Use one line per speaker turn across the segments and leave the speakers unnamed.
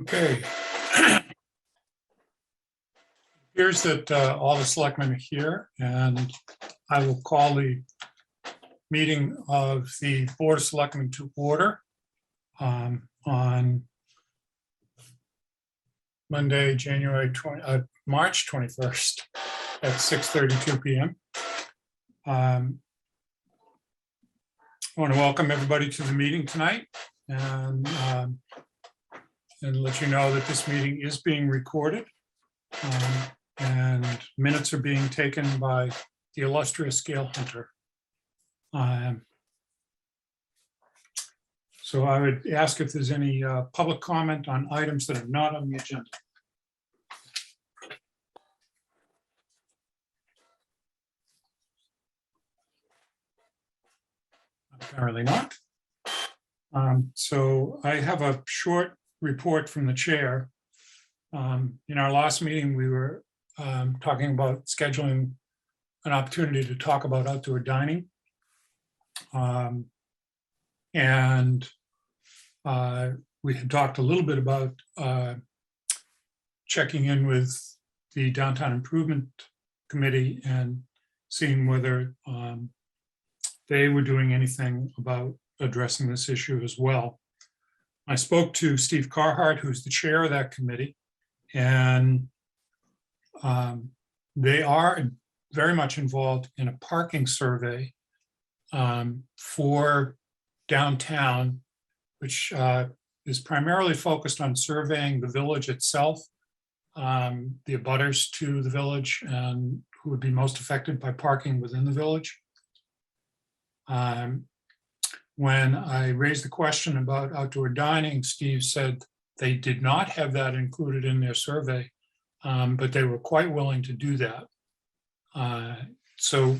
Okay. Appears that all the selectmen are here, and I will call the meeting of the Board of Selectmen to order on Monday, March 21st at 6:32 p.m. I want to welcome everybody to the meeting tonight and let you know that this meeting is being recorded. And minutes are being taken by the illustrious Gail Hunter. So I would ask if there's any public comment on items that are not on the agenda. Apparently not. So I have a short report from the chair. In our last meeting, we were talking about scheduling an opportunity to talk about outdoor dining. And we had talked a little bit about checking in with the Downtown Improvement Committee and seeing whether they were doing anything about addressing this issue as well. I spoke to Steve Carhart, who's the chair of that committee, and they are very much involved in a parking survey for downtown, which is primarily focused on surveying the village itself, the abutters to the village, and who would be most affected by parking within the village. When I raised the question about outdoor dining, Steve said they did not have that included in their survey, but they were quite willing to do that. So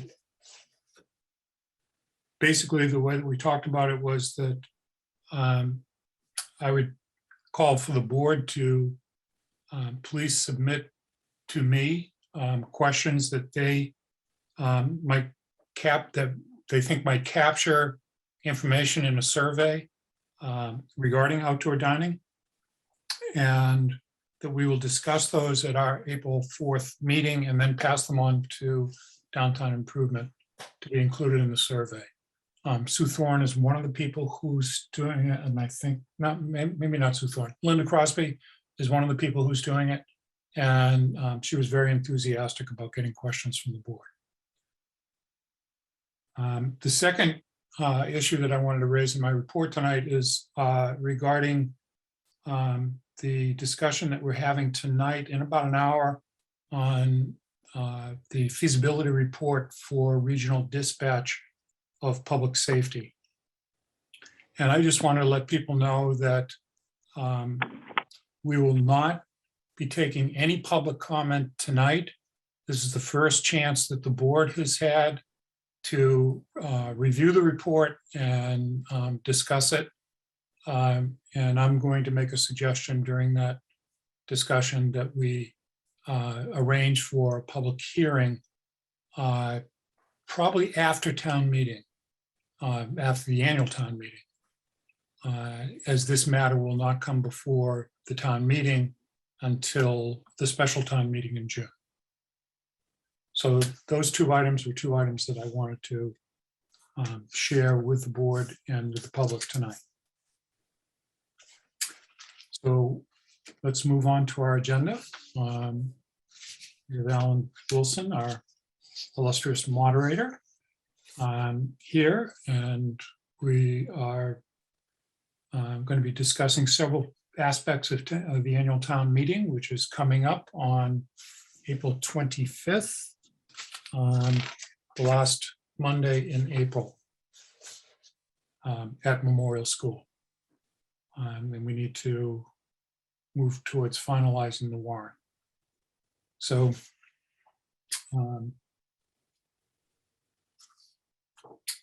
basically the way that we talked about it was that I would call for the board to please submit to me questions that they think might capture information in a survey regarding outdoor dining, and that we will discuss those at our April 4th meeting and then pass them on to Downtown Improvement to be included in the survey. Sue Thorne is one of the people who's doing it, and I think maybe not Sue Thorne. Linda Crosby is one of the people who's doing it, and she was very enthusiastic about getting questions from the board. The second issue that I wanted to raise in my report tonight is regarding the discussion that we're having tonight in about an hour on the feasibility report for regional dispatch of public safety. And I just want to let people know that we will not be taking any public comment tonight. This is the first chance that the board has had to review the report and discuss it. And I'm going to make a suggestion during that discussion that we arrange for a public hearing probably after town meeting, after the annual town meeting, as this matter will not come before the town meeting until the special town meeting in June. So those two items were two items that I wanted to share with the board and with the public tonight. So let's move on to our agenda. We have Alan Wilson, our illustrious moderator, here, and we are going to be discussing several aspects of the annual town meeting, which is coming up on April 25th, the last Monday in April at Memorial School. And we need to move towards finalizing the warrant. So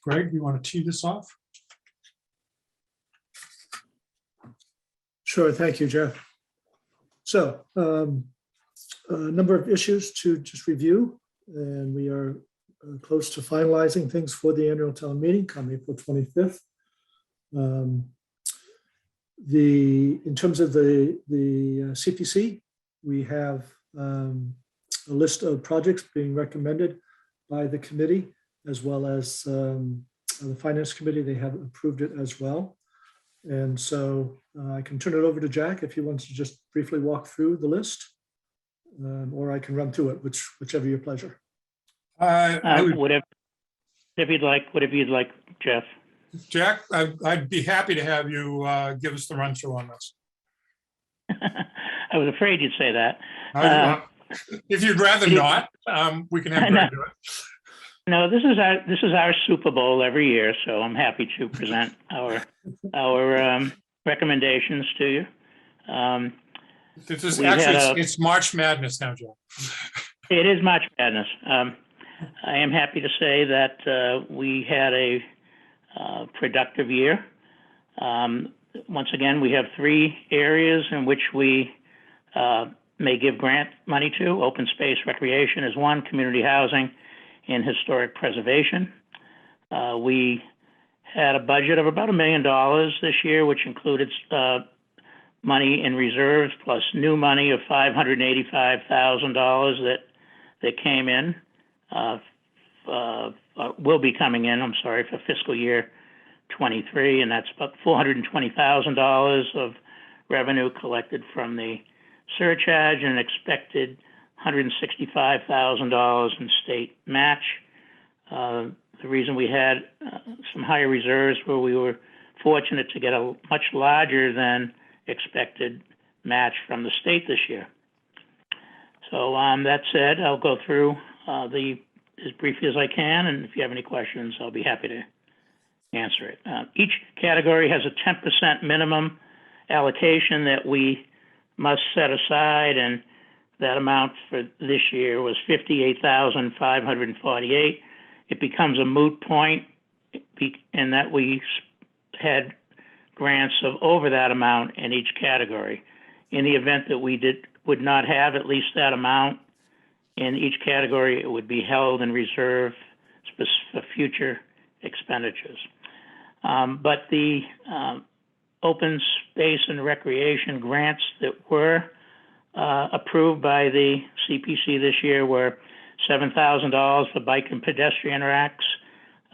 Greg, you want to tee this off?
Sure, thank you, Jeff. So a number of issues to just review, and we are close to finalizing things for the annual town meeting come April 25th. In terms of the CPC, we have a list of projects being recommended by the committee, as well as the finance committee. They have approved it as well. And so I can turn it over to Jack if he wants to just briefly walk through the list, or I can run through it, whichever your pleasure.
I would,
Whatever you'd like, Jeff.
Jack, I'd be happy to have you give us the run through on this.
I was afraid you'd say that.
If you'd rather not, we can have Greg do it.
No, this is our Super Bowl every year, so I'm happy to present our recommendations to you.
This is actually it's March Madness now, Jack.
It is March Madness. I am happy to say that we had a productive year. Once again, we have 3 areas in which we may give grant money to. Open space recreation is one, community housing, and historic preservation. We had a budget of about $1 million this year, which included money in reserves plus new money of $585,000 that came in, will be coming in, I'm sorry, for fiscal year 23, and that's about $420,000 of revenue collected from the surcharge and expected $165,000 in state match. The reason we had some higher reserves were we were fortunate to get a much larger than expected match from the state this year. So that said, I'll go through as briefly as I can, and if you have any questions, I'll be happy to answer it. Each category has a 10% minimum allocation that we must set aside, and that amount for this year was $58,548. It becomes a moot point in that we had grants of over that amount in each category. In the event that we would not have at least that amount in each category, it would be held in reserve for future expenditures. But the open space and recreation grants that were approved by the CPC this year were $7,000 for bike and pedestrian racks,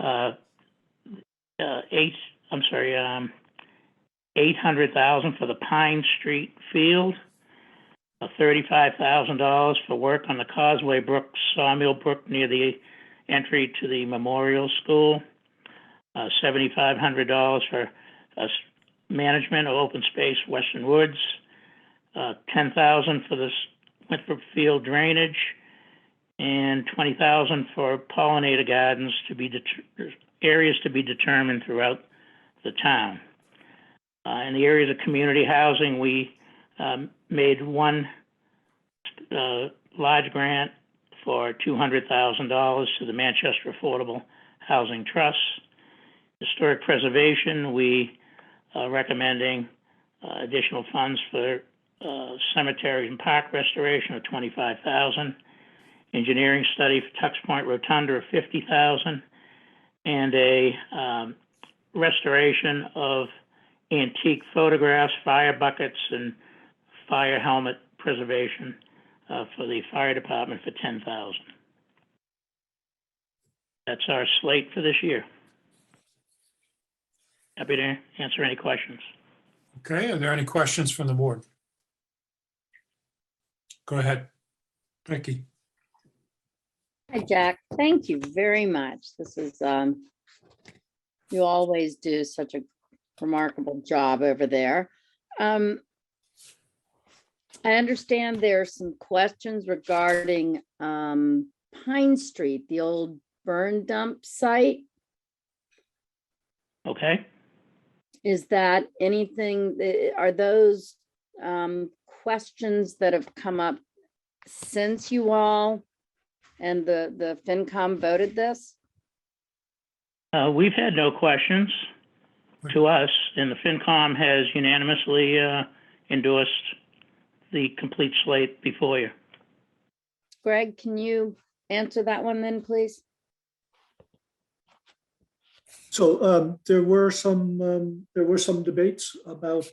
$800,000 for the Pine Street Field, $35,000 for work on the Causeway Brook Sawmill Brook near the entry to the Memorial School, $7,500 for management of open space Western Woods, $10,000 for the Winthrop Field drainage, and $20,000 for pollinator gardens areas to be determined throughout the town. In the areas of community housing, we made one large grant for $200,000 to the Manchester Affordable Housing Trust. Historic preservation, we are recommending additional funds for cemetery and park restoration of $25,000, engineering study for Tux Point Rotunda of $50,000, and a restoration of antique photographs, fire buckets, and fire helmet preservation for the fire department for $10,000. That's our slate for this year. Happy to answer any questions.
Okay, are there any questions from the board? Go ahead, Becky.
Hi, Jack. Thank you very much. This is, you always do such a remarkable job over there. I understand there are some questions regarding Pine Street, the old burn dump site.
Okay.
Is that anything, are those questions that have come up since you all and the FinCom voted this?
We've had no questions to us, and the FinCom has unanimously endorsed the complete slate before you.
Greg, can you answer that one then, please?
So there were some debates about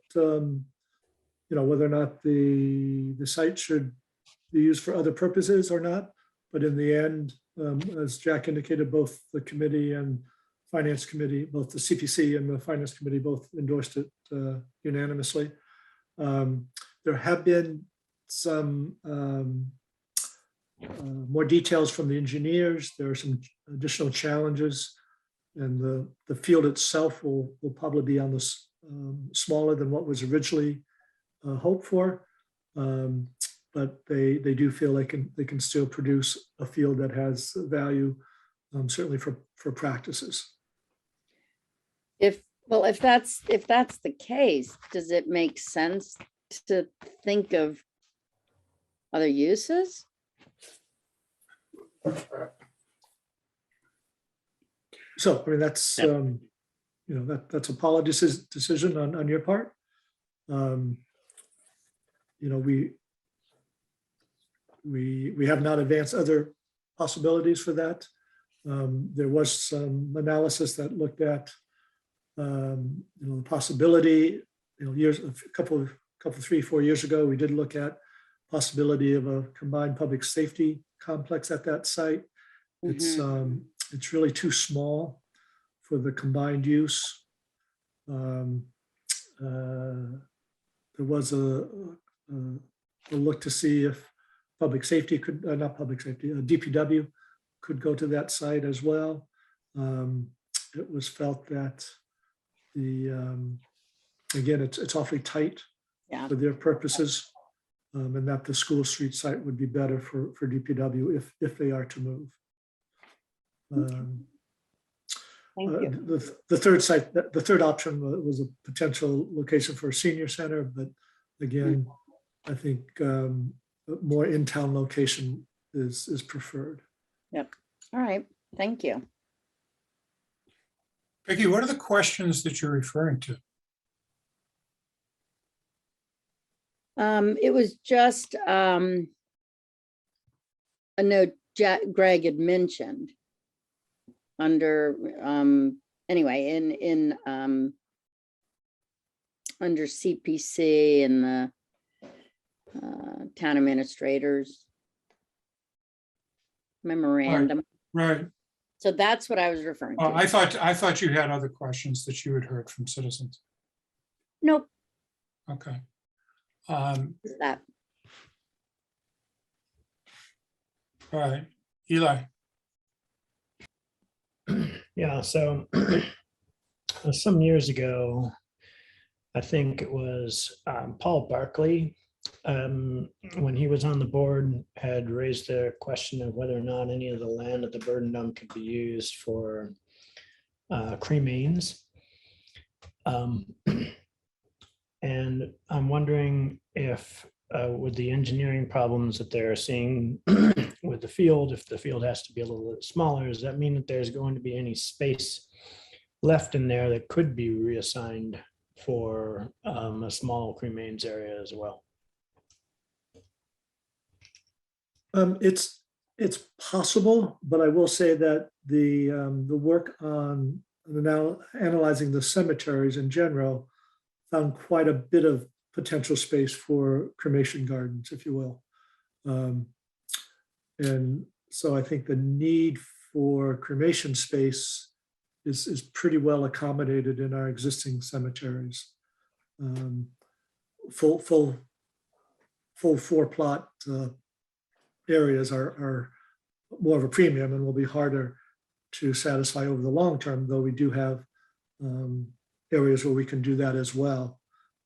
whether or not the site should be used for other purposes or not. But in the end, as Jack indicated, both the committee and finance committee, both the CPC and the finance committee both endorsed it unanimously. There have been some more details from the engineers. There are some additional challenges, and the field itself will probably be on this smaller than what was originally hoped for. But they do feel they can still produce a field that has value, certainly for practices.
If that's the case, does it make sense to think of other uses?
So, I mean, that's, that's a policy decision on your part. We have not advanced other possibilities for that. There was some analysis that looked at, the possibility, a couple, 3-4 years ago, we did look at possibility of a combined public safety complex at that site. It's really too small for the combined use. There was a look to see if public safety could, not public safety, DPW could go to that site as well. It was felt that again, it's awfully tight for their purposes, and that the School Street site would be better for DPW if they are to move.
Thank you.
The third site, the third option was a potential location for a senior center, but again, I think more in-town location is preferred.
Yep. All right. Thank you.
Vicki, what are the questions that you're referring to?
It was just a note Greg had mentioned under anyway in under CPC and the town administrators memorandum.
Right.
So that's what I was referring to.
I thought you had other questions that you had heard from citizens.
Nope.
Okay.
That.
All right, Eli.
Yeah, so some years ago, I think it was Paul Barkley, when he was on the board, had raised the question of whether or not any of the land at the burn dump could be used for cremains. And I'm wondering if with the engineering problems that they're seeing with the field, if the field has to be a little bit smaller, does that mean that there's going to be any space left in there that could be reassigned for a small cremains area as well?
It's possible, but I will say that the work on now analyzing the cemeteries in general found quite a bit of potential space for cremation gardens, if you will. And so I think the need for cremation space is pretty well accommodated in our existing cemeteries. Full 4-plot areas are more of a premium and will be harder to satisfy over the long term, though we do have areas where we can do that as well,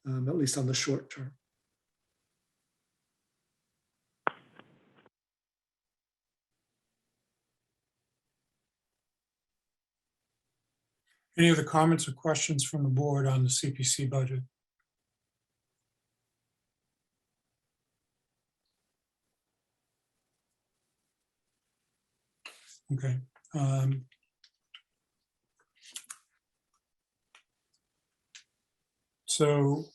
at least on the short term.
Any other comments or questions from the board on the CPC budget? Okay. So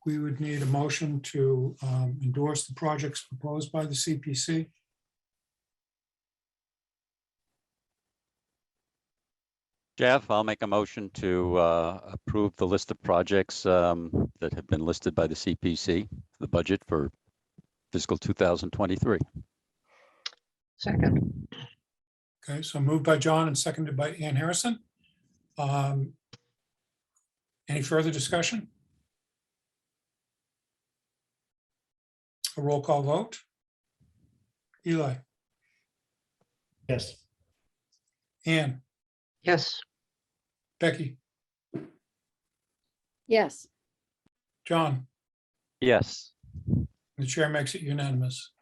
we would need a motion to endorse the projects proposed by the CPC.
Jeff, I'll make a motion to approve the list of projects that have been listed by the CPC, the budget for fiscal 2023.
Second.
Okay, so moved by John and seconded by Ann Harrison. Any further discussion? A roll call vote. Eli,
Yes.
Ann,
Yes.
Becky,
Yes,
John,
Yes.
the chair makes it unanimous.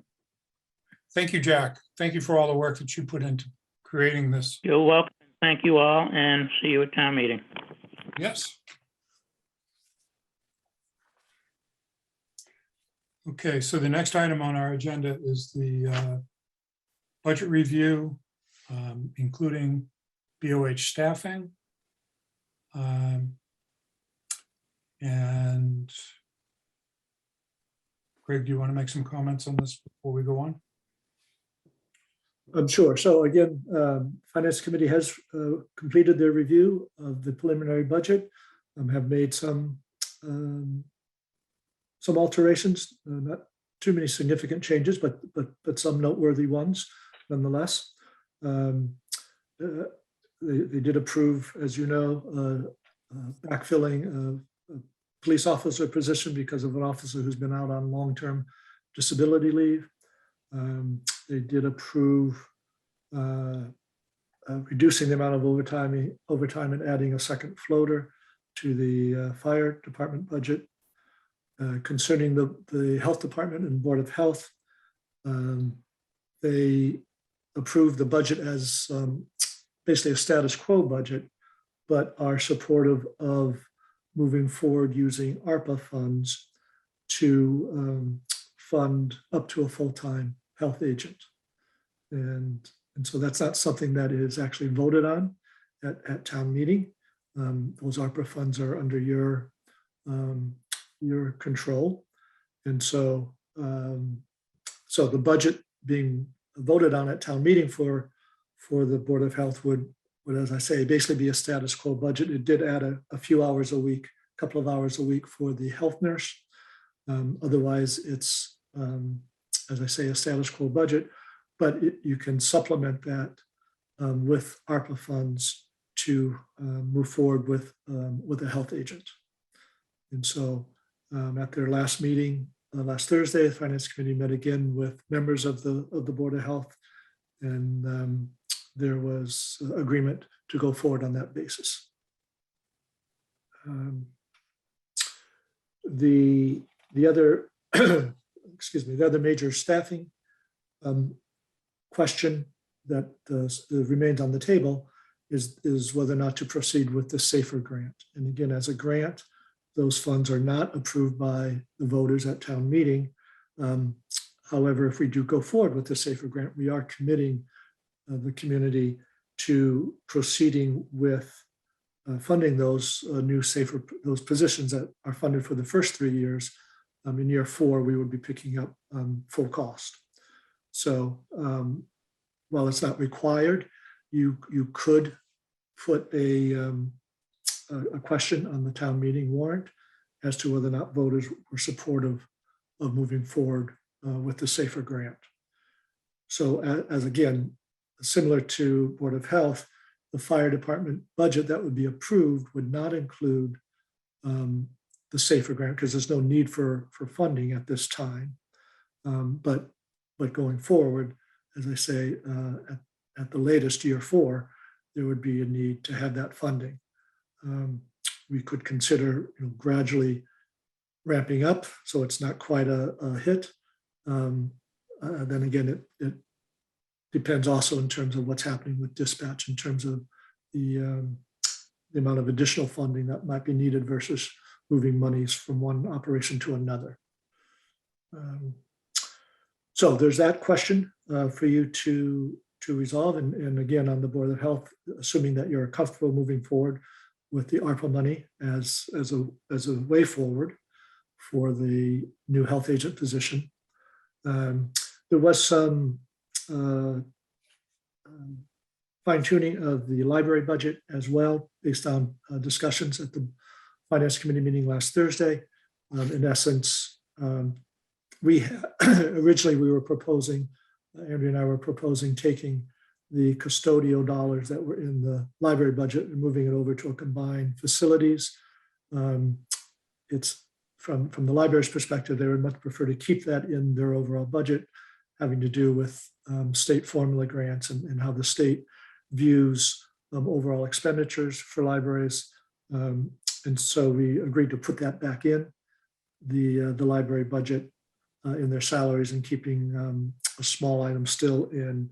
Thank you, Jack. Thank you for all the work that you put into creating this.
You're welcome. Thank you all, and see you at town meeting.
Yes. Okay, so the next item on our agenda is the budget review, including BOH staffing. And Greg, do you want to make some comments on this before we go on?
I'm sure. So again, Finance Committee has completed their review of the preliminary budget, have made some alterations, not too many significant changes, but some noteworthy ones nonetheless. They did approve, as you know, backfilling a police officer position because of an officer who's been out on long-term disability leave. They did approve reducing the amount of overtime and adding a second floater to the fire department budget. Concerning the health department and Board of Health, they approved the budget as basically a status quo budget, but are supportive of moving forward using ARPA funds to fund up to a full-time health agent. And so that's not something that is actually voted on at town meeting. Those ARPA funds are under your control. And so, so the budget being voted on at town meeting for the Board of Health would, as I say, basically be a status quo budget. It did add a few hours a week, a couple of hours a week for the health nurse. Otherwise, it's, as I say, a status quo budget, but you can supplement that with ARPA funds to move forward with a health agent. And so at their last meeting, last Thursday, the Finance Committee met again with members of the Board of Health, and there was agreement to go forward on that basis. The other, excuse me, the other major staffing question that remains on the table is whether or not to proceed with the SAFER grant. And again, as a grant, those funds are not approved by the voters at town meeting. However, if we do go forward with the SAFER grant, we are committing the community to proceeding with funding those new SAFER, those positions that are funded for the first 3 years. In year 4, we would be picking up full cost. So while it's not required, you could put a question on the town meeting warrant as to whether or not voters were supportive of moving forward with the SAFER grant. So as again, similar to Board of Health, the fire department budget that would be approved would not include the SAFER grant because there's no need for funding at this time. But going forward, as I say, at the latest year 4, there would be a need to have that funding. We could consider gradually ramping up so it's not quite a hit. Then again, it depends also in terms of what's happening with dispatch in terms of the amount of additional funding that might be needed versus moving monies from one operation to another. So there's that question for you to resolve. And again, on the Board of Health, assuming that you're comfortable moving forward with the ARPA money as a way forward for the new health agent position. There was some fine tuning of the library budget as well, based on discussions at the Finance Committee meeting last Thursday. In essence, originally we were proposing, Andrea and I were proposing taking the custodial dollars that were in the library budget and moving it over to a combined facilities. It's from the library's perspective, they would much prefer to keep that in their overall budget, having to do with state formula grants and how the state views overall expenditures for libraries. And so we agreed to put that back in the library budget in their salaries, and keeping a small item still in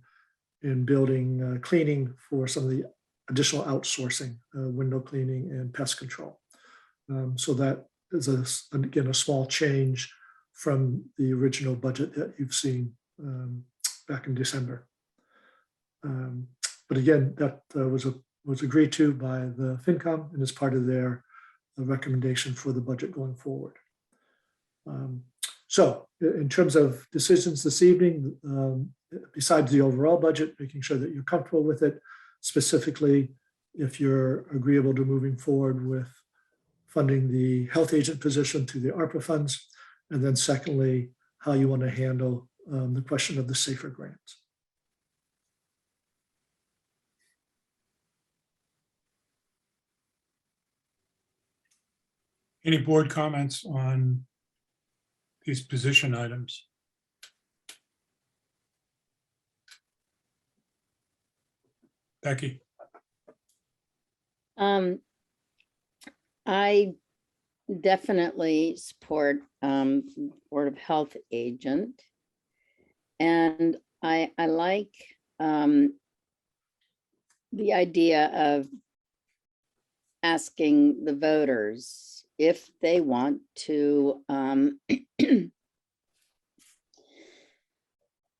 building cleaning for some of the additional outsourcing, window cleaning and pest control. So that is again a small change from the original budget that you've seen back in December. But again, that was agreed to by the FinCom and is part of their recommendation for the budget going forward. So in terms of decisions this evening, besides the overall budget, making sure that you're comfortable with it, specifically if you're agreeable to moving forward with funding the health agent position through the ARPA funds, and then secondly, how you want to handle the question of the SAFER grants.
Any board comments on these position items? Becky?
I definitely support Board of Health agent. And I like the idea of asking the voters if they want to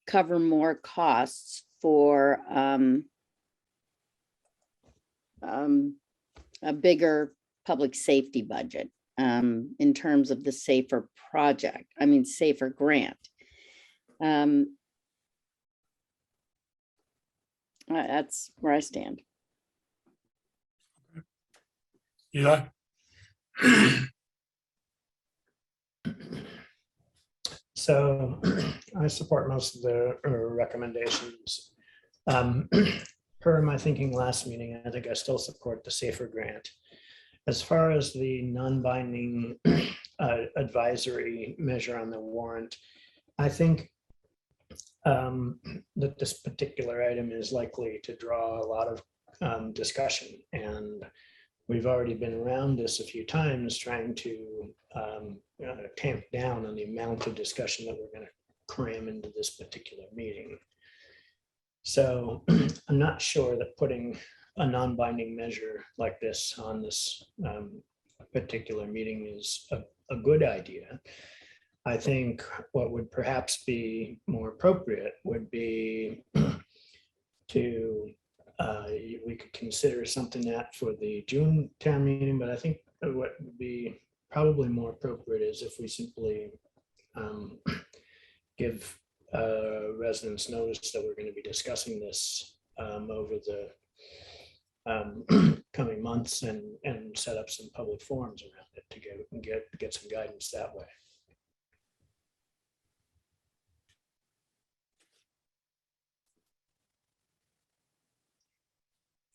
cover more costs for a bigger public safety budget in terms of the SAFER project, SAFER grant. That's where I stand.
Eli?
So I support most of the recommendations. Per my thinking last meeting, I think I still support the SAFER grant. As far as the non-binding advisory measure on the warrant, I think that this particular item is likely to draw a lot of discussion, and we've already been around this a few times trying to tamp down on the amount of discussion that we're going to cram into this particular meeting. So I'm not sure that putting a non-binding measure like this on this particular meeting is a good idea. I think what would perhaps be more appropriate would be to, we could consider something that for the June town meeting, but I think what would be probably more appropriate is if we simply give residents notice that we're going to be discussing this over the coming months and set up some public forums around it to get some guidance that way.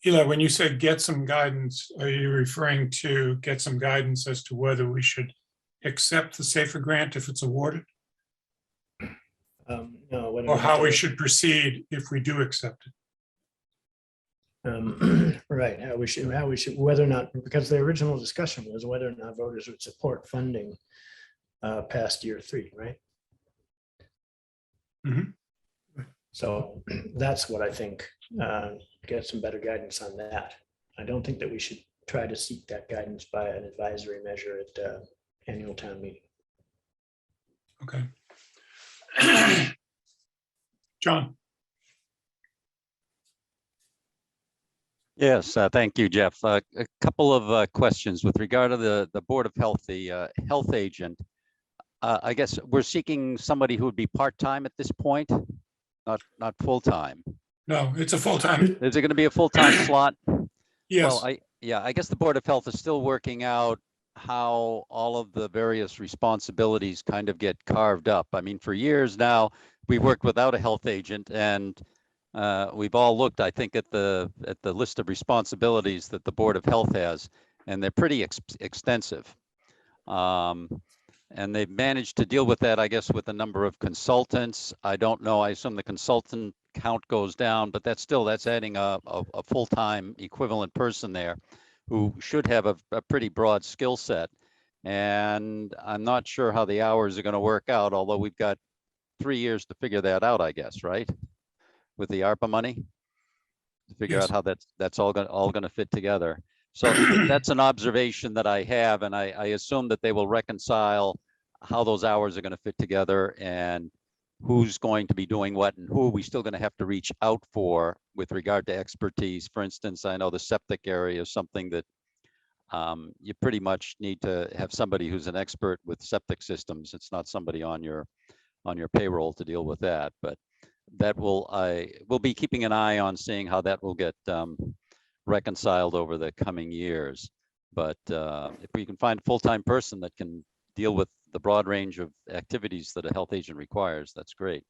Eli, when you said get some guidance, are you referring to get some guidance as to whether we should accept the SAFER grant if it's awarded?
No,
or how we should proceed if we do accept
it. Right, how we should, whether or not, because the original discussion was whether or not voters would support funding past year 3, right?
Mm-hmm.
So that's what I think, get some better guidance on that. I don't think that we should try to seek that guidance by an advisory measure at annual town meeting.
Okay. John?
Yes, thank you, Jeff. A couple of questions with regard to the Board of Health, the health agent. I guess we're seeking somebody who would be part-time at this point, not full-time.
No, it's a full-time,
Is it going to be a full-time slot?
yes.
Well, I guess the Board of Health is still working out how all of the various responsibilities kind of get carved up. I mean, for years now, we've worked without a health agent, and we've all looked, I think, at the list of responsibilities that the Board of Health has, and they're pretty extensive. And they've managed to deal with that, I guess, with a number of consultants. I don't know, I assume the consultant count goes down, but that's adding a full-time equivalent person there who should have a pretty broad skill set. And I'm not sure how the hours are going to work out, although we've got 3 years to figure that out, I guess, right? With the ARPA money, to figure
Yes.
out how that's all going to fit together. So that's an observation that I have, and I assume that they will reconcile how those hours are going to fit together and who's going to be doing what and who are we still going to have to reach out for with regard to expertise. For instance, I know the septic area is something that you pretty much need to have somebody who's an expert with septic systems. It's not somebody on your payroll to deal with that, but that we'll be keeping an eye on seeing how that will get reconciled over the coming years. But if we can find a full-time person that can deal with the broad range of activities that a health agent requires, that's great.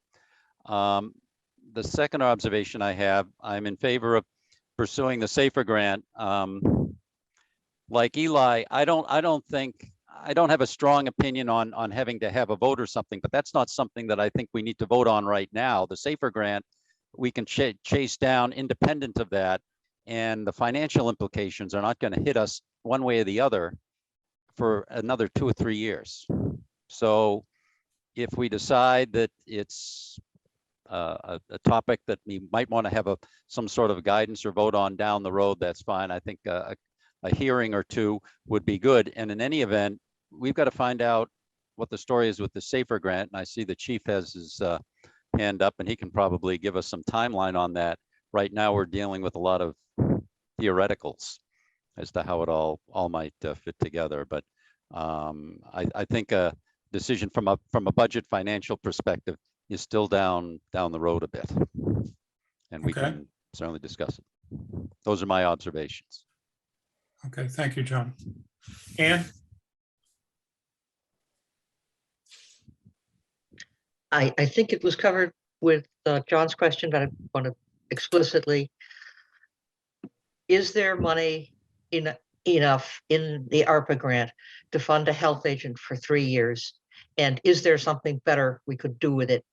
The second observation I have, I'm in favor of pursuing the SAFER grant. Like Eli, I don't have a strong opinion on having to have a vote or something, but that's not something that I think we need to vote on right now. The SAFER grant, we can chase down independent of that, and the financial implications are not going to hit us one way or the other for another 2 or 3 years. So if we decide that it's a topic that we might want to have some sort of guidance or vote on down the road, that's fine. I think a hearing or two would be good. And in any event, we've got to find out what the story is with the SAFER grant. And I see the chief has his hand up, and he can probably give us some timeline on that. Right now, we're dealing with a lot of theoreticals as to how it all might fit together. But I think a decision from a budget financial perspective is still down the road a bit, and we
Okay.
can certainly discuss it. Those are my observations.
Okay, thank you, John. Ann?
I think it was covered with John's question, but I want to explicitly, is there money enough in the ARPA grant to fund a health agent for 3 years? And is there something better we could do with it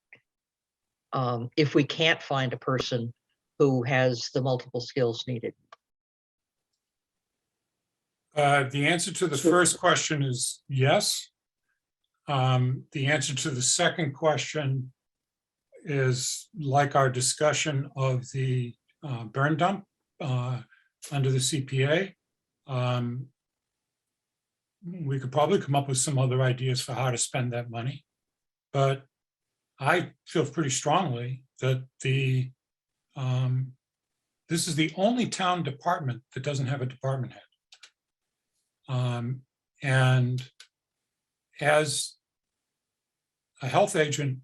if we can't find a person who has the multiple skills needed?
The answer to the first question is yes. The answer to the second question is like our discussion of the burn dump under the CPA. We could probably come up with some other ideas for how to spend that money, but I feel pretty strongly that this is the only town department that doesn't have a department head. And as a health agent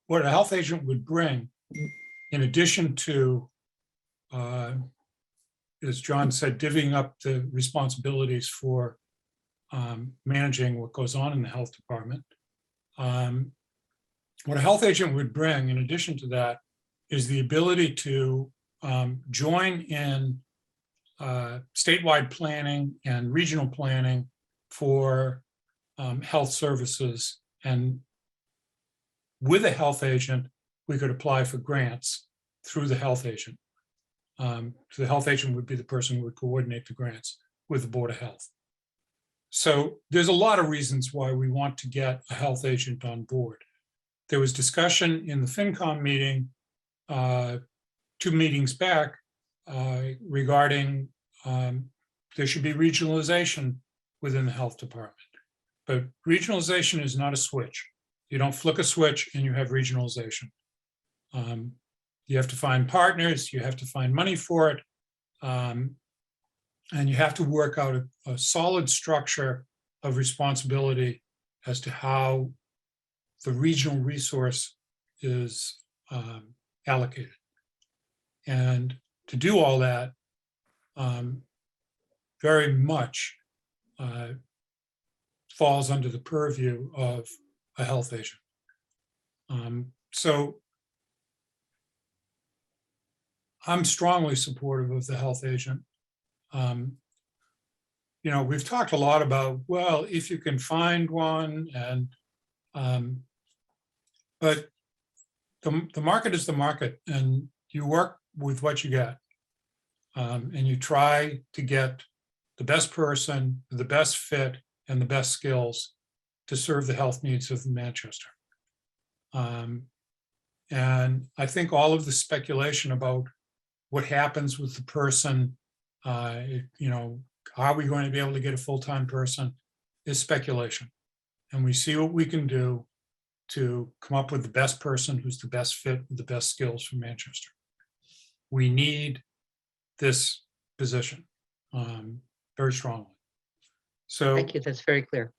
what a health agent would bring, in addition to, as John said, divvying up the responsibilities for managing what goes on in the health department. What a health agent would bring, in addition to that, is the ability to join in statewide planning and regional planning for health services. And with a health agent, we could apply for grants through the health agent. So the health agent would be the person who would coordinate the grants with the Board of Health. So there's a lot of reasons why we want to get a health agent on board. There was discussion in the FinCom meeting 2 meetings back regarding there should be regionalization within the health department. But regionalization is not a switch. You don't flick a switch and you have regionalization. You have to find partners, you have to find money for it, and you have to work out a solid structure of responsibility as to how the regional resource is allocated. And to do all that very much falls under the purview of a health agent. So I'm strongly supportive of the health agent. You know, we've talked a lot about, well, if you can find one, and but the market is the market, and you work with what you get, and you try to get the best person, the best fit, and the best skills to serve the health needs of Manchester. And I think all of the speculation about what happens with the person, you know, are we going to be able to get a full-time person, is speculation. And we see what we can do to come up with the best person who's the best fit with the best skills for Manchester. We need this position very strongly. So
Thank you. That's very clear.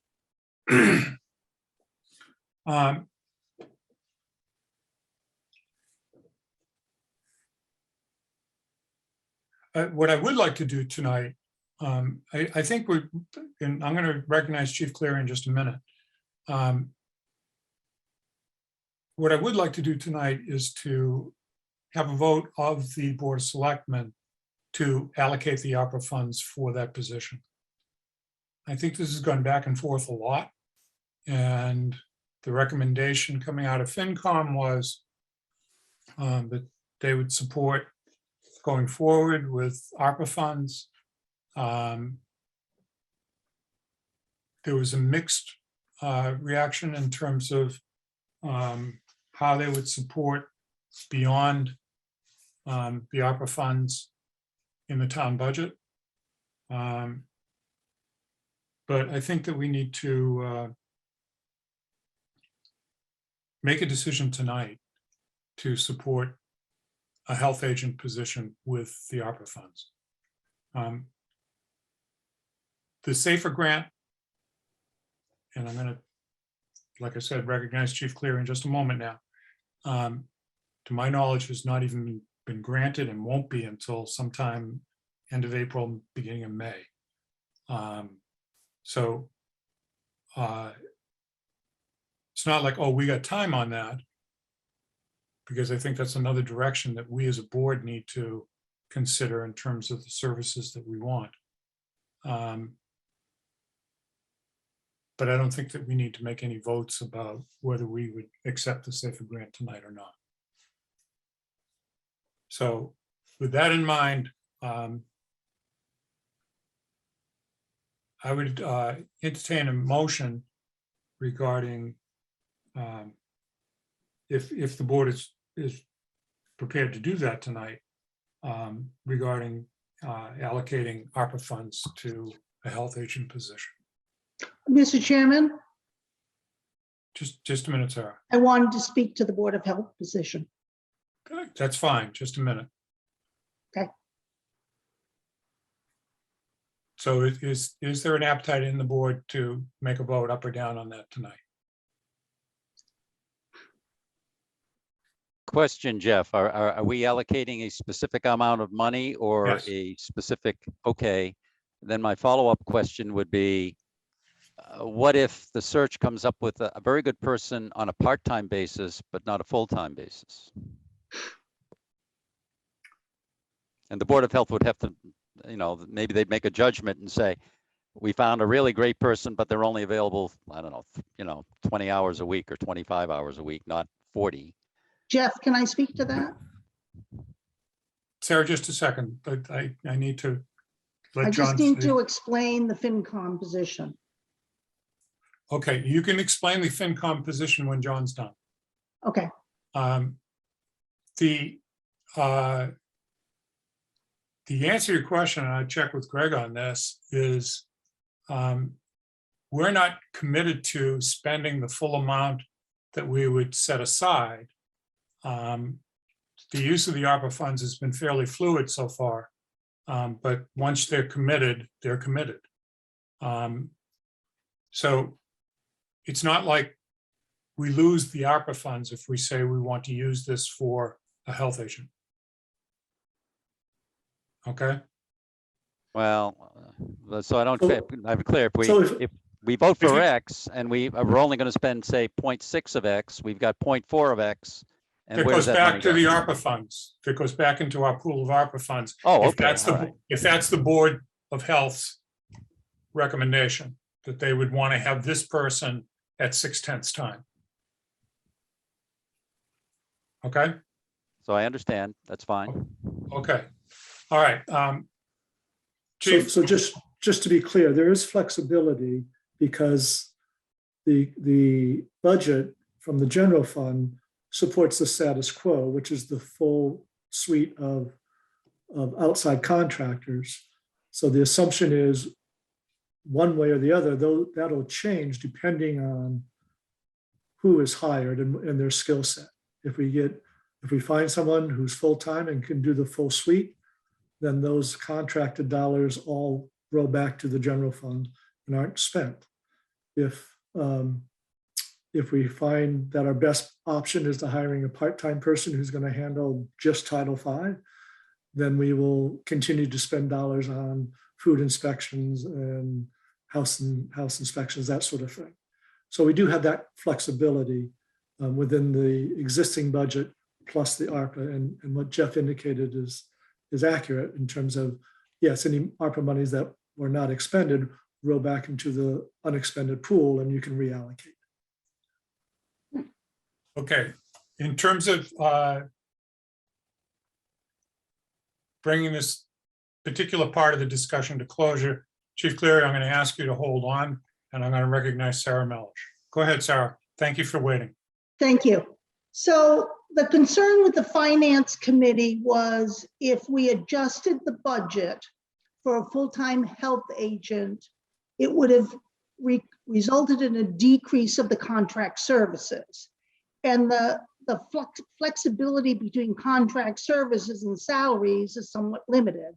What I would like to do tonight, I think and I'm going to recognize Chief Cleary in just a minute. What I would like to do tonight is to have a vote of the Board of Selectmen to allocate the ARPA funds for that position. I think this has gone back and forth a lot, and the recommendation coming out of FinCom was that they would support going forward with ARPA funds. There was a mixed reaction in terms of how they would support beyond the ARPA funds in the town budget. But I think that we need to make a decision tonight to support a health agent position with the ARPA funds. The SAFER grant, and I'm going to, like I said, recognize Chief Cleary in just a moment now, to my knowledge, has not even been granted and won't be until sometime end of April, beginning of May. So it's not like, oh, we got time on that, because I think that's another direction that we as a board need to consider in terms of the services that we want. But I don't think that we need to make any votes about whether we would accept the SAFER grant tonight or not. So with that in mind, I would entertain a motion regarding if the board is prepared to do that tonight, regarding allocating ARPA funds to a health agent position.
Mr. Chairman,
Just a minute, Sarah.
I wanted to speak to the Board of Health position.
Good, that's fine. Just a minute.
Okay.
So is there an appetite in the board to make a vote up or down on that tonight?
Question, Jeff, are we allocating a specific amount of money or
Yes.
a specific, okay. Then my follow-up question would be, what if the search comes up with a very good person on a part-time basis, but not a full-time basis? And the Board of Health would have to, you know, maybe they'd make a judgment and say, we found a really great person, but they're only available, I don't know, you know, 20 hours a week or 25 hours a week, not 40.
Jeff, can I speak to that?
Sarah, just a second, but I need to
I
let John
just need
say.
to explain the FinCom position.
Okay, you can explain the FinCom position when John's done.
Okay,
The answer to your question, and I checked with Greg on this, is we're not committed to spending the full amount that we would set aside. The use of the ARPA funds has been fairly fluid so far, but once they're committed, they're committed. So it's not like we lose the ARPA funds if we say we want to use this for a health agent. Okay,
Well, so I don't,
So-
I'm clear.
so
If we vote
If
for
you-
X and we're only going to spend, say, 0.6 of X, we've got 0.4 of X. And
it
where does
goes
that money
back to
go?
the ARPA funds. If it goes back into our pool of ARPA funds.
Oh,
If
okay,
that's
all
the,
right.
if that's the Board of Health's recommendation, that they would want to have this person at 6/10 time. Okay,
So I understand. That's fine.
okay, all right.
So,
Chief,
so just to be clear, there is flexibility because the budget from the general fund supports the status quo, which is the full suite of outside contractors. So the assumption is one way or the other, though that'll change depending on who is hired and their skill set. If we find someone who's full-time and can do the full suite, then those contracted dollars all roll back to the general fund and aren't spent. If we find that our best option is to hiring a part-time person who's going to handle just Title V, then we will continue to spend dollars on food inspections and house inspections, that sort of thing. So we do have that flexibility within the existing budget plus the ARPA, and what Jeff indicated is accurate in terms of, yes, any ARPA monies that were not expended roll back into the unexpended pool and you can reallocate.
okay, in terms of bringing this particular part of the discussion to closure, Chief Cleary, I'm going to ask you to hold on, and I'm going to recognize Sarah Mellish. Go ahead, Sarah. Thank you for waiting.
Thank you. So the concern with the Finance Committee was if we adjusted the budget for a full-time health agent, it would have resulted in a decrease of the contract services. And the flexibility between contract services and salaries is somewhat limited.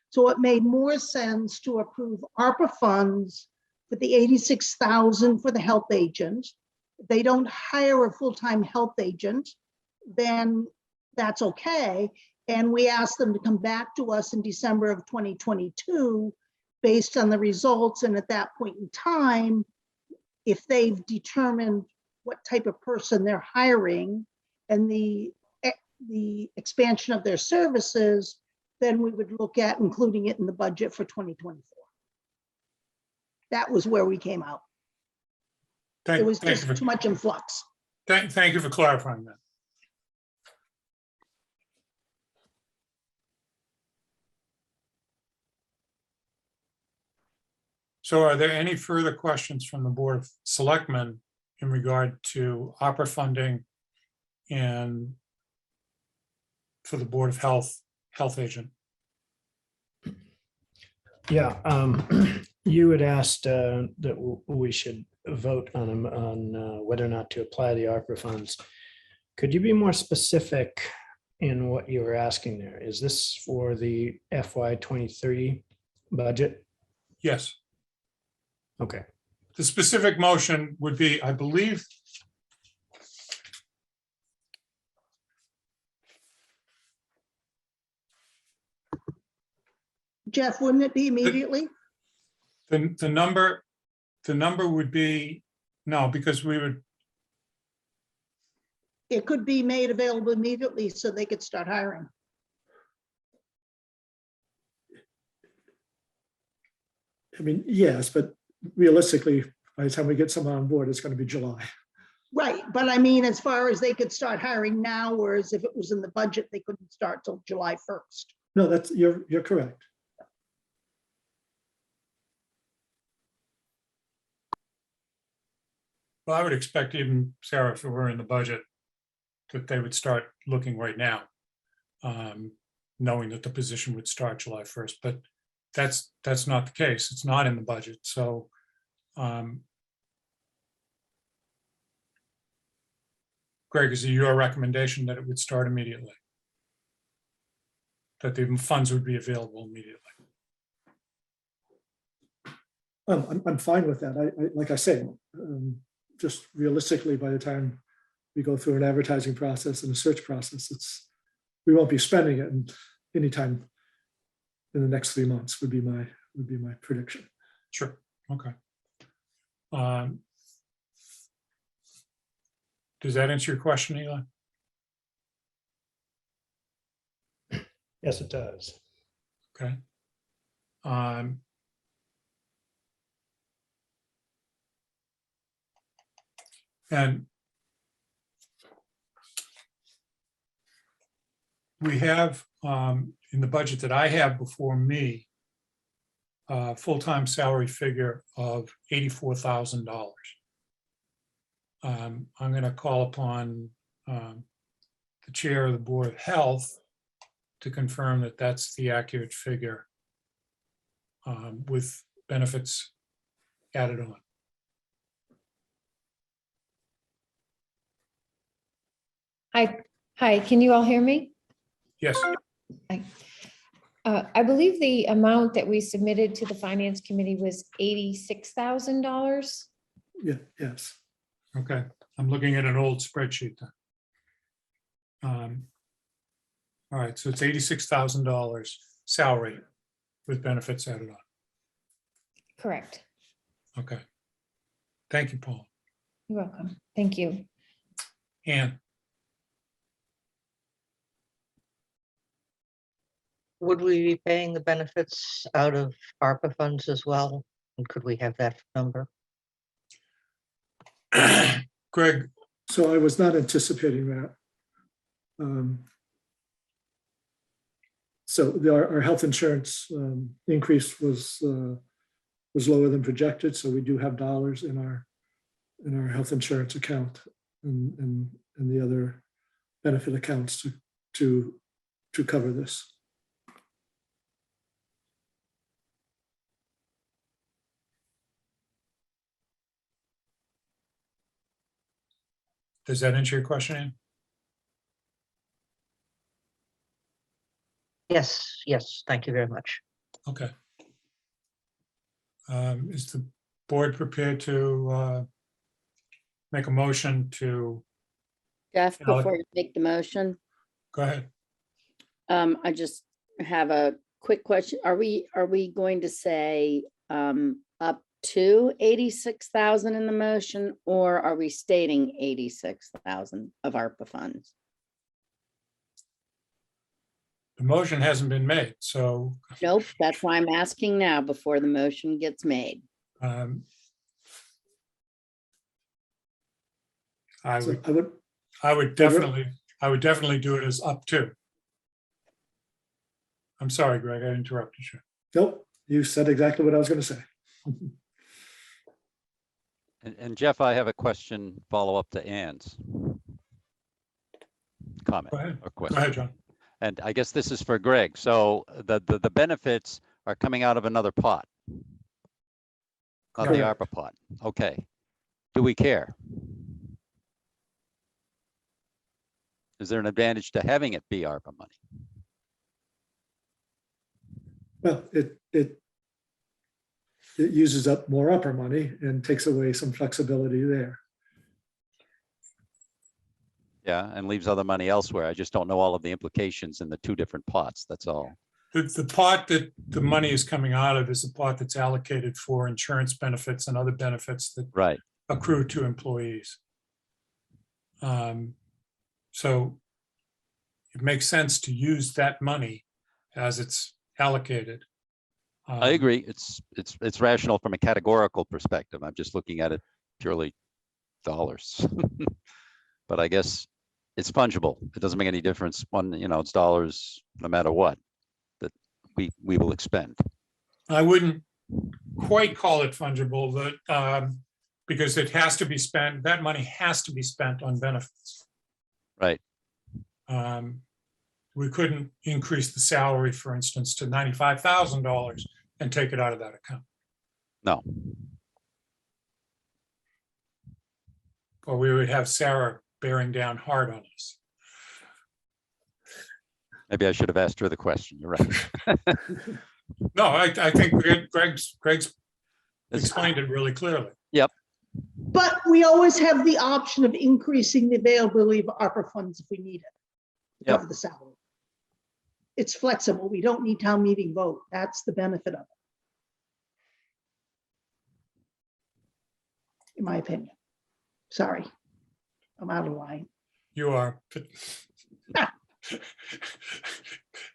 So it made more sense to approve ARPA funds for the $86,000 for the health agent. If they don't hire a full-time health agent, then that's okay. And we asked them to come back to us in December of 2022 based on the results. And at that point in time, if they've determined what type of person they're hiring and the expansion of their services, then we would look at including it in the budget for 2024. That was where we came out. It was just too much in flux.
Thank you for clarifying that. So are there any further questions from the Board of Selectmen in regard to opera funding and for the Board of Health agent?
Yeah, you had asked that we should vote on whether or not to apply the ARPA funds. Could you be more specific in what you were asking there? Is this for the FY23 budget?
Yes.
Okay.
The specific motion would be, I believe,
Jeff, wouldn't it be immediately?
the number would be, no, because we would,
It could be made available immediately so they could start hiring.
I mean, yes, but realistically, by the time we get someone on board, it's going to be July.
Right, but I mean, as far as they could start hiring now, whereas if it was in the budget, they couldn't start till July 1st.
No, you're correct.
well, I would expect even, Sarah, if it were in the budget, that they would start looking right now, knowing that the position would start July 1st, but that's not the case. It's not in the budget, so Greg, is it your recommendation that it would start immediately? That the funds would be available immediately?
I'm fine with that. Like I say, just realistically, by the time we go through an advertising process and a search process, we won't be spending it anytime in the next 3 months would be my prediction.
Sure, okay. Does that answer your question, Eli?
Yes, it does.
Okay. And we have, in the budget that I have before me, a full-time salary figure of $84,000. I'm going to call upon the chair of the Board of Health to confirm that that's the accurate figure with benefits added on.
Hi, can you all hear me?
Yes,
I believe the amount that we submitted to the Finance Committee was $86,000.
Yeah, yes.
okay. I'm looking at an old spreadsheet then. All right, so it's $86,000 salary with benefits added on.
Correct.
Okay. Thank you, Paul.
You're welcome. Thank you.
Ann,
Would we be paying the benefits out of ARPA funds as well? And could we have that number?
Greg,
So I was not anticipating that. So our health insurance increase was lower than projected. So we do have dollars in our health insurance account and the other benefit accounts to cover this.
does that answer your question, Ann?
Yes, yes, thank you very much.
Okay. Is the board prepared to make a motion to,
Jeff,
Alec.
before you make the motion,
go ahead.
I just have a quick question. Are we going to say up to 86,000 in the motion, or are we stating 86,000 of ARPA funds?
The motion hasn't been made, so
Nope, that's why I'm asking now before the motion gets made.
I
So
would, I would definitely do it as up to. I'm sorry, Greg, I interrupted you.
Nope, you said exactly what I was going to say.
And Jeff, I have a question, follow up to Ann's comment
Go ahead.
or
Go
question.
ahead, John.
And I guess this is for Greg. So the benefits are coming out of another pot, not the
Correct.
ARPA pot. Okay. Do we care? Is there an advantage to having it be ARPA money?
Well, it uses up more upper money and takes away some flexibility there.
Yeah, and leaves other money elsewhere. I just don't know all of the implications in the two different pots. That's all.
The pot that the money is coming out of is the pot that's allocated for insurance benefits and other benefits that
Right.
accrue to employees. So it makes sense to use that money as it's allocated.
I agree. It's rational from a categorical perspective. I'm just looking at it purely dollars. But I guess it's fungible. It doesn't make any difference. It's dollars no matter what that we will expend.
I wouldn't quite call it fungible, but because it has to be spent, that money has to be spent on benefits.
Right.
We couldn't increase the salary, for instance, to $95,000 and take it out of that account.
No.
Or we would have Sarah bearing down hard on us.
Maybe I should have asked her the question. You're right.
No, I think Greg's explained it really clearly.
Yep.
But we always have the option of increasing the availability of ARPA funds if we need it. to
Yep.
cover the salary. it's flexible. We don't need town meeting vote. That's the benefit of it. In my opinion. Sorry, I'm out of line.
You are.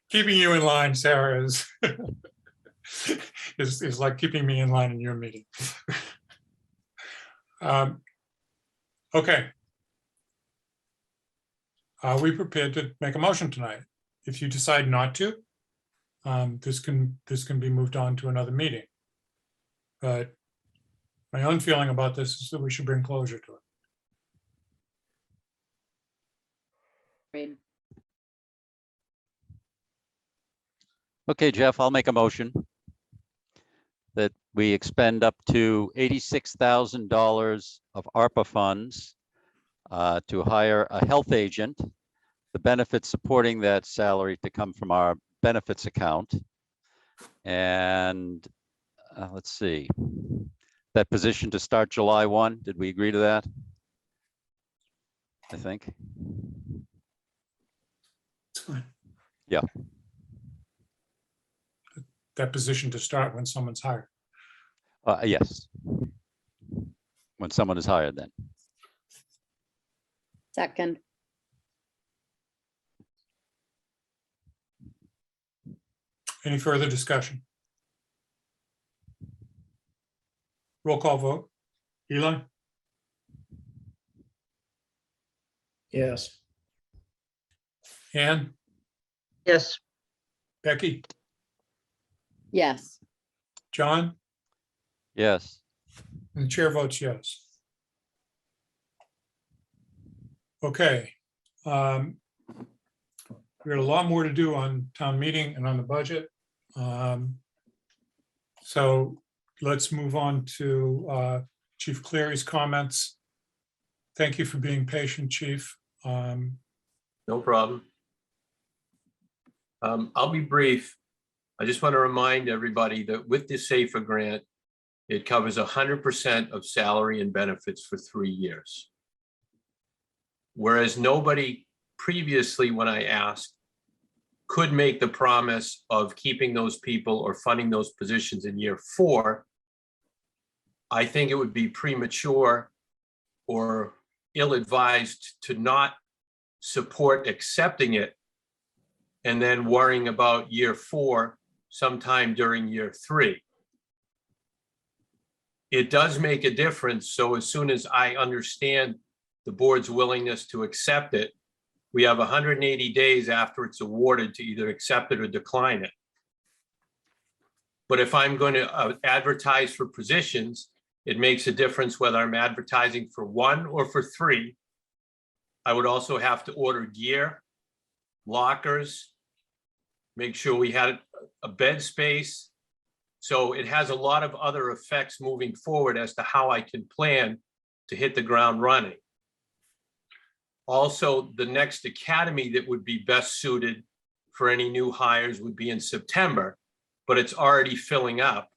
Keeping you in line, Sarah, is like keeping me in line in your meeting. Okay. Are we prepared to make a motion tonight? If you decide not to, this can be moved on to another meeting. But my own feeling about this is that we should bring closure to it.
Agreed.
Okay, Jeff, I'll make a motion that we expend up to $86,000 of ARPA funds to hire a health agent, the benefits supporting that salary to come from our benefits account. And let's see, that position to start July 1. Did we agree to that? I think.
It's fine.
Yeah.
That position to start when someone's hired.
Yes. When someone is hired then.
Second.
Any further discussion? Roll call vote. Eli,
Yes.
Ann,
Yes,
Becky,
Yes.
John,
Yes.
and the chair votes yes. Okay. We got a lot more to do on town meeting and on the budget. So let's move on to Chief Cleary's comments. Thank you for being patient, Chief.
No problem. I'll be brief. I just want to remind everybody that with the SAFER grant, it covers 100% of salary and benefits for 3 years. Whereas nobody previously, when I asked, could make the promise of keeping those people or funding those positions in year 4, I think it would be premature or ill-advised to not support accepting it and then worrying about year 4 sometime during year 3. It does make a difference. So as soon as I understand the board's willingness to accept it, we have 180 days after it's awarded to either accept it or decline it. But if I'm going to advertise for positions, it makes a difference whether I'm advertising for 1 or for 3. I would also have to order gear, lockers, make sure we had a bed space. So it has a lot of other effects moving forward as to how I can plan to hit the ground running. Also, the next academy that would be best suited for any new hires would be in September, but it's already filling up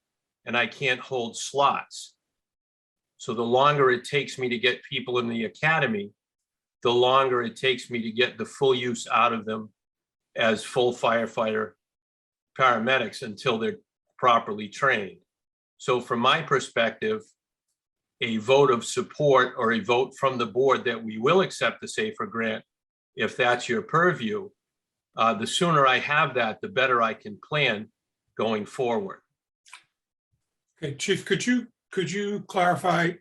and I can't hold slots. So the longer it takes me to get people in the academy, the longer it takes me to get the full use out of them as full firefighter paramedics until they're properly trained. So from my perspective, a vote of support or a vote from the board that we will accept the SAFER grant, if that's your purview, the sooner I have that, the better I can plan going forward.
Okay, Chief, could you clarify,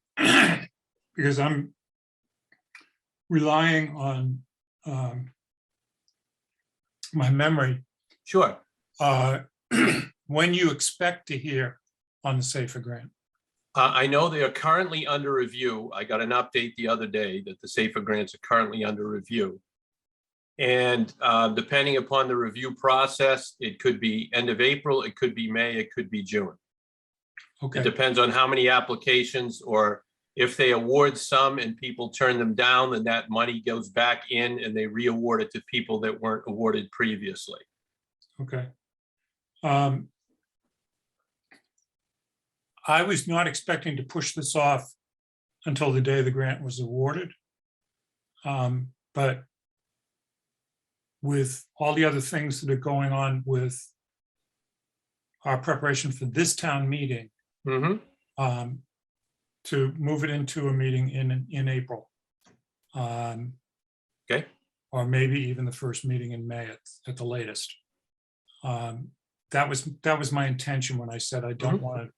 because I'm relying on my memory,
Sure.
when you expect to hear on the SAFER grant?
I know they are currently under review. I got an update the other day that the SAFER grants are currently under review. And depending upon the review process, it could be end of April, it could be May, it could be June.
Okay.
It depends on how many applications, or if they award some and people turn them down, then that money goes back in and they re-award it to people that weren't awarded previously.
Okay. I was not expecting to push this off until the day the grant was awarded. But with all the other things that are going on with our preparation for this town meeting, to move it into a meeting in April.
Okay.
Or maybe even the first meeting in May at the latest. That was my intention when I said I don't want to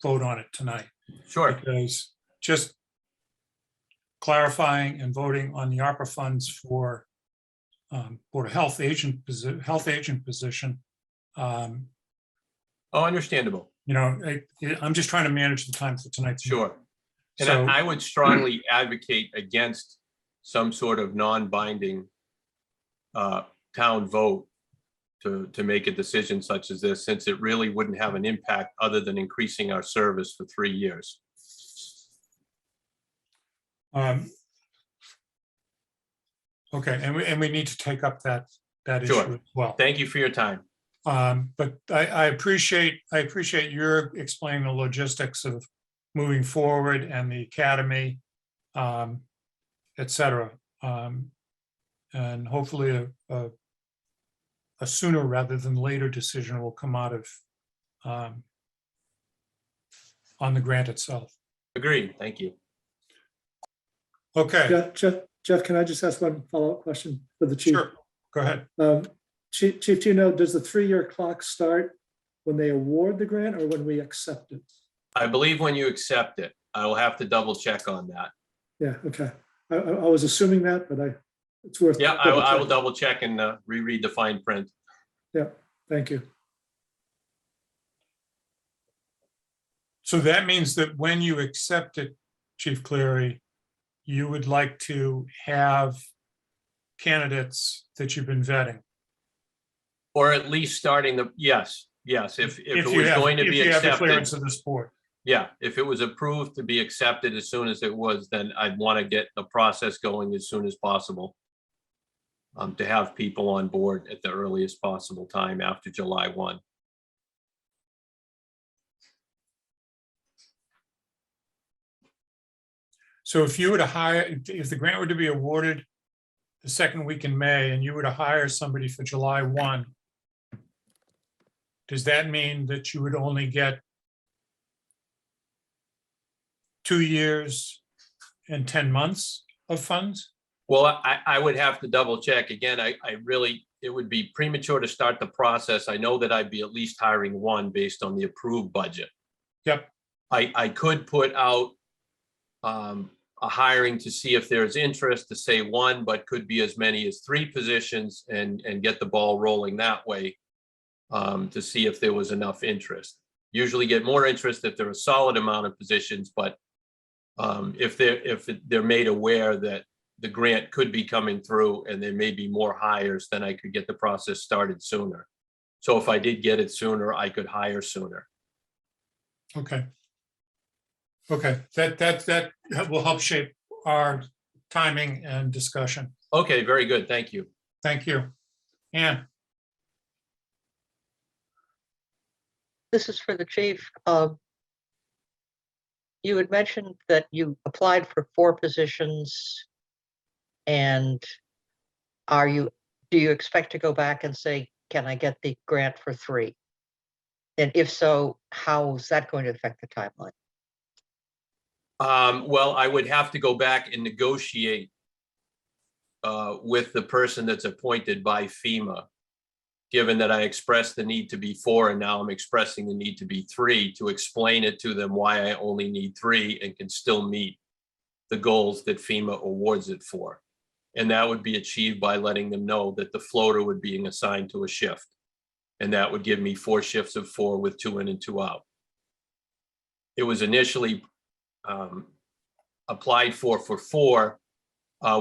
vote on it tonight.
Sure.
Because just clarifying and voting on the ARPA funds for Board of Health agent position.
Oh, understandable.
I'm just trying to manage the time for tonight's.
Sure. And
So
I would strongly advocate against some sort of non-binding town vote to make a decision such as this, since it really wouldn't have an impact other than increasing our service for 3 years.
Okay, and we need to take up that issue
Sure.
as well.
Thank you for your time.
But I appreciate your explaining the logistics of moving forward and the academy, et cetera. And hopefully a sooner rather than later decision will come out of on the grant itself.
Agreed. Thank you.
Okay,
Jeff, can I just ask one follow-up question for the chief?
sure, go ahead.
Chief, do you know, does the 3-year clock start when they award the grant or when we accept it?
I believe when you accept it, I will have to double check on that.
Yeah, okay. I was assuming that, but it's worth.
Yeah, I will double check and reread the fine print.
Yeah, thank you.
So that means that when you accept it, Chief Cleary, you would like to have candidates that you've been vetting.
Or at least starting the, yes. If it
you
was
have-
going to
if
be
you have the
accepted,
clearance of this board.
yeah, if it was approved to be accepted as soon as it was, then I'd want to get the process going as soon as possible. To have people on board at the earliest possible time after July 1.
So if you were to hire, if the grant were to be awarded the second week in May and you were to hire somebody for July 1, does that mean that you would only get 2 years and 10 months of funds?
Well, I would have to double check. Again, I really, it would be premature to start the process. I know that I'd be at least hiring one based on the approved budget.
Yep.
I could put out a hiring to see if there's interest, to say one, but could be as many as 3 positions and get the ball rolling that way, to see if there was enough interest. Usually get more interest if there are a solid amount of positions, but if they're made aware that the grant could be coming through and there may be more hires, then I could get the process started sooner. So if I did get it sooner, I could hire sooner.
Okay. Okay, that will help shape our timing and discussion.
Okay, very good. Thank you.
Thank you. Ann,
This is for the chief. You had mentioned that you applied for 4 positions. And do you expect to go back and say, can I get the grant for 3? And if so, how is that going to affect the timeline?
Well, I would have to go back and negotiate with the person that's appointed by FEMA, given that I expressed the need to be 4 and now I'm expressing the need to be 3, to explain it to them why I only need 3 and can still meet the goals that FEMA awards it for. And that would be achieved by letting them know that the floater would be assigned to a shift. And that would give me 4 shifts of 4 with 2 in and 2 out. It was initially applied for 4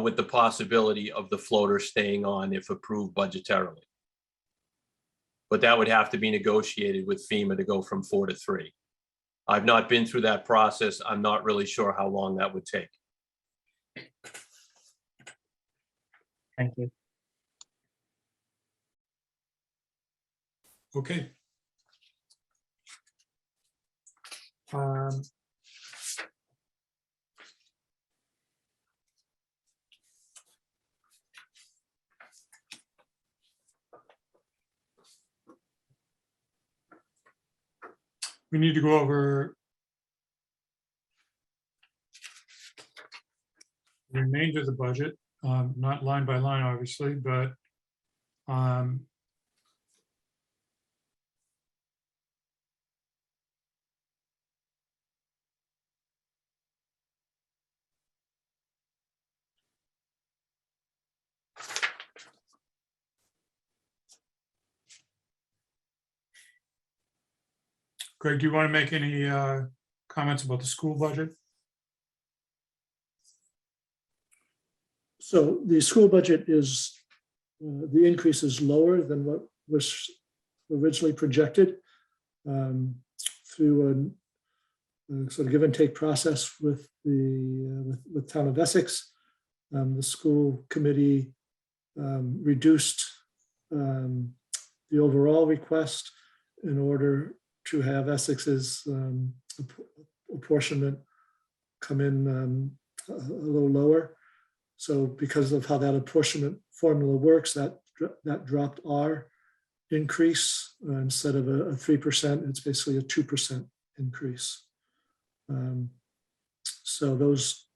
with the possibility of the floater staying on if approved budgetarily. But that would have to be negotiated with FEMA to go from 4 to 3. I've not been through that process. I'm not really sure how long that would take.
Thank you.
okay. we need to go over the remainder of the budget, not line by line, obviously, but Greg, do you want to make any comments about the school budget?
So the school budget is, the increase is lower than what was originally projected through a sort of give and take process with the with Town of Essex. The school committee reduced the overall request in order to have Essex's apportionment come in a little lower. So because of how that apportionment formula works, that dropped our increase. Instead of a 3%, it's basically a 2% increase. So those,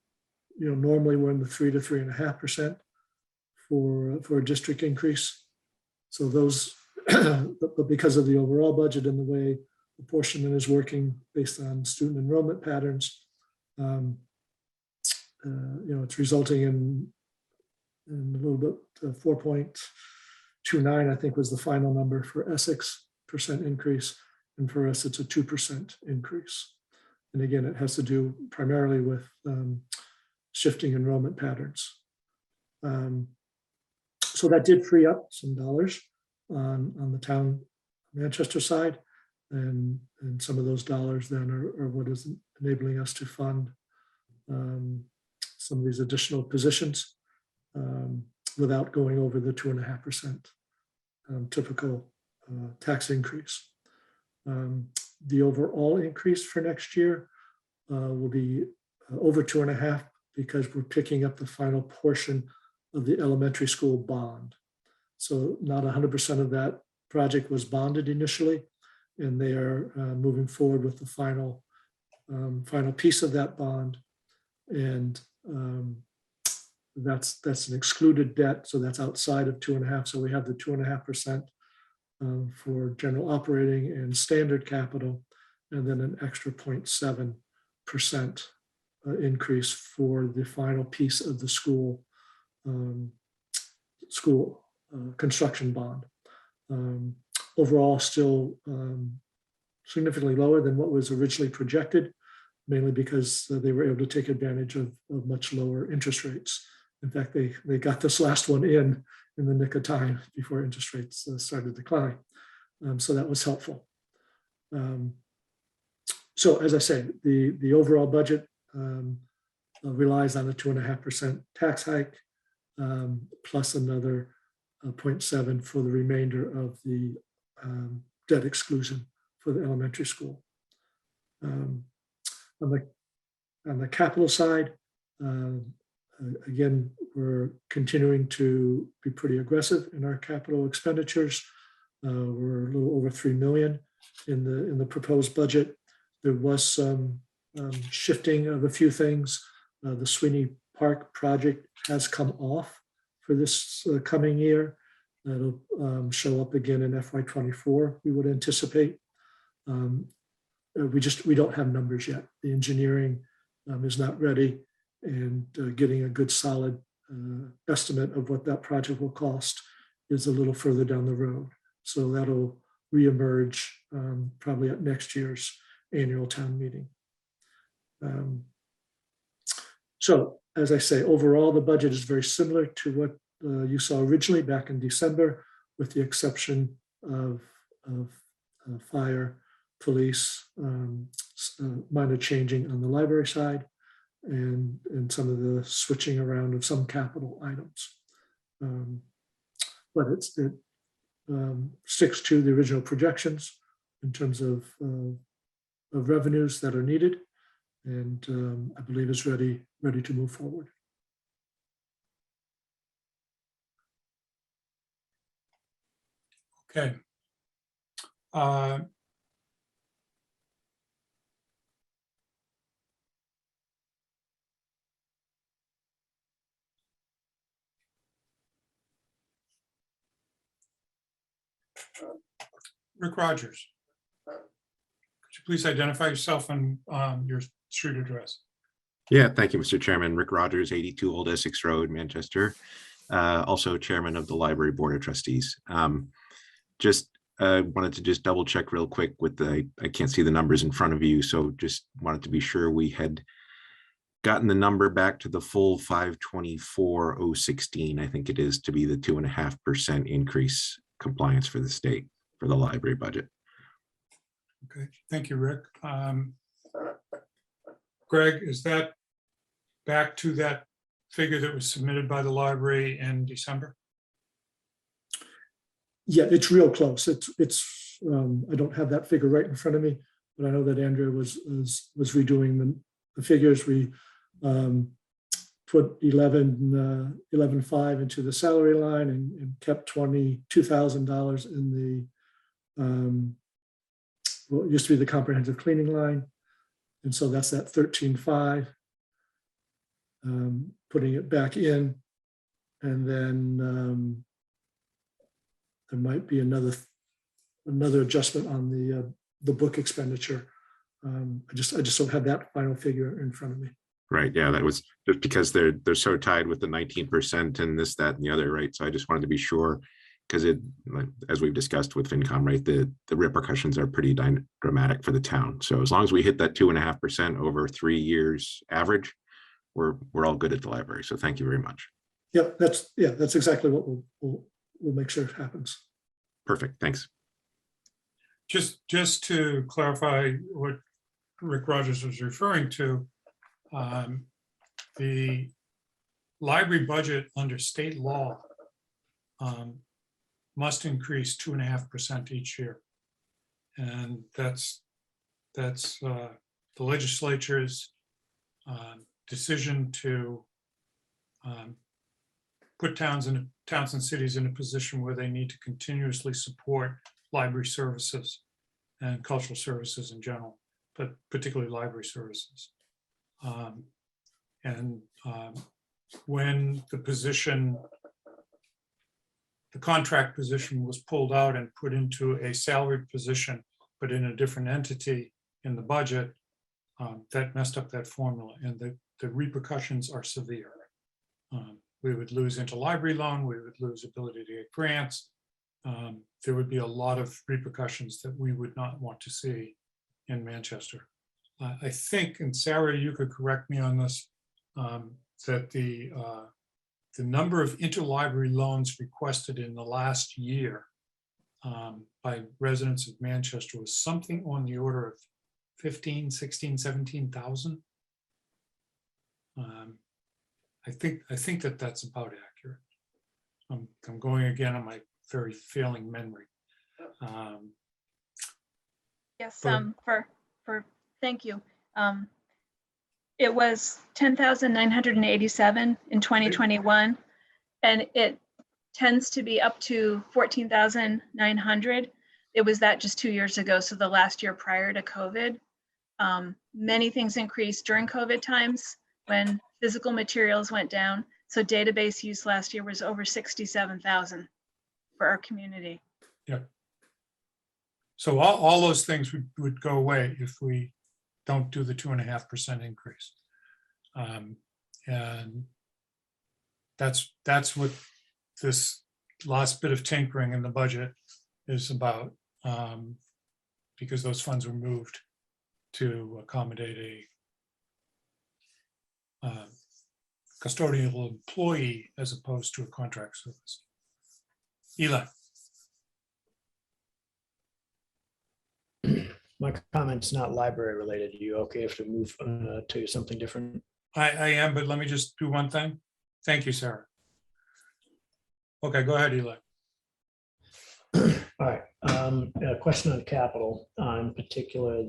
normally we're in the 3 to 3.5% for a district increase. So those, but because of the overall budget and the way apportionment is working based on student enrollment patterns, it's resulting in a little bit 4.29, I think was the final number for Essex percent increase. And for us, it's a 2% increase. And again, it has to do primarily with shifting enrollment patterns. So that did free up some dollars on the town Manchester side. And some of those dollars then are what is enabling us to fund some of these additional positions without going over the 2.5% typical tax increase. The overall increase for next year will be over 2.5 because we're picking up the final portion of the elementary school bond. So not 100% of that project was bonded initially, and they are moving forward with the final piece of that bond. And that's an excluded debt, so that's outside of 2.5. So we have the 2.5% for general operating and standard capital, and then an extra 0.7% increase for the final piece of the school construction bond. Overall, still significantly lower than what was originally projected, mainly because they were able to take advantage of much lower interest rates. In fact, they got this last one in the nick of time before interest rates started to decline. So that was helpful. So as I say, the overall budget relies on a 2.5% tax hike, plus another 0.7 for the remainder of the debt exclusion for the elementary school. On the capital side, again, we're continuing to be pretty aggressive in our capital expenditures. We're a little over 3 million in the proposed budget. There was some shifting of a few things. The Sweeney Park project has come off for this coming year. That'll show up again in FY24, we would anticipate. We don't have numbers yet. The engineering is not ready, and getting a good solid estimate of what that project will cost is a little further down the road. So that'll reemerge probably at next year's annual town meeting. So as I say, overall, the budget is very similar to what you saw originally back in December, with the exception of fire, police, minor changing on the library side, and some of the switching around of some capital items. But it sticks to the original projections in terms of revenues that are needed, and I believe is ready to move forward.
Okay. Rick Rogers. Could you please identify yourself and your street address?
Yeah, thank you, Mr. Chairman. Rick Rogers, 82 Old Essex Road, Manchester. Also chairman of the Library Board of Trustees. Just wanted to just double check real quick with I can't see the numbers in front of you, so just wanted to be sure we had gotten the number back to the full 524,016, I think it is, to be the 2.5% increase compliance for the state for the library budget.
Okay, thank you, Rick. Greg, is that back to that figure that was submitted by the library in December?
Yeah, it's real close. It's I don't have that figure right in front of me, but I know that Andrea was redoing the figures. We put 11.5 into the salary line and kept $22,000 in the what used to be the comprehensive cleaning line, and so that's that 13.5. Putting it back in, and then there might be another adjustment on the book expenditure. I just don't have that final figure in front of me.
Right. Yeah, that was just because they're so tied with the 19% and this, that, and the other, right? So I just wanted to be sure, because it, as we've discussed with FinCom, right, the repercussions are pretty dramatic for the town. So as long as we hit that 2.5% over 3 years average, we're all good at the library. So thank you very much.
Yep, that's exactly what we'll make sure it happens.
Perfect. Thanks.
Just to clarify what Rick Rogers was referring to, the library budget under state law must increase 2.5% each year. And that's the legislature's decision to put towns and cities in a position where they need to continuously support library services and cultural services in general, but particularly library services. When the contract position was pulled out and put into a salaried position, but in a different entity in the budget, that messed up that formula, and the repercussions are severe. We would lose interlibrary loan, we would lose ability to get grants. There would be a lot of repercussions that we would not want to see in Manchester. I think, and Sarah, you could correct me on this, that the number of interlibrary loans requested in the last year by residents of Manchester was something on the order of 15, 16, 17,000. I think that's about accurate. I'm going again on my very failing memory.
Yes,
But-
thank you. It was 10,987 in 2021, and it tends to be up to 14,900. It was that just 2 years ago, so the last year prior to COVID. Many things increased during COVID times when physical materials went down. So database use last year was over 67,000 for our community.
Yeah. So all those things would go away if we don't do the 2.5% increase. And that's what this last bit of tinkering in the budget is about, because those funds were moved to accommodate a custodial employee as opposed to a contract service. Eli.
My comment's not library related. Are you okay if to move to something different?
I am, but let me just do one thing. Thank you, Sarah. Okay, go ahead, Eli.
All right. A question on capital, in particular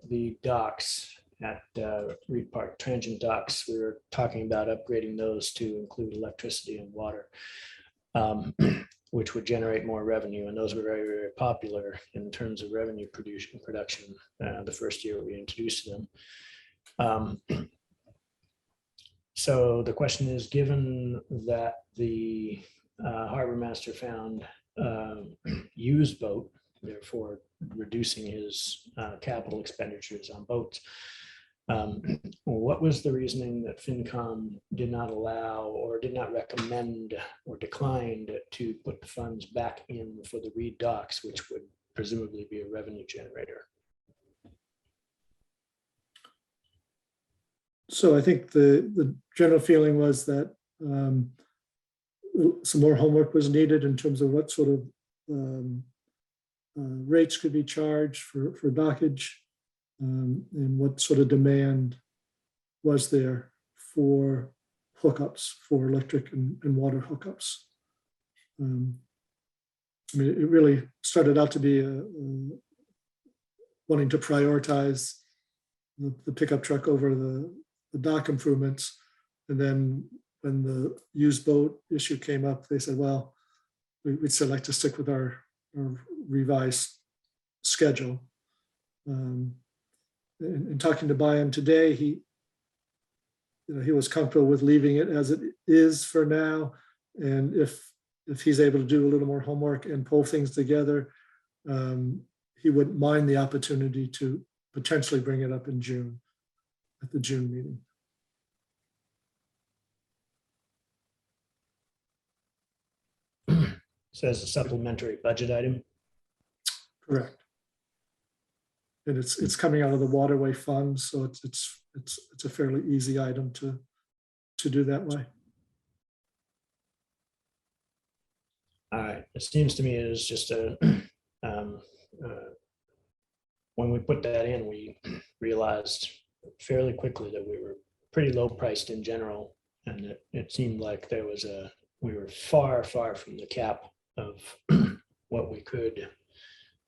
the docks at Reed Park, transient docks. We were talking about upgrading those to include electricity and water, which would generate more revenue. And those were very, very popular in terms of revenue production the first year we introduced them. So the question is, given that the harbor master found used boat, therefore reducing his capital expenditures on boats. What was the reasoning that FinCom did not allow or did not recommend or declined to put the funds back in for the Reed docks, which would presumably be a revenue generator?
So I think the general feeling was that some more homework was needed in terms of what sort of rates could be charged for dockage, and what sort of demand was there for hookups, for electric and water hookups. I mean, it really started out to be wanting to prioritize the pickup truck over the dock improvements. And then when the used boat issue came up, they said, well, we'd still like to stick with our revised schedule. In talking to Brian today, he was comfortable with leaving it as it is for now. And if he's able to do a little more homework and pull things together, he wouldn't mind the opportunity to potentially bring it up in June, at the June meeting.
So as a supplementary budget item?
Correct. And it's coming out of the waterway fund, so it's a fairly easy item to do that way.
All right, it seems to me it is just a, when we put that in, we realized fairly quickly that we were pretty low priced in general. And it seemed like we were far, far from the cap of what we could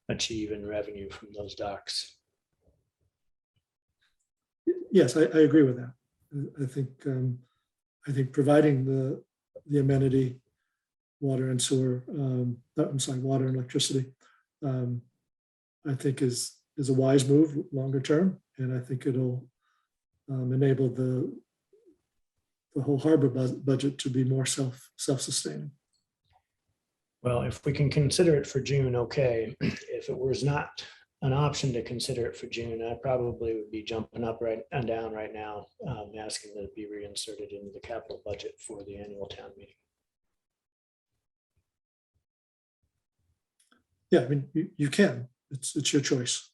achieve in revenue from those docks.
Yes, I agree with that. I think providing the amenity, water and sewer, water and electricity, I think is a wise move longer term, and I think it'll enable the whole harbor budget to be more self-sustaining.
Well, if we can consider it for June, okay. If it was not an option to consider it for June, I probably would be jumping up right and down right now, asking that it be reinserted into the capital budget for the annual town meeting.
Yeah, I mean, you can. It's your choice.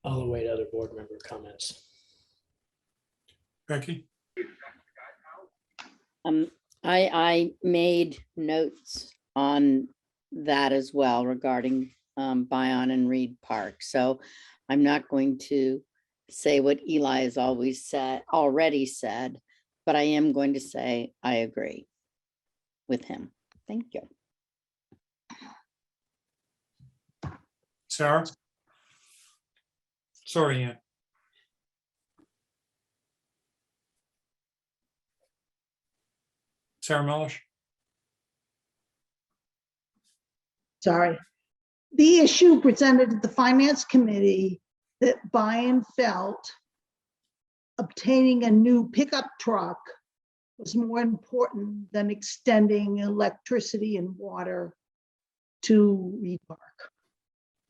I'll await other board member comments.
Becky?
I made notes on that as well regarding Bion and Reed Park. So I'm not going to say what Eli has already said, but I am going to say I agree with him. Thank you.
Sarah? Sorry, Ann. Sarah Melish?
Sorry. The issue presented at the Finance Committee that Brian felt obtaining a new pickup truck was more important than extending electricity and water to Reed Park.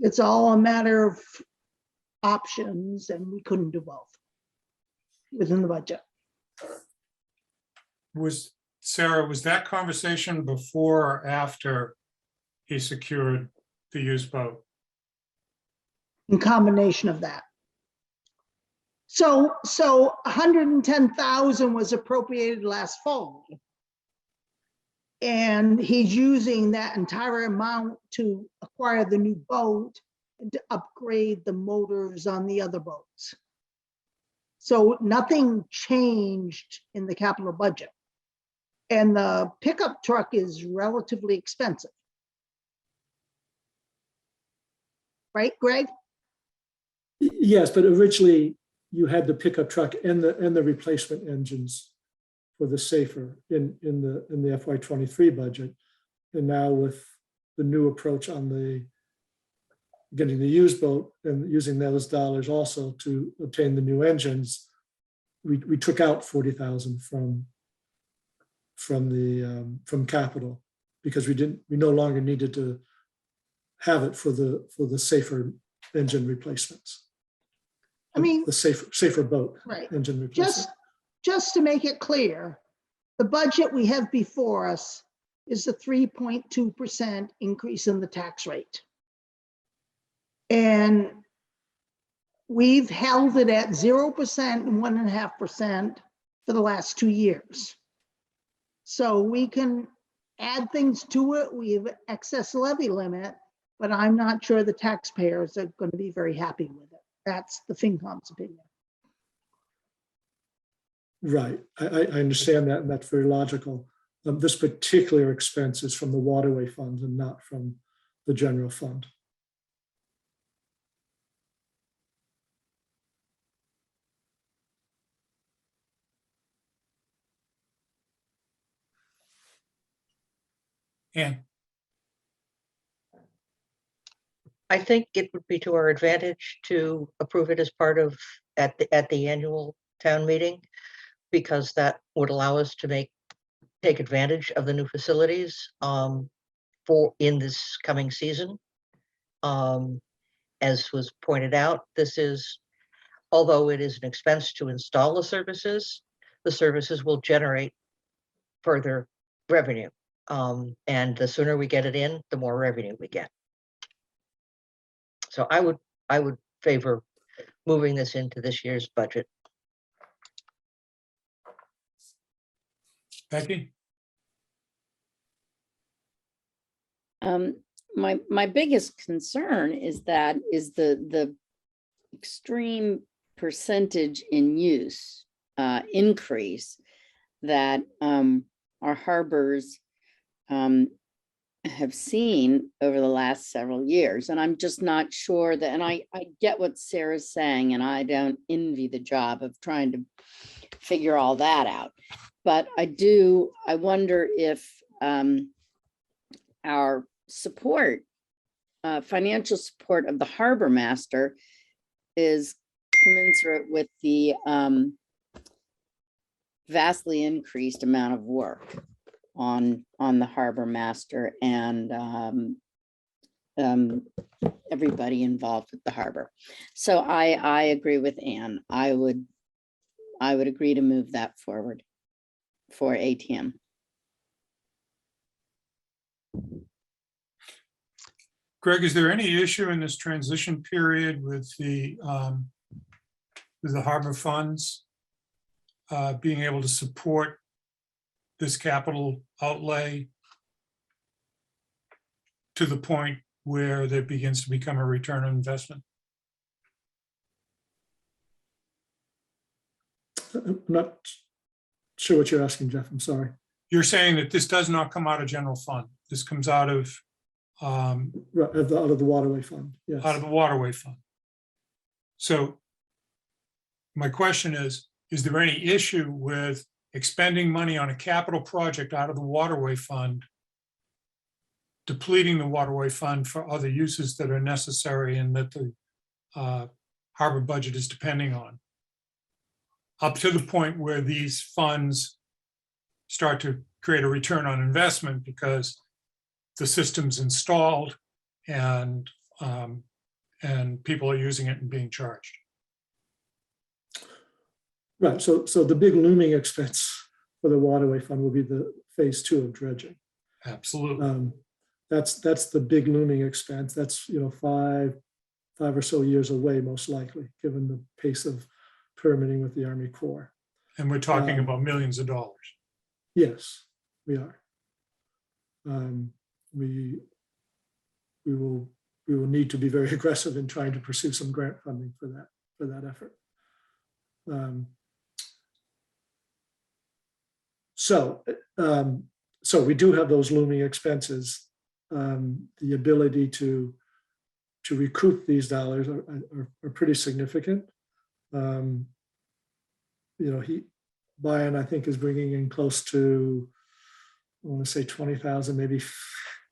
It's all a matter of options, and we couldn't do both within the budget.
Sarah, was that conversation before or after he secured the used boat?
In combination of that. So 110,000 was appropriated last fall. And he's using that entire amount to acquire the new boat and to upgrade the motors on the other boats. So nothing changed in the capital budget. And the pickup truck is relatively expensive. Right, Greg?
Yes, but originally you had the pickup truck and the replacement engines for the safer in the FY23 budget. And now with the new approach on the getting the used boat and using those dollars also to obtain the new engines, we took out 40,000 from capital because we no longer needed to have it for the safer engine replacements.
I mean,
The safer boat
right.
engine replacement.
Just to make it clear, the budget we have before us is a 3.2% increase in the tax rate. And we've held it at 0% and 1.5% for the last 2 years. So we can add things to it. We have excess levy limit, but I'm not sure the taxpayers are going to be very happy with it. That's the FinCom's opinion.
Right, I understand that, and that's very logical. This particular expense is from the waterway fund and not from the general fund.
And
I think it would be to our advantage to approve it as part of, at the annual town meeting, because that would allow us to take advantage of the new facilities in this coming season. As was pointed out, this is, although it is an expense to install the services will generate further revenue. And the sooner we get it in, the more revenue we get. So I would favor moving this into this year's budget.
Becky?
My biggest concern is the extreme percentage in use increase that our harbors have seen over the last several years. And I'm just not sure that, and I get what Sarah's saying, and I don't envy the job of trying to figure all that out. But I wonder if our support, financial support of the harbor master is commensurate with the vastly increased amount of work on the harbor master and everybody involved with the harbor. So I agree with Ann. I would agree to move that forward for ATM.
Greg, is there any issue in this transition period with the harbor funds being able to support this capital outlay to the point where there begins to become a return on investment?
I'm not sure what you're asking, Jeff. I'm sorry.
You're saying that this does not come out of general fund. This comes out of
Right, out of the waterway fund. Yes.
out of the waterway fund. So my question is there any issue with expending money on a capital project out of the waterway fund, depleting the waterway fund for other uses that are necessary and that the harbor budget is depending on, up to the point where these funds start to create a return on investment because the system's installed and people are using it and being charged?
Right. So the big looming expense for the waterway fund will be the phase 2 of dredging.
Absolutely.
That's the big looming expense. That's 5 or so years away, most likely, given the pace of permitting with the Army Corps.
And we're talking about millions of dollars.
Yes, we are. We will need to be very aggressive in trying to pursue some grant funding for that effort. So we do have those looming expenses. The ability to recoup these dollars are pretty significant. Brian, I think, is bringing in close to, I want to say 20,000, maybe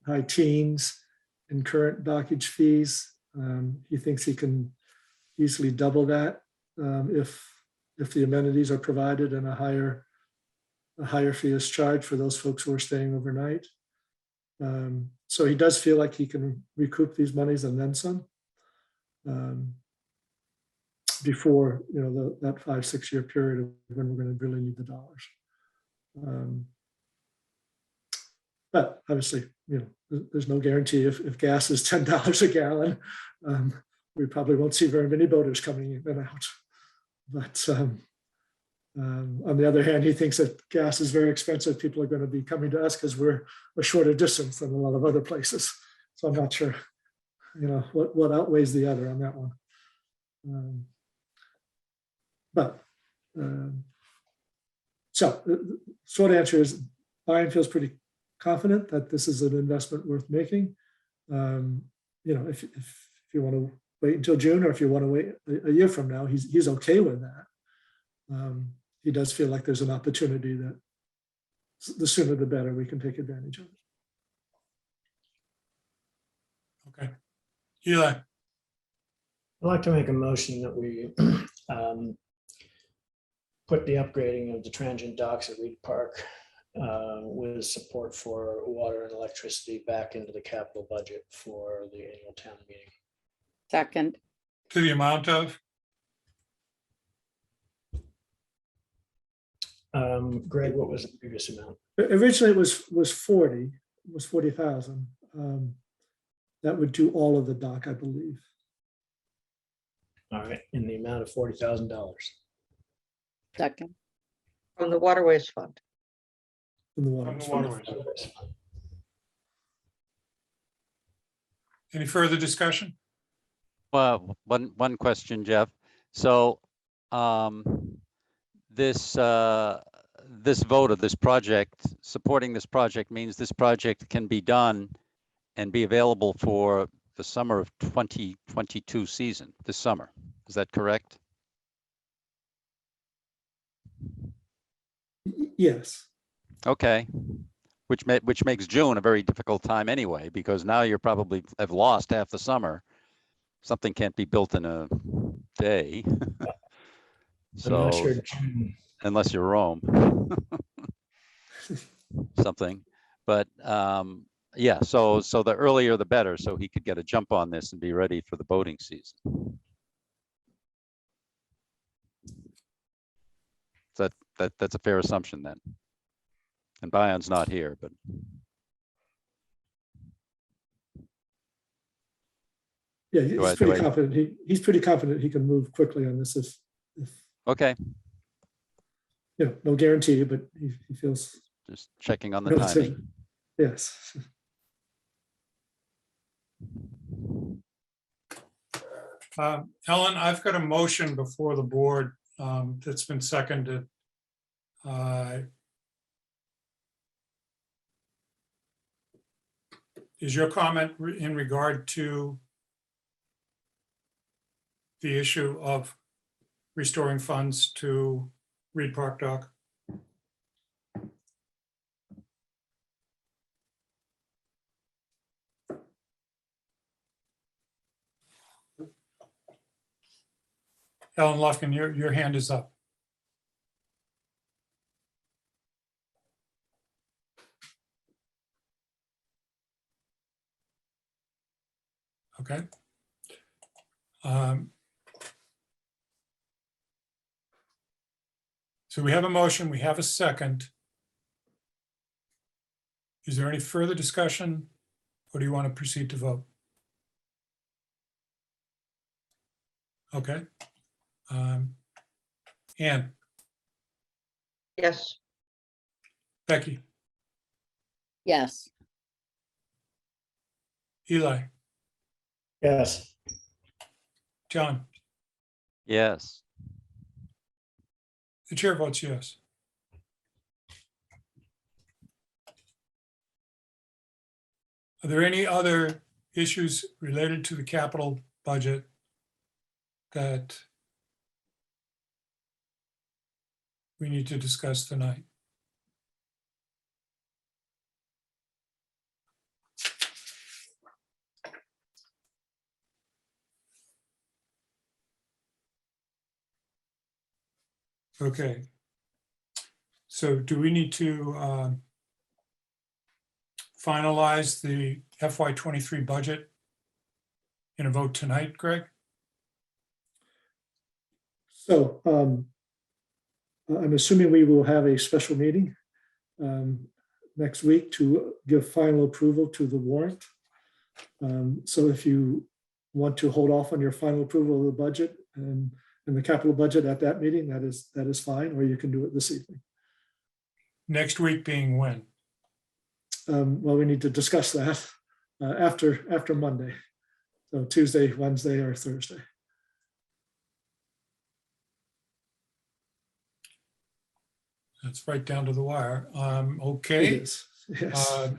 high teens in current dockage fees. He thinks he can easily double that if if the amenities are provided and a higher fee is charged for those folks who are staying overnight. So he does feel like he can recoup these monies and then some before, you know, that 5-6 year period of when we're going to really need the dollars. But obviously, you know, there's no guarantee if gas is $10 a gallon, we probably won't see very many boaters coming in and out. But on the other hand, he thinks that gas is very expensive. People are going to be coming to us because we're a shorter distance than a lot of other places. So I'm not sure, you know, what outweighs the other on that one. So the short answer is Brian feels pretty confident that this is an investment worth making. You know, if you want to wait until June, or if you want to wait a year from now, he's okay with that. He does feel like there's an opportunity that the sooner the better we can take advantage of it.
Okay. Eli,
I'd like to make a motion that we put the upgrading of the transient docks at Reed Park with support for water and electricity back into the capital budget for the annual town meeting.
Second,
to the amount of,
Greg, what was the previous amount?
Originally it was 40,000. That would do all of the dock, I believe.
All right, in the amount of $40,000.
second.
From the Waterways Fund.
From the
from
water.
the waterways. Any further discussion?
Well, one question, Jeff. So this vote of this project, supporting this project means this project can be done and be available for the summer of 2022 season, this summer. Is that correct?
Yes.
Okay. Which makes June a very difficult time anyway, because now you're probably have lost half the summer. Something can't be built in a day.
I'm not
So
sure June.
unless you're Rome, something, but yeah, so the earlier the better, so he could get a jump on this and be ready for the boating season. That's a fair assumption then. And Bayon's not here, but
Yeah, he's pretty confident. He's pretty confident he can move quickly on this if
okay,
you know, no guarantee, but he feels
just checking on the
relative.
timing.
Yes.
Ellen, I've got a motion before the board that's been seconded. Is your comment in regard to the issue of restoring funds to Reed Park Dock? Ellen Lufkin, your hand is up. Okay. So we have a motion, we have a second. Is there any further discussion, or do you want to proceed to vote? Okay. Ann,
Yes,
Becky,
Yes,
Eli,
Yes,
John,
Yes.
the chair votes yes. Are there any other issues related to the capital budget that we need to discuss tonight? Okay. So do we need to finalize the FY23 budget in a vote tonight, Greg?
So I'm assuming we will have a special meeting next week to give final approval to the warrant. So if you want to hold off on your final approval of the budget and the capital budget at that meeting, that is fine, or you can do it this evening.
Next week being when?
Well, we need to discuss that after Monday. So Tuesday, Wednesday, or Thursday.
That's right down to the wire.
It
Okay.
is, yes.
Uh,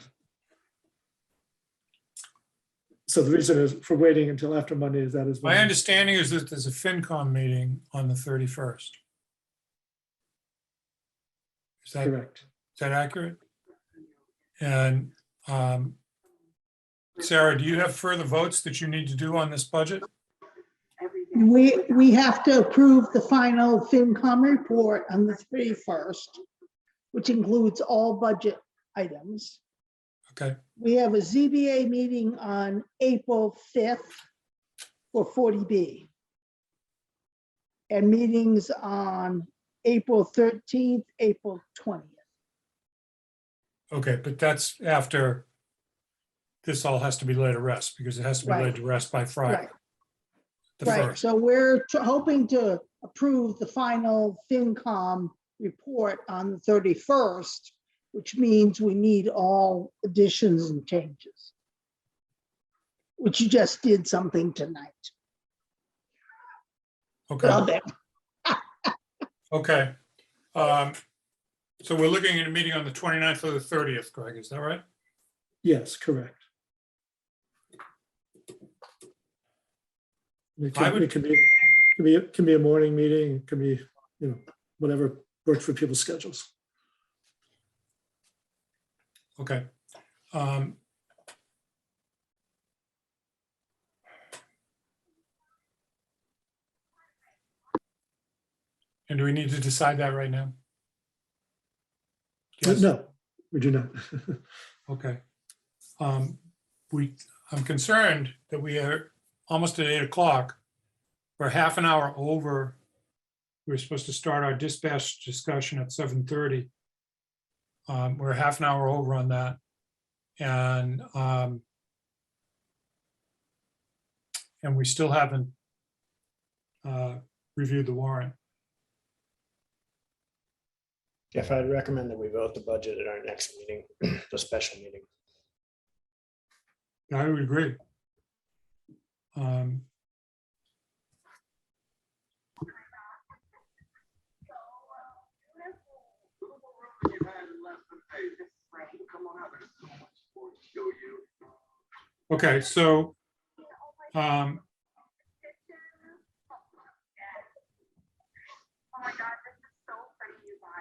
So the reason is for waiting until after Monday is that is.
My understanding is that there's a FinCom meeting on the 31st. Is
Correct.
that accurate? And Sarah, do you have further votes that you need to do on this budget?
We have to approve the final FinCom report on the 31st, which includes all budget items.
Okay,
We have a ZBA meeting on April 5th for 40B. And meetings on April 13th, April 20th.
okay, but that's after this all has to be laid to rest because it has to be laid to rest by Friday.
Right.
The
Right,
first.
so we're hoping to approve the final FinCom report on the 31st, which means we need all additions and changes. Which you just did something tonight.
Okay,
Love it.
okay. So we're looking at a meeting on the 29th or the 30th, Greg, is that right?
Yes, correct. It
I would-
can be a morning meeting, it can be, whatever works for people's schedules.
Okay. And do we need to decide that right now? Yes?
No, we do not.
Okay. I'm concerned that we are almost at 8 o'clock. We're half an hour over. We're supposed to start our dispatch discussion at 7:30. We're half an hour over on that. And we still haven't reviewed the warrant.
If I'd recommend that we vote the budget at our next meeting, the special meeting.
I would agree. Okay, so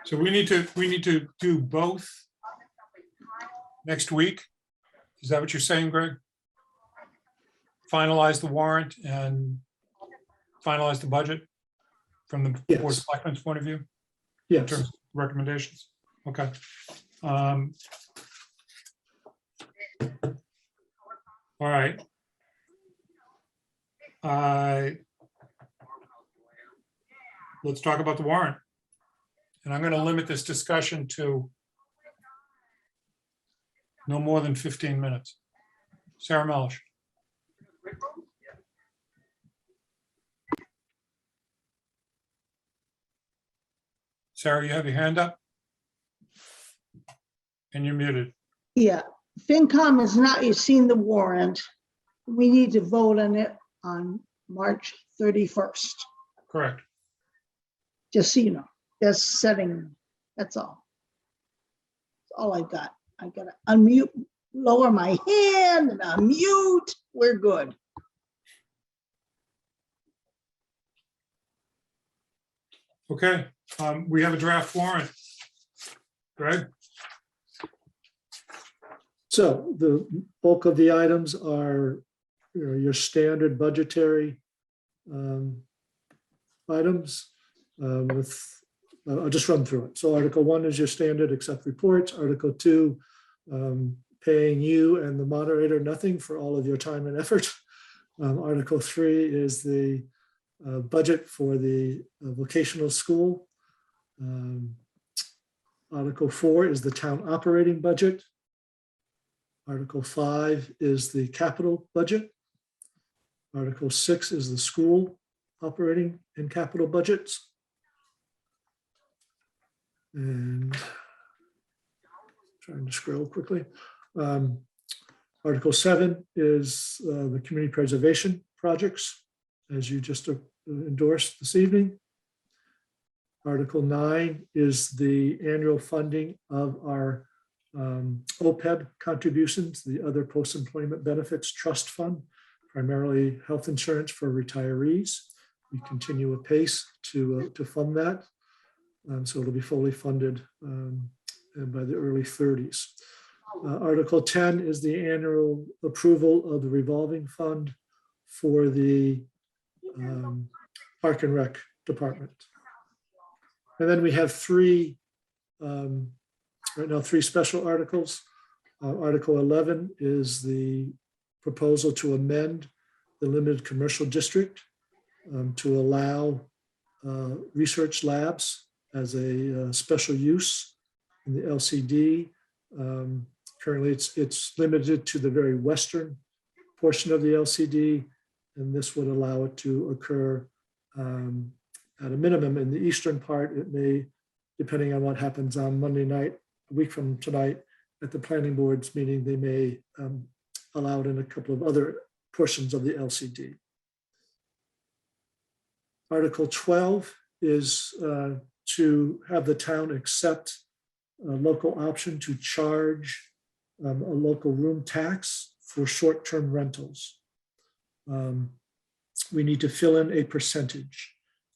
so we need to do both next week. Is that what you're saying, Greg? Finalize the warrant and finalize the budget from the Board of
Yes.
Selectmen's point of view in
Yes,
terms of recommendations? Okay. All right. Let's talk about the warrant. And I'm going to limit this discussion to no more than 15 minutes. Sarah Melish. Sarah, you have your hand up? And you're muted.
Yeah, FinCom is not, you've seen the warrant. We need to vote on it on March 31st,
Correct.
just so you know. Just setting, that's all. That's all I've got. I gotta unmute, lower my hand and unmute. We're good.
Okay, we have a draft warrant. Greg?
so the bulk of the items are your standard budgetary items with I'll just run through it. So Article 1 is your standard accept reports. Article 2, paying you and the moderator nothing for all of your time and effort. Article 3 is the budget for the vocational school. Article 4 is the town operating budget. Article 5 is the capital budget. Article 6 is the school operating and capital budgets. And trying to scroll quickly. Article 7 is the community preservation projects, as you just endorsed this evening. Article 9 is the annual funding of our OPEB contributions, the other post-employment benefits trust fund, primarily health insurance for retirees. We continue apace to fund that. So it'll be fully funded by the early 30s. Article 10 is the annual approval of the revolving fund for the Park and Rec Department. And then we have three special articles. Article 11 is the proposal to amend the limited commercial district to allow research labs as a special use in the LCD. Currently, it's limited to the very western portion of the LCD, and this would allow it to occur at a minimum in the eastern part. It may, depending on what happens on Monday night, a week from tonight, at the planning board's meeting, they may allow it in a couple of other portions of the LCD. Article 12 is to have the town accept a local option to charge a local room tax for short-term rentals. We need to fill in a percentage.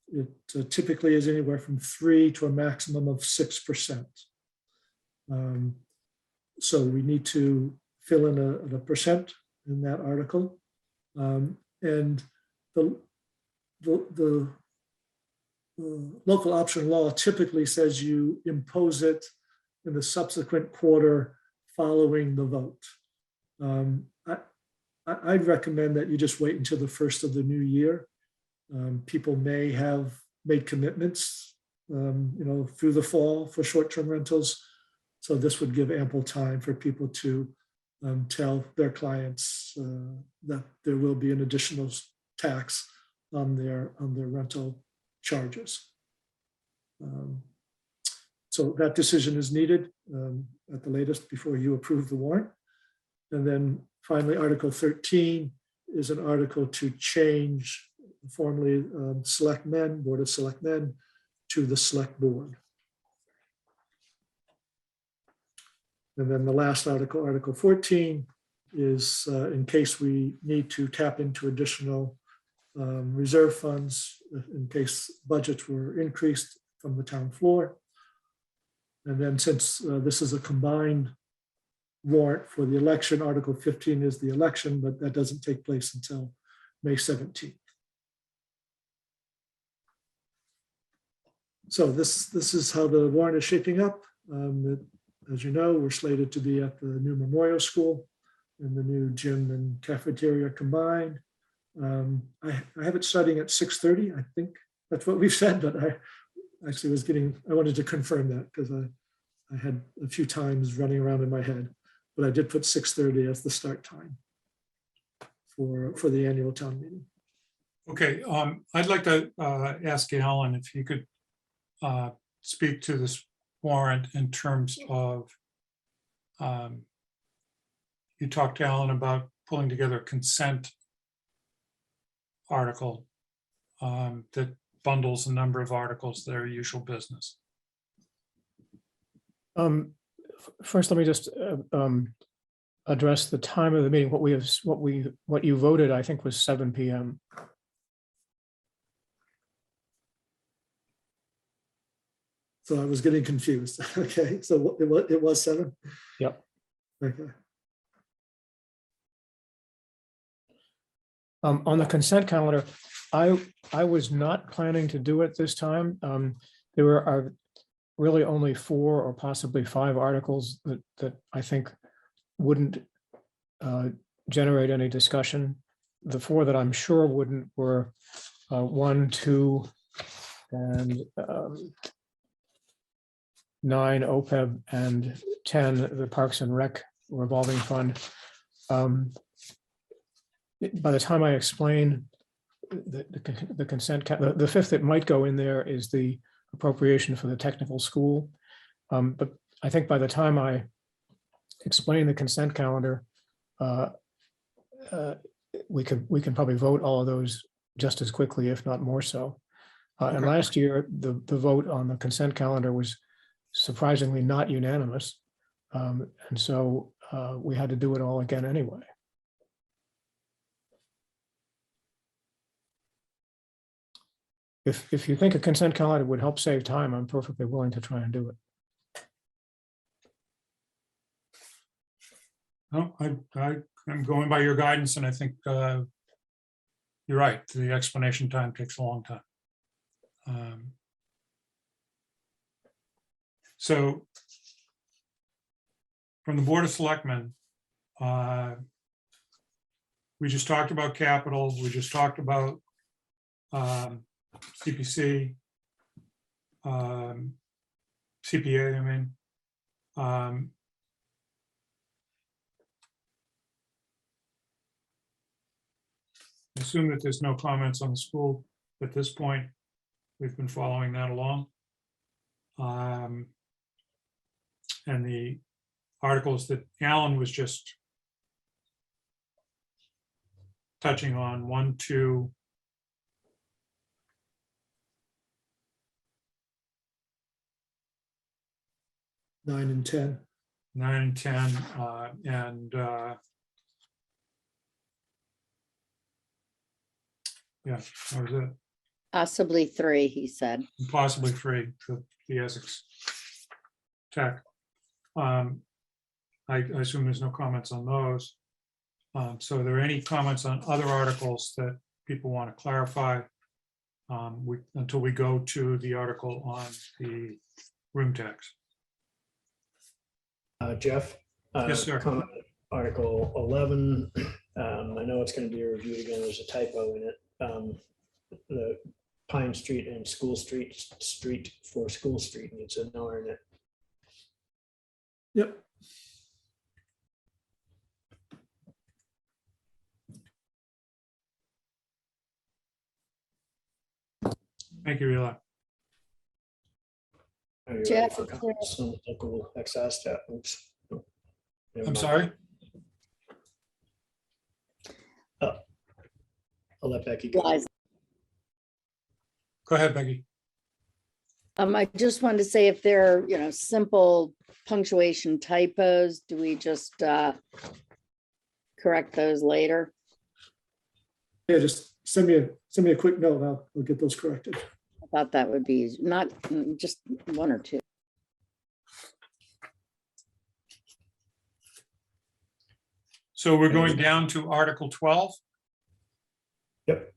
It typically is anywhere from 3 to a maximum of 6%. So we need to fill in a percent in that article. And the local option law typically says you impose it in the subsequent quarter following the vote. I'd recommend that you just wait until the first of the new year. People may have made commitments, through the fall for short-term rentals. So this would give ample time for people to tell their clients that there will be an additional tax on their rental charges. So that decision is needed at the latest before you approve the warrant. And then finally, Article 13 is an article to change formally Selectmen, Board of Selectmen, to the Select Board. And then the last article, Article 14, is in case we need to tap into additional reserve funds, in case budgets were increased from the town floor. And then since this is a combined warrant for the election, Article 15 is the election, but that doesn't take place until May 17th. So this is how the warrant is shaping up. As you know, we're slated to be at the new memorial school and the new gym and cafeteria combined. I have it starting at 6:30. I think that's what we've said, but I actually I wanted to confirm that because I had a few times running around in my head, but I did put 6:30 as the start time for the annual town meeting.
Okay, I'd like to ask Alan if he could speak to this warrant in terms of, you talked to Alan about pulling together a consent article that bundles a number of articles that are usual business.
First, let me just address the time of the meeting. What you voted, I think, was 7 p.m.
So I was getting confused. Okay, so it was 7?
Yep.
Okay.
On the consent calendar, I was not planning to do it this time. there are really only 4 or possibly 5 articles that I think wouldn't generate any discussion. The 4 that I'm sure wouldn't were 1, 2, and 9 OPEB, and 10 the Parks and Rec revolving fund. By the time I explain the consent, the 5th that might go in there is the appropriation for the technical school. But I think by the time I explain the consent calendar, we can probably vote all of those just as quickly, if not more so. And last year, the vote on the consent calendar was surprisingly not unanimous. And so we had to do it all again anyway. If you think a consent calendar would help save time, I'm perfectly willing to try and do it.
No, I'm going by your guidance, and I think you're right. The explanation time takes a long time. So from the Board of Selectmen, we just talked about capital. We just talked about CPC, CPA, I mean. I assume that there's no comments on the school at this point. We've been following that along. And the articles that Alan was just touching on, 1, 2,
9 and 10.
9 and 10, yeah, that was it.
Possibly 3, he said.
And possibly 3, the Essex Tech. I assume there's no comments on those. So are there any comments on other articles that people want to clarify until we go to the article on the room tax?
Jeff?
Yes, sir.
Comment, Article 11. I know it's going to be reviewed again. There's a typo in it. The Pine Street and School Street for School Street needs an R in it.
Yep.
Thank you, Eli.
Are you ready
Jeff,
for
is there-
comments on the local excise tax? Oops. Oh, never
I'm
mind.
sorry.
I'll let Becky go.
Liza.
Go ahead, Becky.
I just wanted to say if there are, simple punctuation typos, do we just correct those later?
Yeah, just send me a quick note. I'll get those corrected.
I thought that would be not just 1 or 2.
So we're going down to Article 12.
Yep.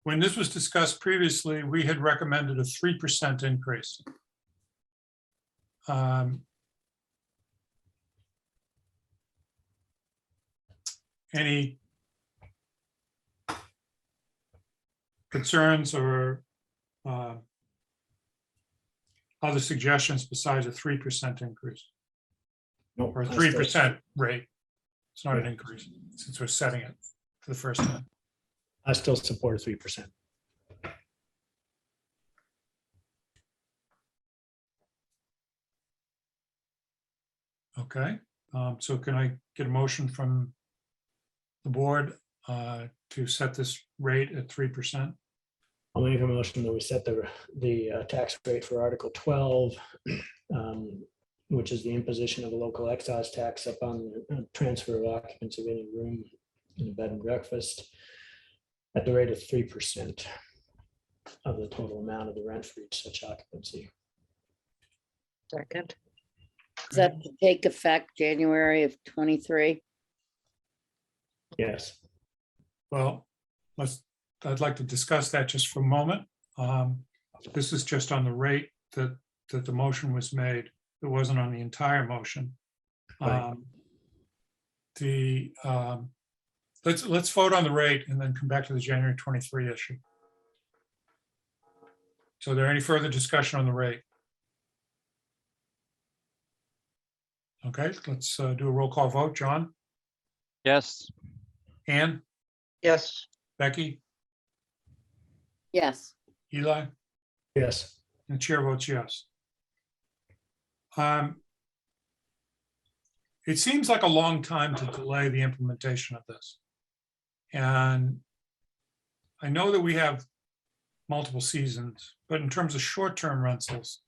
When this was discussed previously, we had recommended a 3% increase. Any concerns or other suggestions besides a 3% increase
Nope,
or a
I
3% rate? It's not an increase since we're setting it for the first time.
I still support 3%.
Okay, so can I get a motion from the board to set this rate at 3%?
I'll make a motion that we set the tax rate for Article 12, which is the imposition of a local excise tax upon transfer of occupancy of any room in a bed and breakfast at the rate of 3% of the total amount of the rent for each such occupancy.
Second.
Does that take effect January of 23?
Yes.
Well, I'd like to discuss that just for a moment. This is just on the rate that the motion was made. It wasn't on the entire motion.
Right.
Let's vote on the rate and then come back to the January 23 issue. So are there any further discussion on the rate? Okay, let's do a roll call vote. John,
Yes,
Ann,
Yes,
Becky,
Yes,
Eli,
Yes.
and the chair votes yes. It seems like a long time to delay the implementation of this. And I know that we have multiple seasons, but in terms of short-term rentals,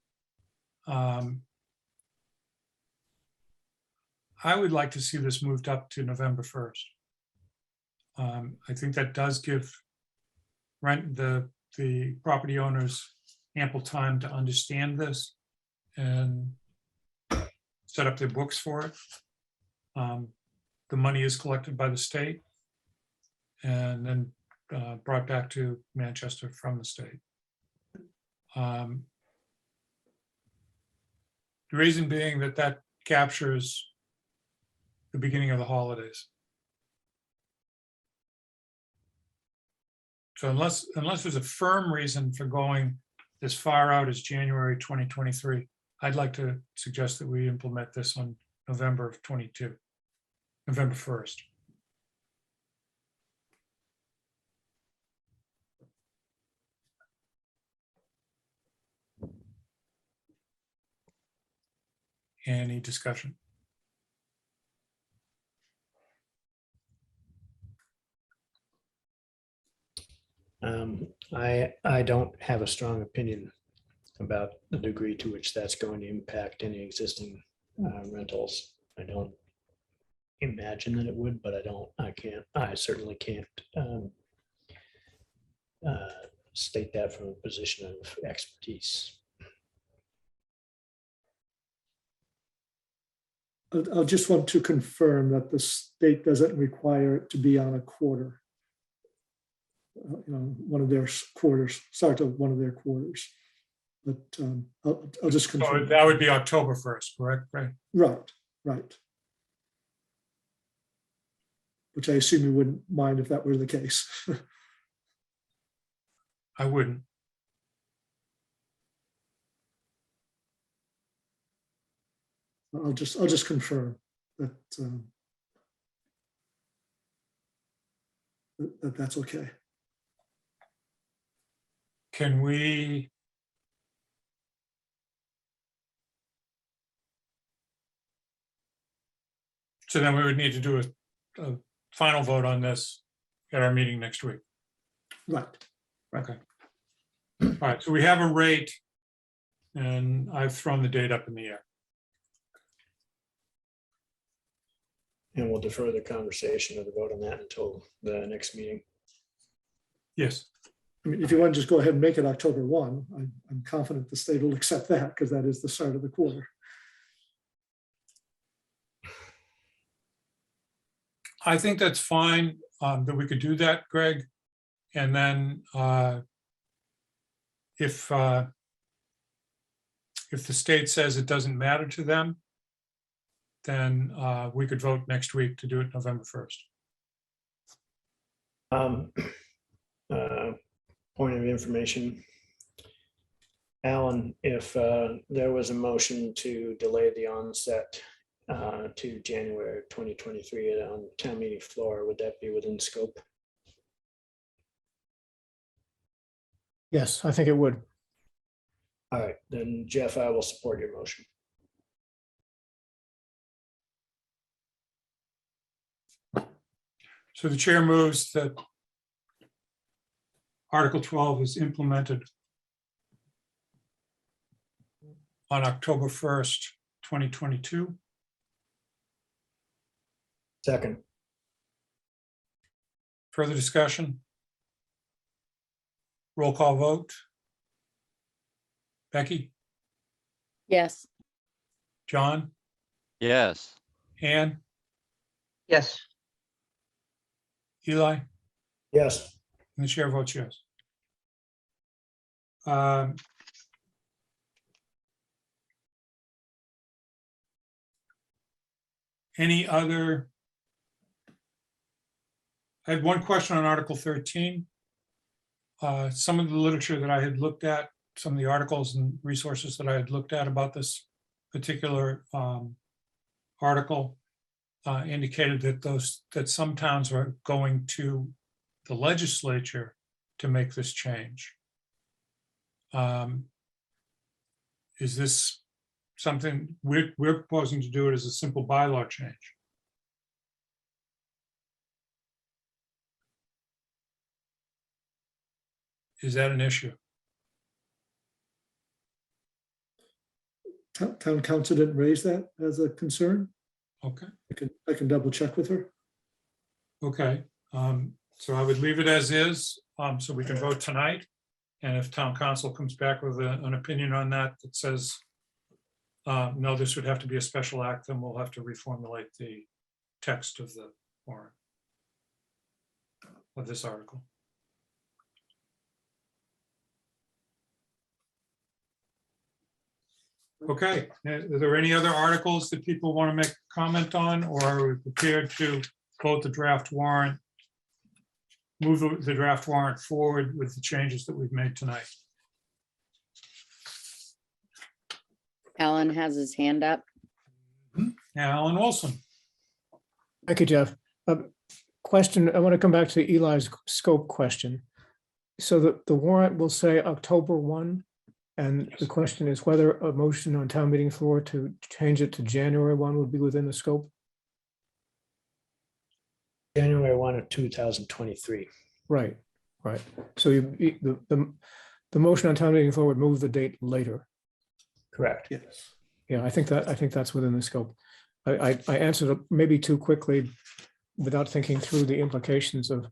I would like to see this moved up to November 1st. I think that does give the property owners ample time to understand this and set up their books for it. The money is collected by the state and then brought back to Manchester from the state. The reason being that captures the beginning of the holidays. So unless there's a firm reason for going as far out as January 2023, I'd like to suggest that we implement this on November of 22, November 1st. Any discussion?
I don't have a strong opinion about the degree to which that's going to impact any existing rentals. I don't imagine that it would, but I certainly can't state that from a position of expertise.
I'll just want to confirm that the state doesn't require it to be on a quarter. One of their quarters, start of one of their quarters. But I'll just
So
confirm.
that would be October 1st, correct?
Right. Which I assume you wouldn't mind if that were the case.
I wouldn't.
I'll just confirm that that's okay.
Can we? So then we would need to do a final vote on this at our meeting next week.
Right.
Okay. All right, so we have a rate and I've thrown the date up in the air.
And we'll defer the conversation or the vote on that until the next meeting.
Yes.
I mean, if you want to just go ahead and make it October 1, I'm confident the state will accept that because that is the start of the quarter.
I think that's fine, that we could do that, Greg. And then if the state says it doesn't matter to them, then we could vote next week to do it November 1st.
Point of information. Alan, if there was a motion to delay the onset to January 2023 on town meeting floor, would that be within scope?
Yes, I think it would.
All right, then Jeff, I will support your motion.
So the chair moves that Article 12 is implemented on October 1st, 2022.
Second.
Further discussion? Roll call vote. Becky,
yes,
John,
yes,
Ann,
yes,
Eli,
Yes.
and the chair votes yes. Any other? I had one question on Article 13. Some of the literature that I had looked at, some of the articles and resources that I had looked at about this particular article indicated that some towns are going to the legislature to make this change. Is this something we're proposing to do it as a simple bylaw change? Is that an issue?
Town council didn't raise that as a concern.
Okay.
I can double check with her.
Okay, so I would leave it as is, so we can vote tonight. And if town council comes back with an opinion on that that says, no, this would have to be a special act, then we'll have to reformulate the text of the warrant of this article. Okay, are there any other articles that people want to make comment on, or are we prepared to vote the draft warrant, move the draft warrant forward with the changes that we've made tonight?
Alan has his hand up.
Alan Wilson.
Thank you, Jeff. Question, I want to come back to Eli's scope question. So the warrant will say October 1, and the question is whether a motion on town meeting floor to change it to January 1 would be within the scope?
January 1 of 2023.
Right. So the motion on town meeting floor would move the date later.
Correct.
Yes.
Yeah, I think that's within the scope. I answered it maybe too quickly without thinking through the implications of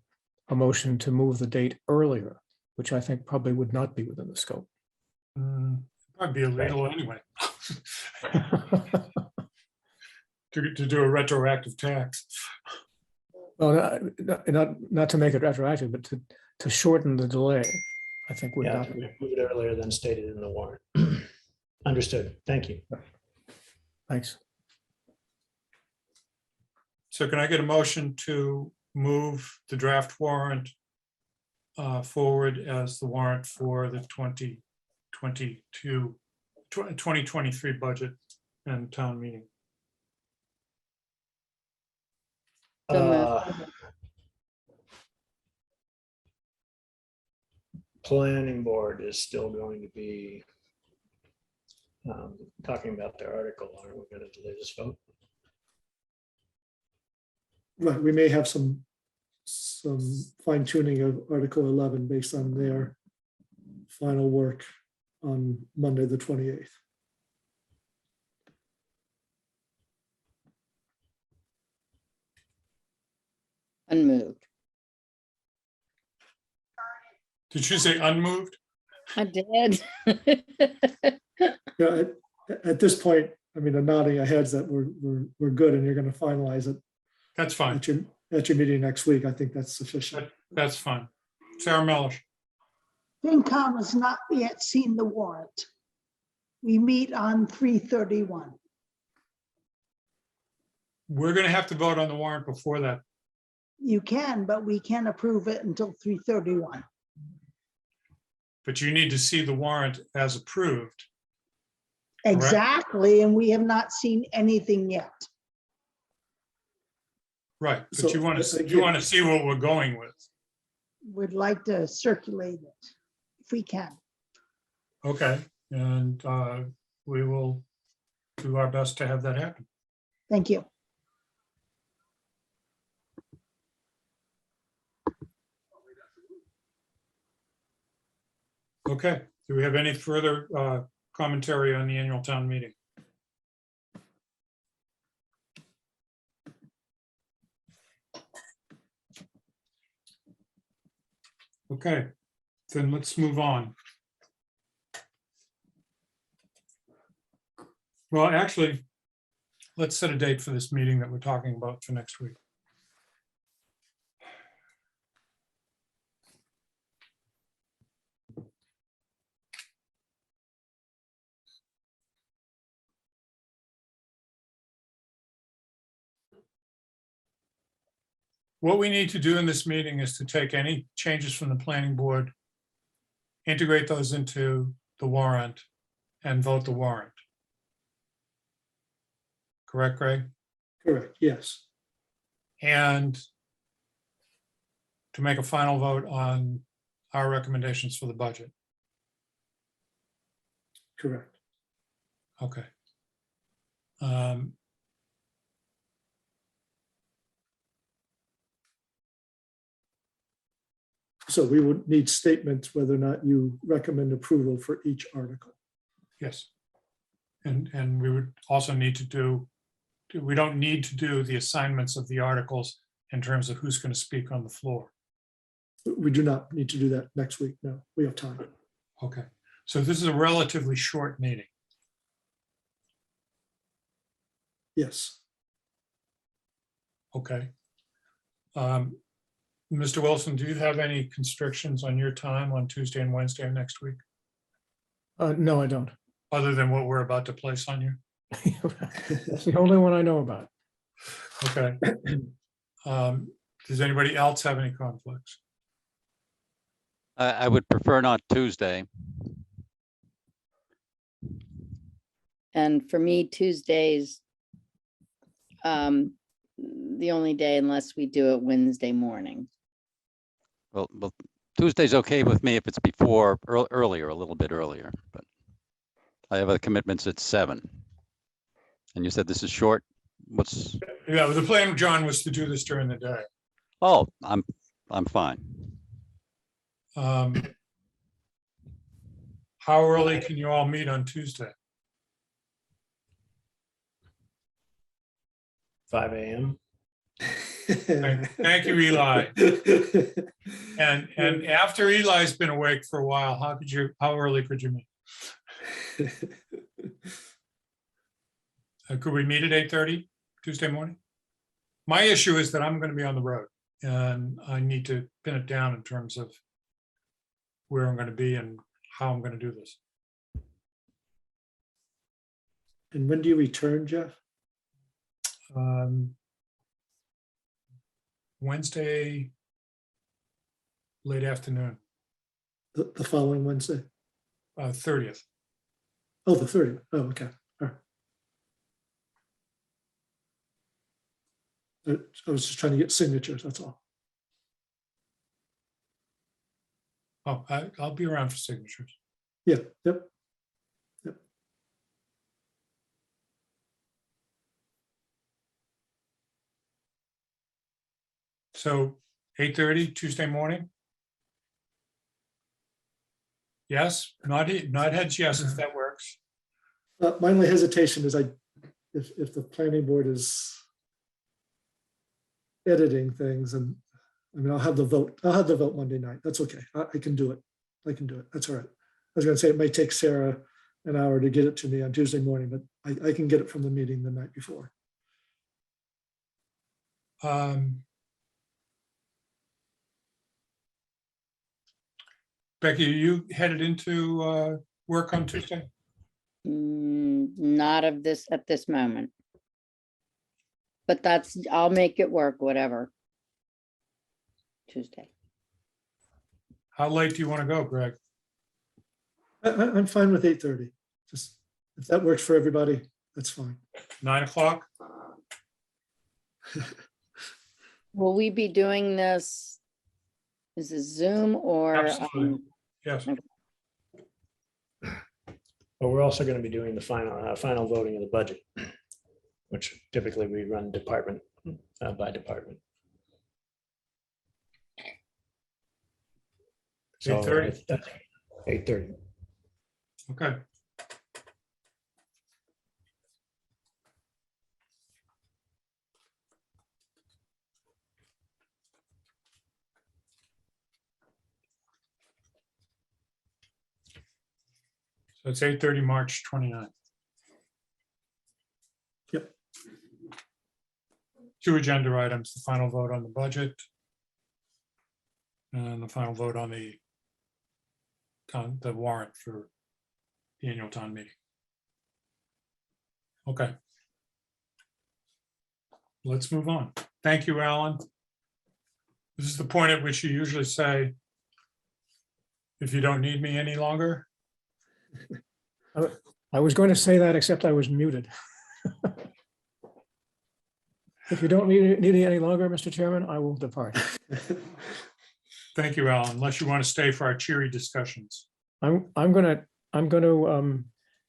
a motion to move the date earlier, which I think probably would not be within the scope.
Probably be illegal anyway. To do a retroactive tax.
Well, not to make it retroactive, but to shorten the delay, I think would
Yeah,
not
to
be.
move it earlier than stated in the warrant. Understood. Thank you.
Thanks.
So can I get a motion to move the draft warrant forward as the warrant for the 2023 budget and town meeting?
Planning board is still going to be talking about their article. Are we going to delay this vote?
Right, we may have some fine tuning of Article 11 based on their final work on Monday, the 28th.
Unmoved.
Did you say unmoved?
I did.
Yeah, at this point, I mean, the nodding our heads that we're good and you're going to finalize it
That's fine.
at your meeting next week. I think that's sufficient.
That's fine. Sarah Melish.
FinCom has not yet seen the warrant. We meet on 3/31.
We're going to have to vote on the warrant before that.
You can, but we can't approve it until 3/31.
But you need to see the warrant as approved.
Exactly, and we have not seen anything yet.
Right, but
So,
you want to
again-
see what we're going with.
Would like to circulate it if we can.
Okay, and we will do our best to have that happen.
Thank you.
Okay, do we have any further commentary on the annual town meeting? Okay, then let's move on. Well, actually, let's set a date for this meeting that we're talking about for next week. what we need to do in this meeting is to take any changes from the planning board, integrate those into the warrant, and vote the warrant. Correct, Greg?
Correct, yes.
And to make a final vote on our recommendations for the budget.
Correct.
Okay.
So we would need statements whether or not you recommend approval for each article.
Yes. And we would also need to do, we don't need to do the assignments of the articles in terms of who's going to speak on the floor.
We do not need to do that next week. No, we have time.
Okay. So this is a relatively short meeting.
Yes.
Okay. Mr. Wilson, do you have any constrictions on your time on Tuesday and Wednesday of next week,
No, I don't.
other than what we're about to place on you?
That's the only one I know about.
Okay. Does anybody else have any conflicts?
I would prefer not Tuesday.
And for me, Tuesdays, the only day unless we do it Wednesday morning.
Well, Tuesday's okay with me if it's before, earlier, a little bit earlier, but I have other commitments at 7. And you said this is short? What's,
Yeah, the plan, John, was to do this during the day.
oh, I'm fine.
How early can you all meet on Tuesday?
5 a.m.
Thank you, Eli. And after Eli's been awake for a while, how early could you meet? Could we meet at 8:30 Tuesday morning? My issue is that I'm going to be on the road and I need to pin it down in terms of where I'm going to be and how I'm going to do this.
And when do you return, Jeff?
Wednesday, late afternoon,
The following Wednesday?
30th.
Oh, the 30th. Oh, okay. All right. I was just trying to get signatures, that's all.
Oh, I'll be around for signatures.
Yeah, yep.
So 8:30 Tuesday morning? Yes, nod heads yes, if that works.
My only hesitation is if the planning board is editing things, and I mean, I'll have the vote Monday night. That's okay. I can do it. That's all right. I was gonna say it may take Sarah an hour to get it to me on Tuesday morning, but I can get it from the meeting the night before.
Becky, are you headed into work on Tuesday?
Not at this moment. But I'll make it work, whatever. Tuesday.
How late do you want to go, Greg?
I'm fine with 8:30. Just if that works for everybody, that's fine.
9 o'clock?
Will we be doing this? Is it Zoom or?
Absolutely. Yes.
But we're also going to be doing the final voting of the budget, which typically we run department by department. So
8:30.
8:30.
Okay. So it's 8:30, March 29th.
Yep.
2 agenda items, the final vote on the budget and the final vote on the warrant for the annual town meeting. Okay. Let's move on. Thank you, Alan. This is the point at which you usually say, if you don't need me any longer.
I was going to say that, except I was muted. If you don't need it any longer, Mr. Chairman, I will depart.
Thank you, Alan, unless you want to stay for our cheery discussions.
I'm gonna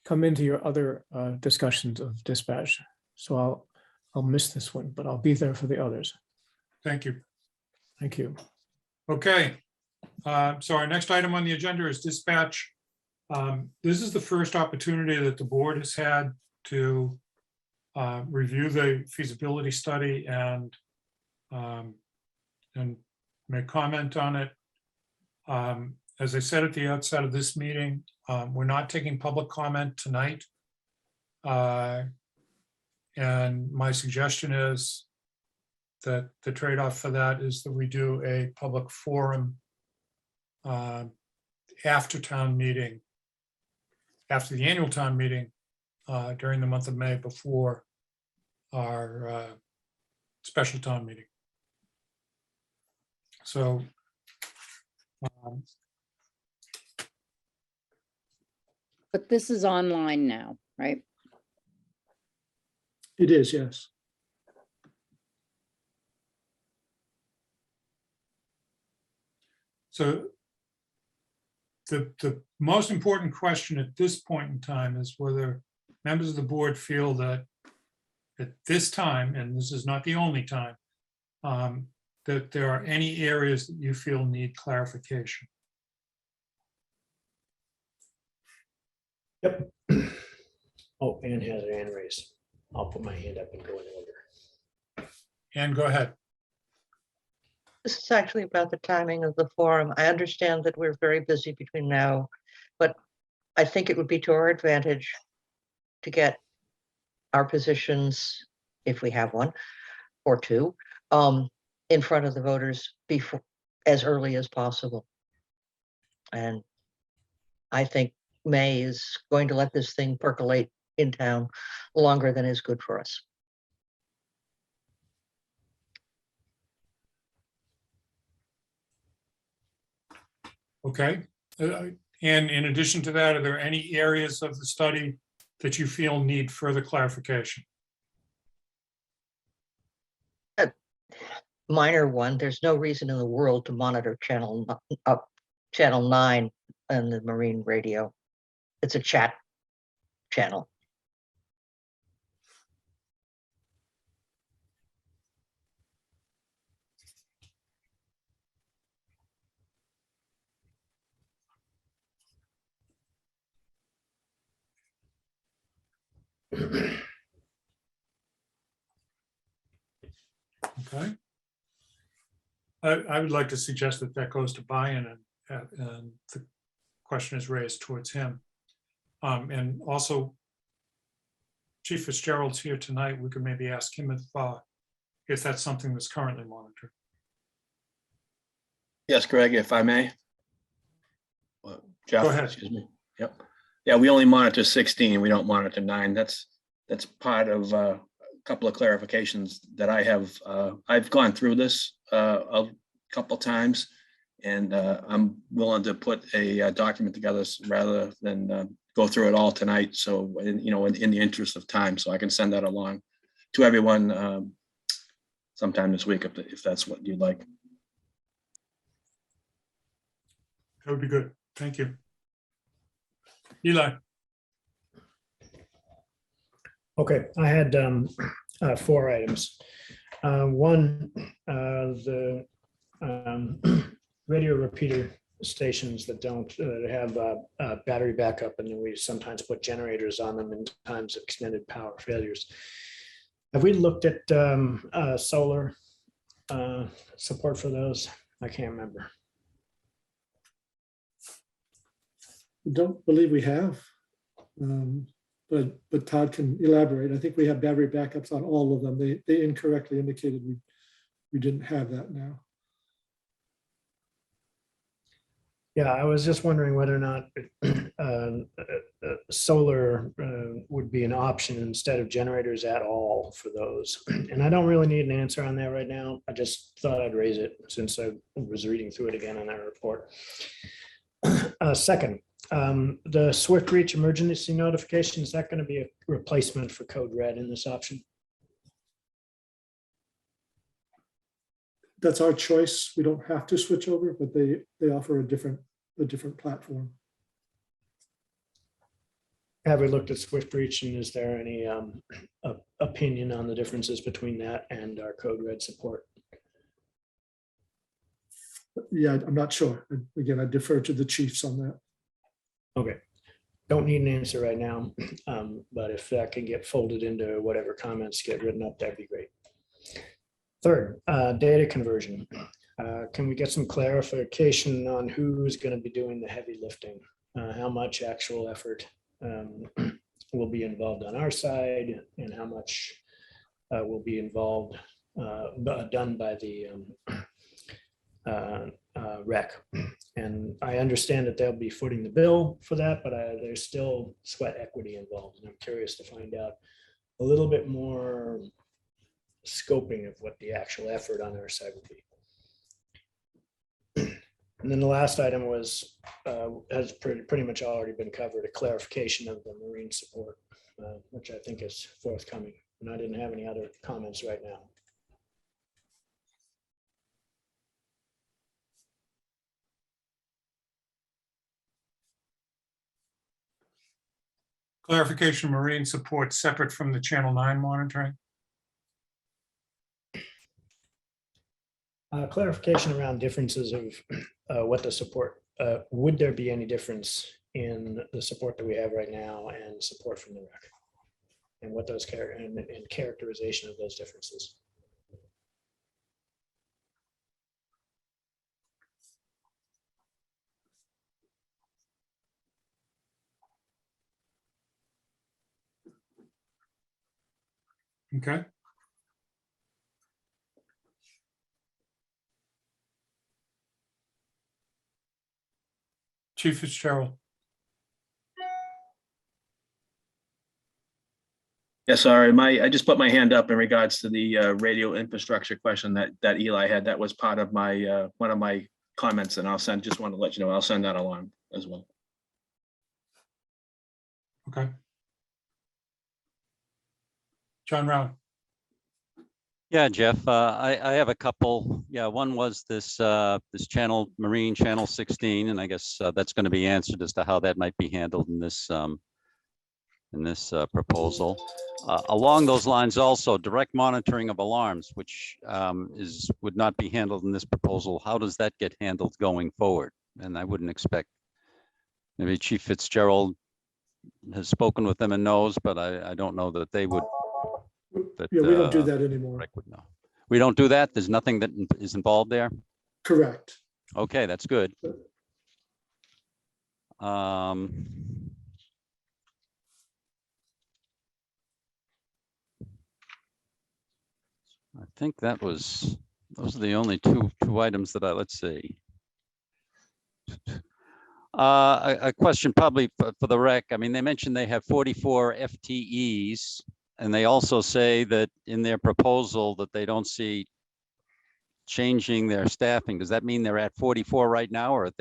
come into your other discussions of dispatch. So I'll miss this one, but I'll be there for the others.
Thank you.
Thank you.
Okay. So our next item on the agenda is dispatch. This is the first opportunity that the board has had to review the feasibility study and make comment on it. As I said at the outset of this meeting, we're not taking public comment tonight. And my suggestion is that the trade-off for that is that we do a public forum after town meeting, after the annual town meeting during the month of May before our special town meeting. So
But this is online now, right?
It is, yes.
So the most important question at this point in time is whether members of the board feel that at this time, and this is not the only time, that there are any areas that you feel need clarification.
Yep. Oh, Ann has her hand raised. I'll put my hand up and go in order.
And go ahead.
This is actually about the timing of the forum. I understand that we're very busy between now, but I think it would be to our advantage to get our positions, if we have one or two, in front of the voters before, as early as possible. And I think May is going to let this thing percolate in town longer than is good for us.
Okay. And in addition to that, are there any areas of the study that you feel need further clarification?
Minor one, there's no reason in the world to monitor channel 9 and the marine radio. It's a chat channel.
Okay. I would like to suggest that that goes to Brian and the question is raised towards him. And also, Chief Fitzgerald's here tonight. We could maybe ask him if that's something that's currently monitored.
Yes, Greg, if I may. Jeff,
Go ahead.
excuse me. Yep. Yeah, we only monitor 16. We don't monitor 9. That's part of a couple of clarifications that I have. I've gone through this a couple times, and I'm willing to put a document together rather than go through it all tonight. So, in the interest of time, so I can send that along to everyone sometime this week if that's what you'd like.
That would be good. Thank you. Eli.
Okay, I had 4 items. One, the radio repeater stations that don't have battery backup, and then we sometimes put generators on them in times of extended power failures. Have we looked at solar support for those? I can't remember.
Don't believe we have, but Todd can elaborate. I think we have battery backups on all of them. They incorrectly indicated we didn't have that now.
Yeah, I was just wondering whether or not solar would be an option instead of generators at all for those. And I don't really need an answer on that right now. I just thought I'd raise it since I was reading through it again on that report. Second, the Swift Reach emergency notification, is that going to be a replacement for Code Red in this option?
That's our choice. We don't have to switch over, but they offer a different platform.
Have we looked at Swift Reach, and is there any opinion on the differences between that and our Code Red support?
Yeah, I'm not sure. Again, I defer to the chiefs on that.
Okay, don't need an answer right now, but if that can get folded into whatever comments get written up, that'd be great. Third, data conversion. Can we get some clarification on who's going to be doing the heavy lifting? How much actual effort will be involved on our side, and how much will be involved done by the rec? And I understand that they'll be footing the bill for that, but there's still sweat equity involved, and I'm curious to find out a little bit more scoping of what the actual effort on our side would be. And then the last item was, has pretty much already been covered, a clarification of the marine support, which I think is forthcoming. And I didn't have any other comments right now.
Clarification, marine support separate from the Channel 9 monitoring.
Clarification around differences of what the support, would there be any difference in the support that we have right now and support from the rec? And what those and characterization of those differences.
Okay. Chief Fitzgerald.
Yeah, sorry, I just put my hand up in regards to the radio infrastructure question that Eli had. That was part of my one of my comments, and just want to let you know, I'll send that along as well.
Okay. John Round.
Yeah, Jeff, I have a couple. Yeah, one was this this Marine Channel 16, and I guess that's going to be answered as to how that might be handled in this proposal. Along those lines, also direct monitoring of alarms, which would not be handled in this proposal. How does that get handled going forward? And I wouldn't expect, maybe Chief Fitzgerald has spoken with them and knows, but I don't know that they would.
Yeah, we don't do that anymore.
We don't do that. There's nothing that is involved there.
Correct.
Okay, that's good. I think those are the only two items that let's see. A question probably for the rec. I mean, they mentioned they have 44 FTEs, and they also say that in their proposal that they don't see changing their staffing. Does that mean they're at 44 right now, or are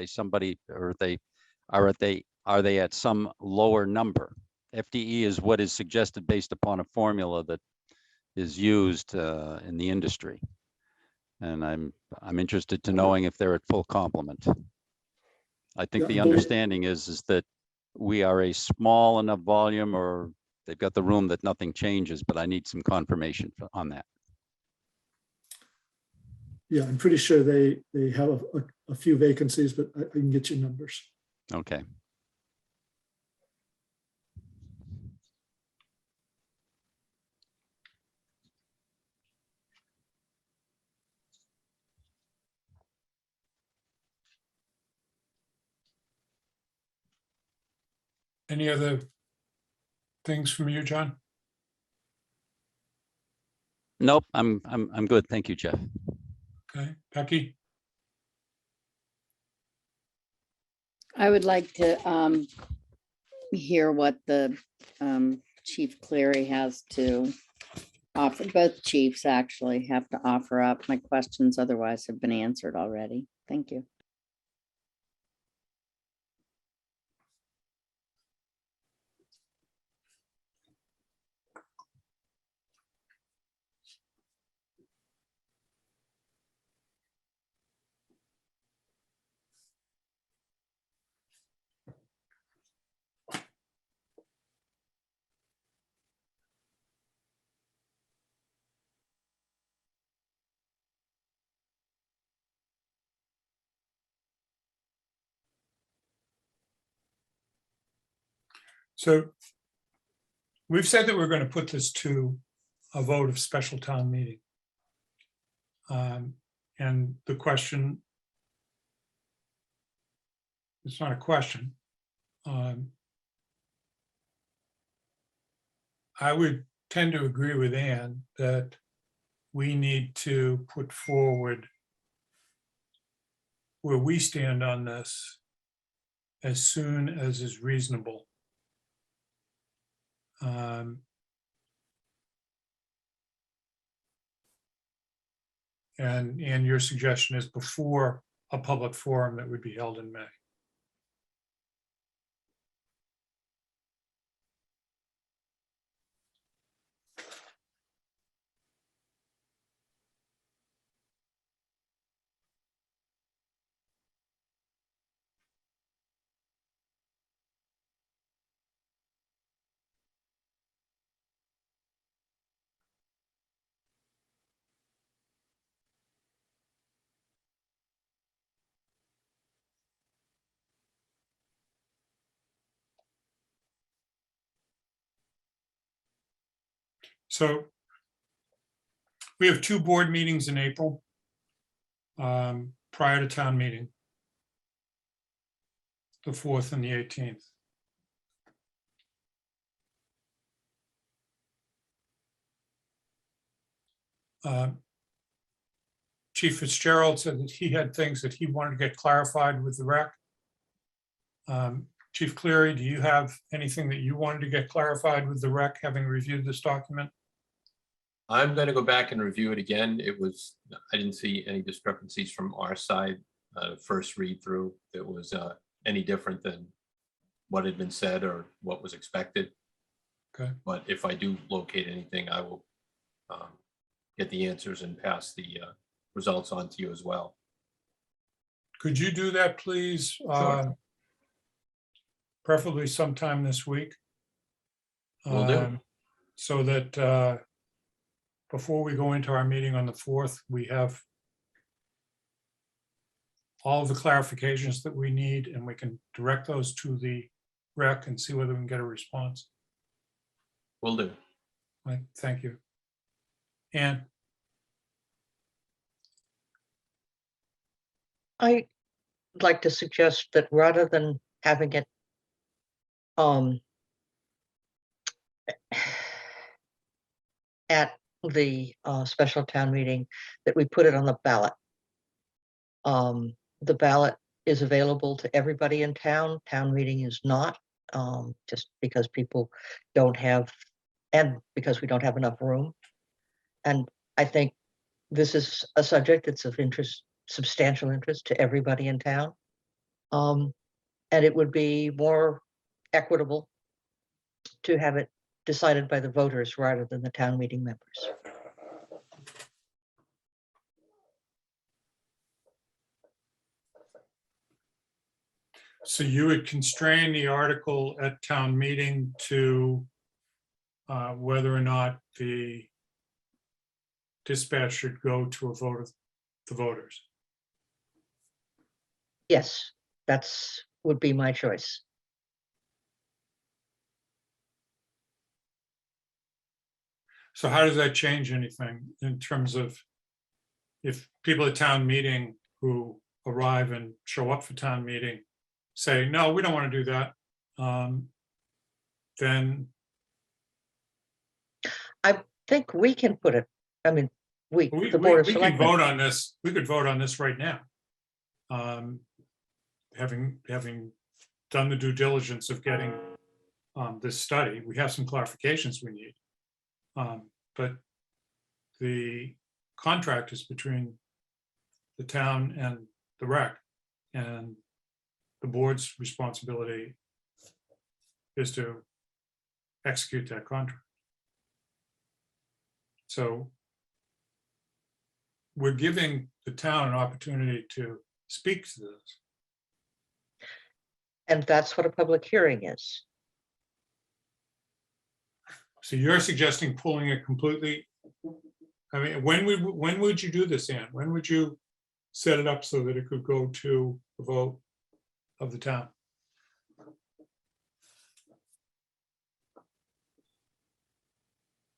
they at some lower number? FTE is what is suggested based upon a formula that is used in the industry, and I'm interested to knowing if they're at full complement. I think the understanding is that we are a small enough volume, or they've got the room that nothing changes, but I need some confirmation on that.
Yeah, I'm pretty sure they have a few vacancies, but I can get you numbers.
Okay.
Any other things from you, John?
Nope, I'm good. Thank you, Jeff.
Okay, Becky.
I would like to hear what the Chief Cleary has to offer. Both chiefs actually have to offer up. My questions otherwise have been answered already. Thank you.
So we've said that we're going to put this to a vote of special town meeting. And the question, it's not a question. I would tend to agree with Ann that we need to put forward where we stand on this as soon as is reasonable. And your suggestion is before a public forum that would be held in May. So we have 2 board meetings in April prior to town meeting, the 4th and the 18th. Chief Fitzgerald said that he had things that he wanted to get clarified with the rec. Chief Cleary, do you have anything that you wanted to get clarified with the rec, having reviewed this document?
I'm going to go back and review it again. I didn't see any discrepancies from our side. First read through, that was any different than what had been said or what was expected.
Okay.
But if I do locate anything, I will get the answers and pass the results on to you as well.
Could you do that, please?
Sure.
Preferably sometime this week.
Will do.
So that before we go into our meeting on the 4th, we have all of the clarifications that we need, and we can direct those to the rec and see whether we can get a response.
Will do.
Right, thank you. And
I'd like to suggest that rather than having it at the special town meeting, that we put it on the ballot. The ballot is available to everybody in town. Town meeting is not, just because people don't have, and because we don't have enough room. And I think this is a subject that's of interest, substantial interest to everybody in town. And it would be more equitable to have it decided by the voters rather than the town meeting members.
so you would constrain the article at town meeting to whether or not the dispatch should go to a vote of the voters.
Yes, would be my choice.
So how does that change anything in terms of if people at town meeting who arrive and show up for town meeting say, no, we don't want to do that, then
I think we can put it, I mean, the
we
Board of
can
Selectmen.
vote on this. We could vote on this right now. Having done the due diligence of getting this study. We have some clarifications we need. But the contract is between the town and the rec, and the board's responsibility is to execute that contract. So we're giving the town an opportunity to speak to this.
And that's what a public hearing is.
So you're suggesting pulling it completely? I mean, when would you do this, Ann? When would you set it up so that it could go to a vote of the town?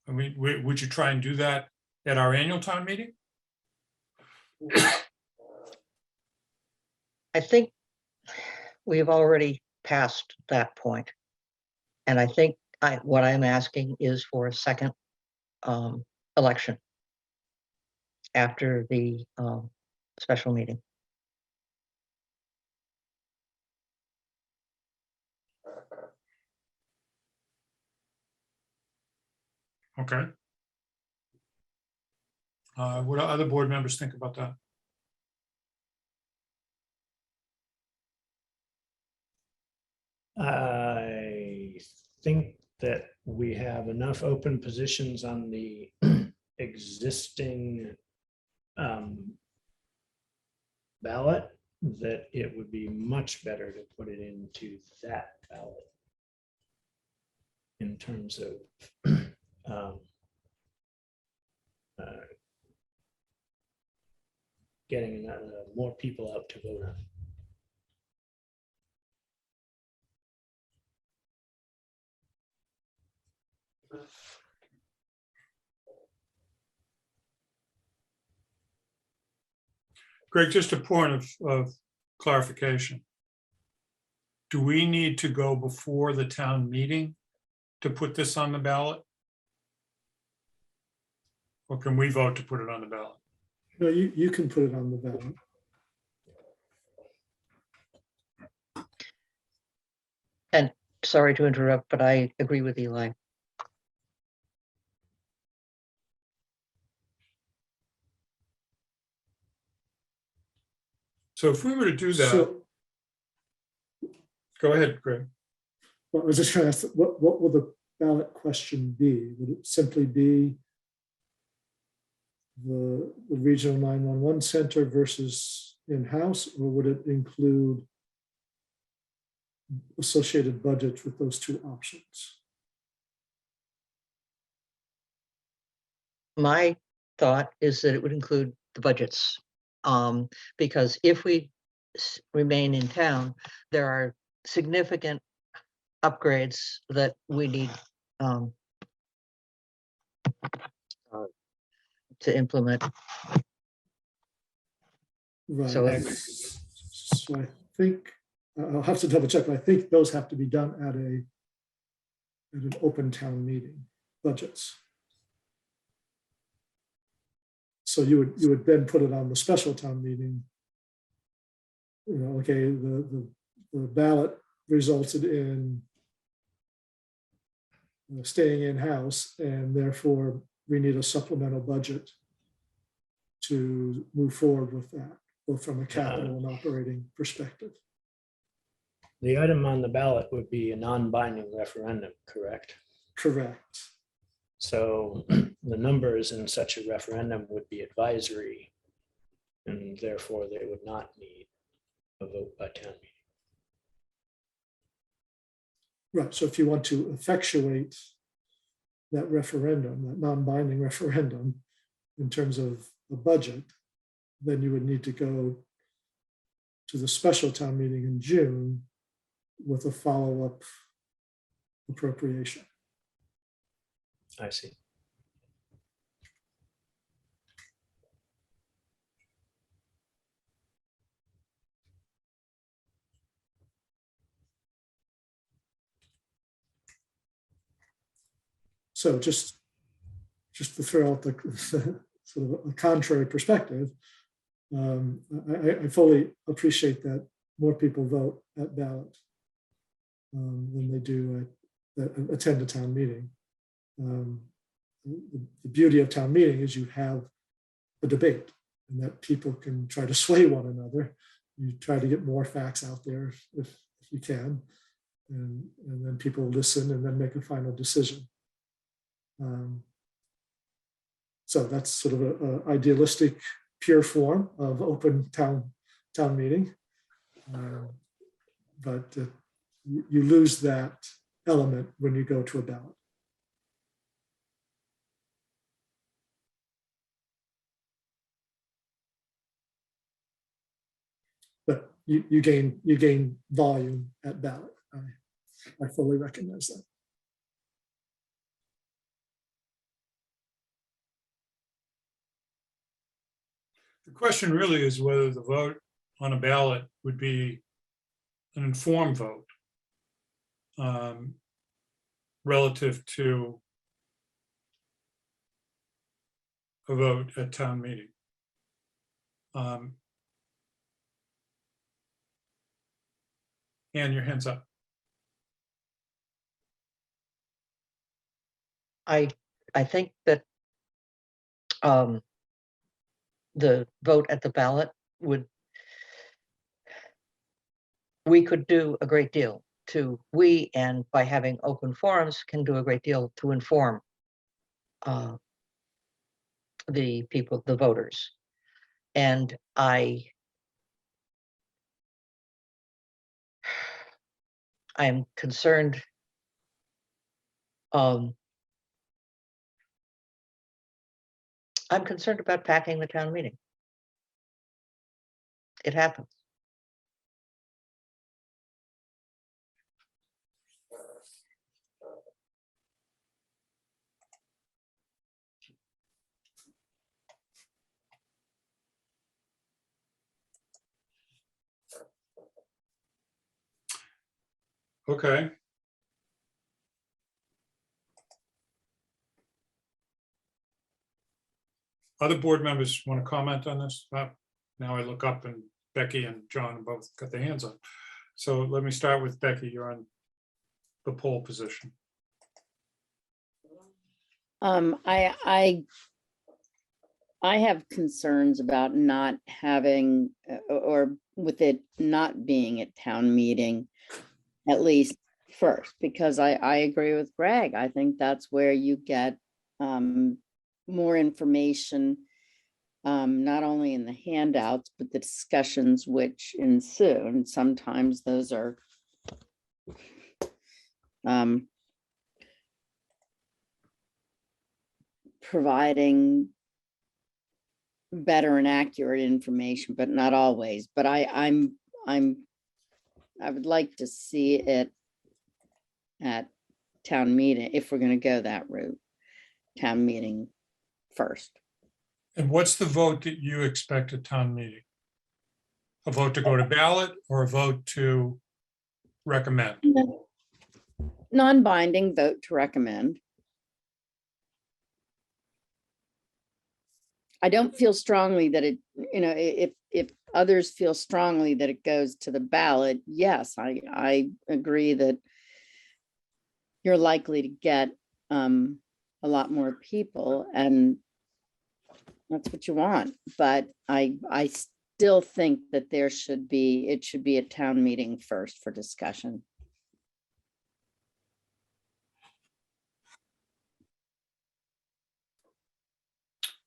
I mean, would you try and do that at our annual town meeting?
I think we've already passed that point. And I think what I'm asking is for a second election after the special meeting.
Okay. What do other board members think about that?
I think that we have enough open positions on the existing ballot that it would be much better to put it into that ballot in terms of getting more people out to vote on.
Greg, just a point of clarification. Do we need to go before the town meeting to put this on the ballot? Or can we vote to put it on the ballot?
No, you can put it on the ballot.
And sorry to interrupt, but I agree with Eli.
So if we were to do that,
So,
go ahead, Greg.
well, I was just trying to ask, what will the ballot question be? Would it simply be the regional 911 center versus in-house, or would it include associated budgets with those two options?
My thought is that it would include the budgets. Because if we remain in town, there are significant upgrades that we need to implement.
Right.
So
So I think, I'll have to double check, but I think those have to be done at an open town meeting, budgets. So you would then put it on the special town meeting. You know, okay, the ballot resulted in staying in-house, and therefore we need a supplemental budget to move forward with that, both from a capital and operating perspective.
The item on the ballot would be a non-binding referendum, correct?
Correct.
So the numbers in such a referendum would be advisory, and therefore they would not need a vote by town meeting.
Right, so if you want to effectuate that referendum, that non-binding referendum, in terms of a budget, then you would need to go to the special town meeting in June with a follow-up appropriation.
I see.
So just to throw out the sort of a contrary perspective, I fully appreciate that more people vote at ballot than they do that attend a town meeting. The beauty of town meeting is you have a debate and that people can try to sway one another. You try to get more facts out there if you can, and then people listen and then make a final decision. So that's sort of an idealistic pure form of open town meeting. But you lose that element when you go to a ballot. But you gain volume at ballot. I fully recognize that.
The question really is whether the vote on a ballot would be an informed vote relative to a vote at town meeting. And your hands up.
I think that the vote at the ballot we could do a great deal and by having open forums can do a great deal to inform the people, the voters. And I am concerned I'm concerned about packing the town meeting. It happens.
Okay. Other board members want to comment on this? Now I look up and Becky and John both got their hands up. So let me start with Becky. You're on the pole position.
I have concerns about not having, or with it not being at town meeting, at least first, because I agree with Greg. I think that's where you get more information, not only in the handouts, but the discussions which ensue. And sometimes those are providing better and accurate information, but not always. But I would like to see it at town meeting, if we're going to go that route, town meeting first.
And what's the vote that you expect at town meeting? A vote to go to ballot or a vote to recommend?
Non-binding vote to recommend. I don't feel strongly that it, if others feel strongly that it goes to the ballot, yes, I agree that you're likely to get a lot more people, and that's what you want. But I still think that it should be a town meeting first for discussion.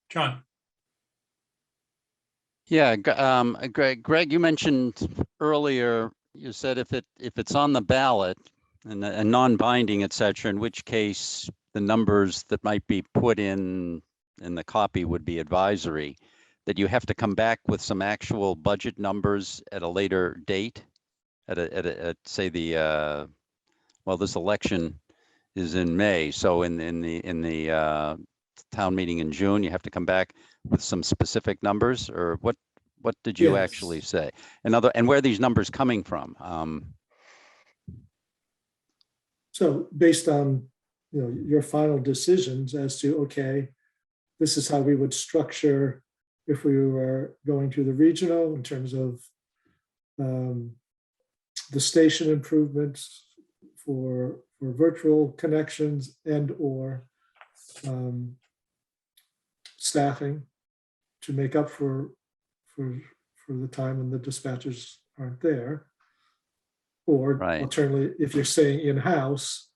John.
Yeah, Greg, you mentioned earlier, you said if it's on the ballot and non-binding, et cetera, in which case the numbers that might be put in the copy would be advisory, that you have to come back with some actual budget numbers at a later date, at say well, this election is in May, so in the town meeting in June, you have to come back with some specific numbers, or what did you actually say? And where are these numbers coming from?
So based on your final decisions as to, okay, this is how we would structure if we were going to the regional in terms of the station improvements for virtual connections and or staffing to make up for the time when the dispatchers aren't there. Or
Right.
alternatively, if you're staying in-house,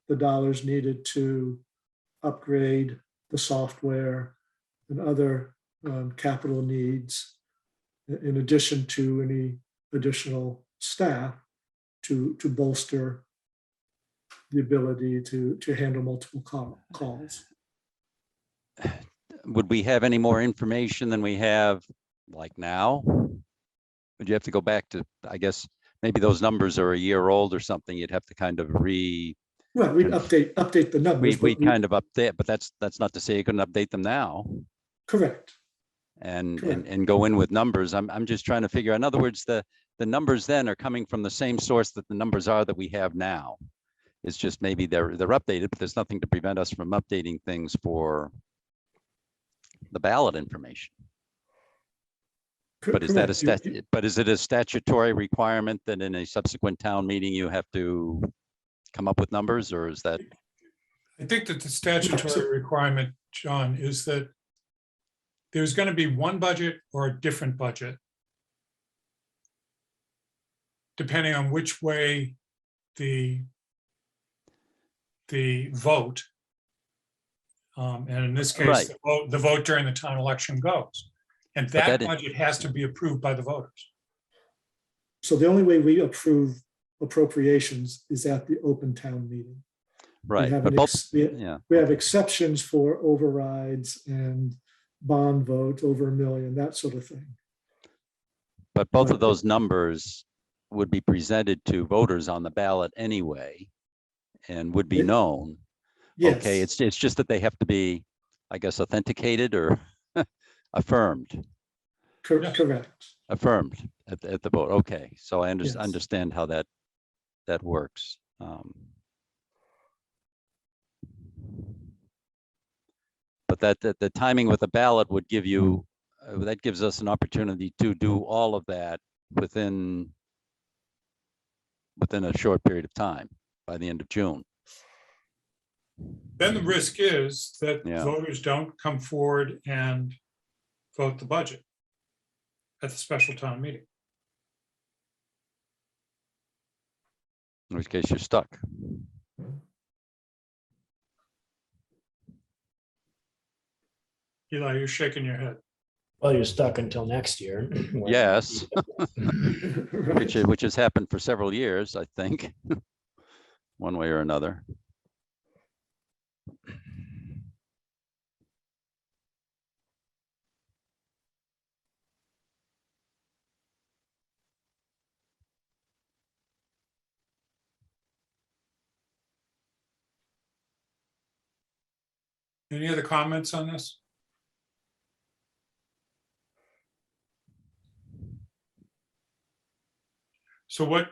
the dollars needed to upgrade the software and other capital needs, in addition to any additional staff to bolster the ability to handle multiple calls.
Would we have any more information than we have like now? Would you have to go back to, I guess, maybe those numbers are a year old or something, you'd have to kind of
Well, we'd update the numbers.
we
but
kind of update, but that's not to say you couldn't update them now
correct.
and go in with numbers. I'm just trying to figure out, in other words, the numbers then are coming from the same source that the numbers are that we have now. It's just maybe they're updated, but there's nothing to prevent us from updating things for the ballot information. But is that a statute? But is it a statutory requirement that in a subsequent town meeting you have to come up with numbers, or is that?
I think that the statutory requirement, John, is that there's going to be one budget or a different budget, depending on which way the vote, and in this case,
Right.
the vote during the town election goes. And
But
that
that
budget has to be approved by the voters.
So the only way we approve appropriations is at the open town meeting.
Right,
We have,
but both,
we have exceptions for overrides and bond votes over $1 million, that sort of thing.
but both of those numbers would be presented to voters on the ballot anyway, and would be known.
Yes.
Okay, it's just that they have to be, I guess, authenticated or affirmed.
Correct.
Affirmed at the vote. Okay, so I
Yes.
understand how that works. But that the timing with the ballot would give you, that gives us an opportunity to do all of that within a short period of time, by the end of June.
Then the risk is that
Yeah.
voters don't come forward and vote the budget at the special town meeting.
In which case you're stuck.
Eli, you're shaking your head.
Well, you're stuck until next year.
Yes,
Right.
which has happened for several years, I think, one way or another.
Any other comments on this? So what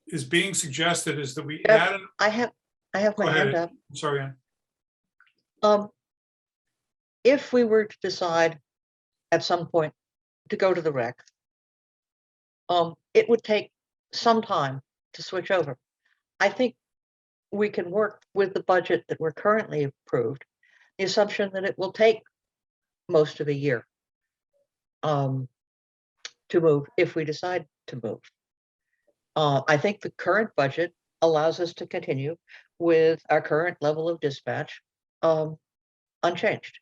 is being suggested is that we
Jeff,
add,
I have
Go
my hand
ahead.
up.
I'm sorry, Ann.
If we were to decide at some point to go to the rec, it would take some time to switch over. I think we can work with the budget that we're currently approved, the assumption that it will take most of a year to move if we decide to move. I think the current budget allows us to continue with our current level of dispatch unchanged.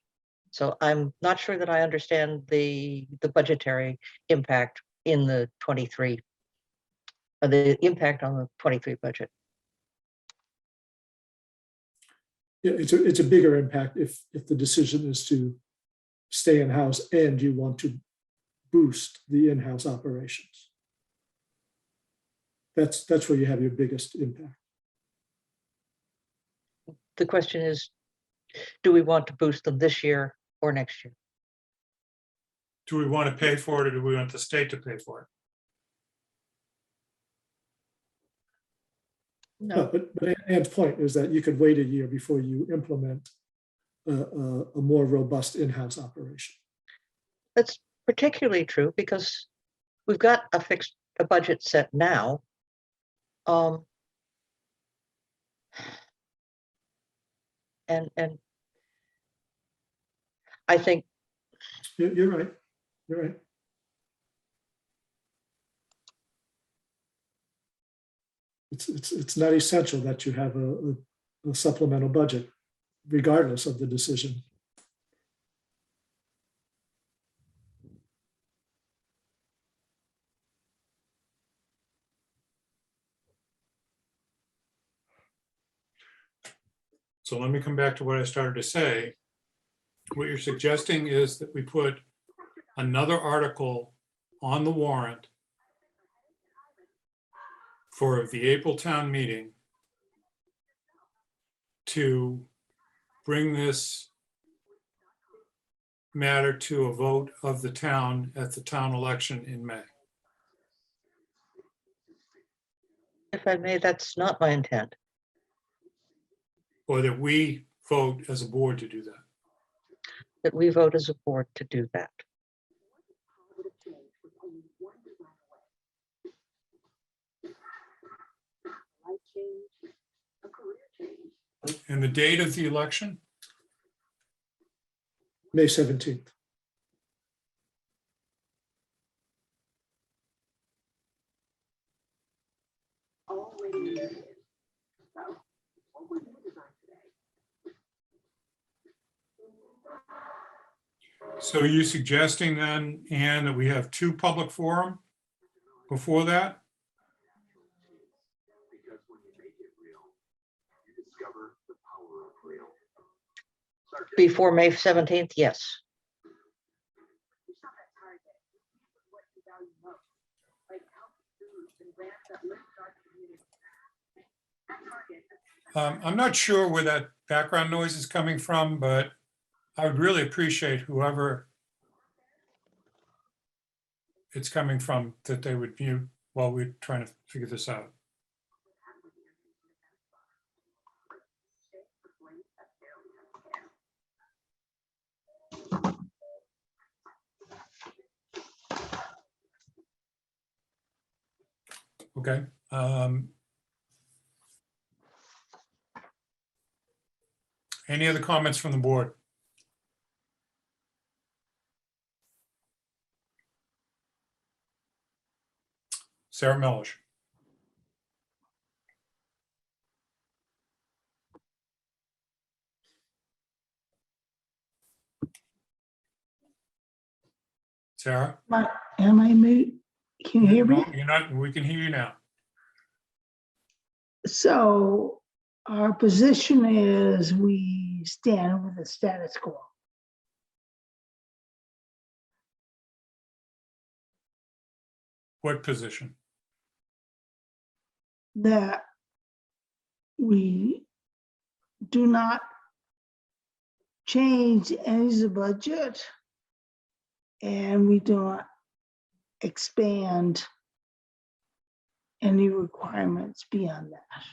So I'm not sure that I understand the budgetary impact in the 23, the impact on the 23 budget.
Yeah, it's a bigger impact if the decision is to stay in-house and you want to boost the in-house operations. That's where you have your biggest impact.
The question is, do we want to boost them this year or next year?
Do we want to pay for it or do we want the state to pay for it?
No, but Ann's point is that you could wait a year before you implement a more robust in-house operation.
That's particularly true because we've got a budget set now. And I think
You're right. You're right. It's not essential that you have a supplemental budget, regardless of the decision.
So let me come back to what I started to say. What you're suggesting is that we put another article on the warrant for the April town meeting to bring this matter to a vote of the town at the town election in May.
if I may, that's not my intent.
Or that we vote as a board to do that.
That we vote as a board to do that.
And the date of the election?
May 17th.
So are you suggesting then, Ann, that we have two public forum before that?
Before May 17th, yes.
I'm not sure where that background noise is coming from, but I would really appreciate whoever it's coming from, that they would mute while we're trying to figure this out. Okay. Any other comments from the board? Sarah Melish. Sarah?
Am I mute? Can you hear me?
No, you're not, we can hear you now.
So our position is we stand with the status quo.
What position?
That we do not change any of the budget and we do not expand any requirements beyond that.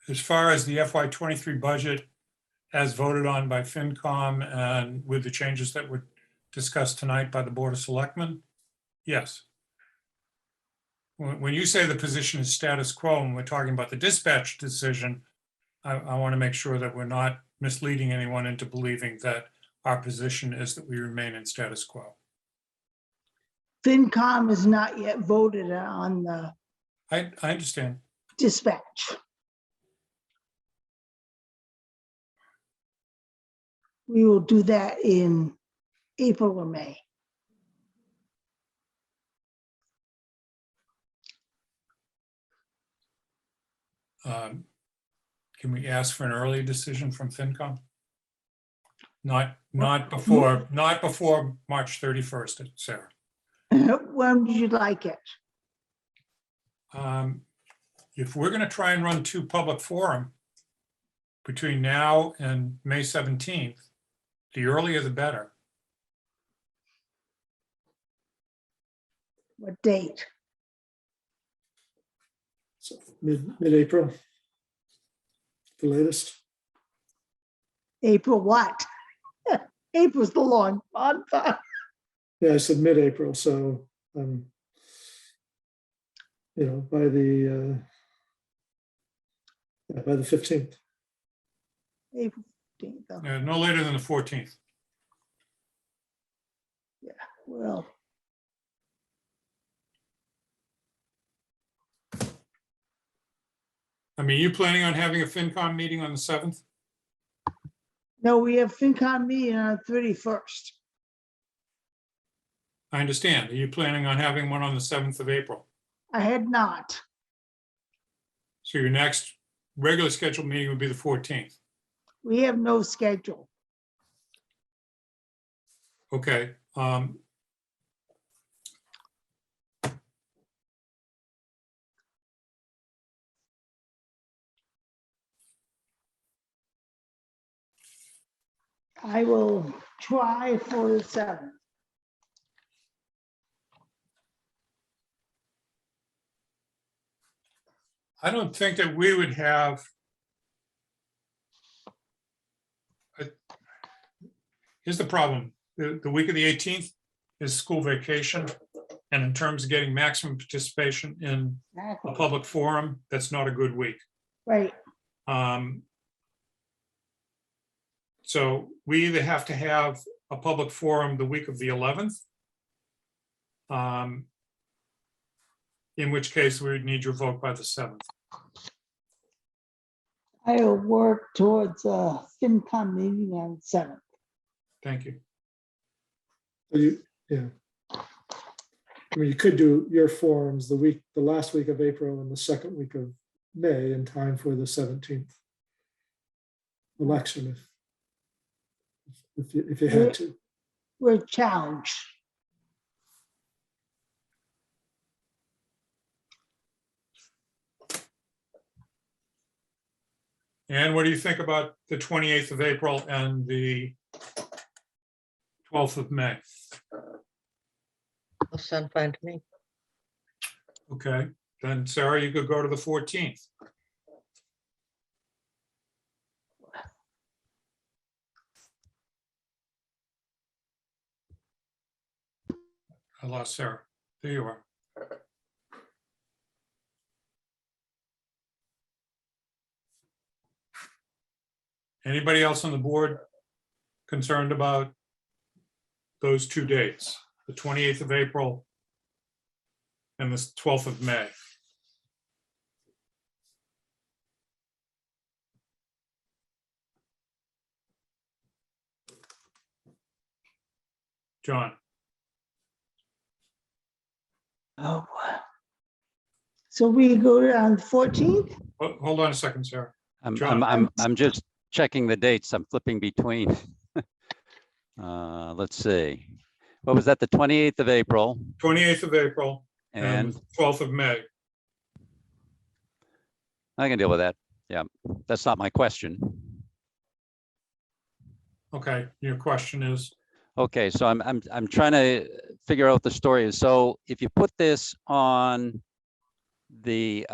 As far as the FY23 budget as voted on by FinCom and with the changes that were discussed tonight by the Board of Selectmen, yes. When you say the position is status quo and we're talking about the dispatch decision, I want to make sure that we're not misleading anyone into believing that our position is that we remain in status quo.
FinCom has not yet voted on the
I understand.
dispatch. We will do that in April or May.
Can we ask for an early decision from FinCom? Not before March 31st, Sarah.
When would you like it?
If we're going to try and run two public forum between now and May 17th, the earlier the better.
What date?
So mid-April, the latest.
April what? April's the long month.
Yeah, I said mid-April, so, by the By the 15th.
April 15th, though.
No later than the 14th.
Well,
I mean, you planning on having a FinCom meeting on the 7th?
no, we have FinCom meeting on the 31st.
I understand. Are you planning on having one on the 7th of April?
I had not.
So your next regular scheduled meeting would be the 14th.
We have no schedule.
Okay.
I will try for the 7th.
I don't think that we would have. Here's the problem. The week of the 18th is school vacation. And in terms of getting maximum participation in a public forum, that's not a good week.
Right.
So we either have to have a public forum the week of the 11th, in which case we would need your vote by the 7th.
I will work towards a FinCom meeting on 7th.
Thank you.
Yeah. I mean, you could do your forums the last week of April and the second week of May in time for the 17th election, if you had to.
We're challenged.
And what do you think about the 28th of April and the 12th of May?
Will sound fine to me.
Okay, then Sarah, you could go to the 14th. I lost Sarah. There you are. Anybody else on the board concerned about those two dates, the 28th of April and the 12th of May? John?
Oh. So we go on the 14th?
Hold on a second, Sarah.
I'm just checking the dates. I'm flipping between. Let's see. What was that? The 28th of April
28th of April
and
and 12th of May.
I can deal with that. Yeah, that's not my question.
Okay, your question is?
Okay, so I'm trying to figure out what the story is. So if you put this on the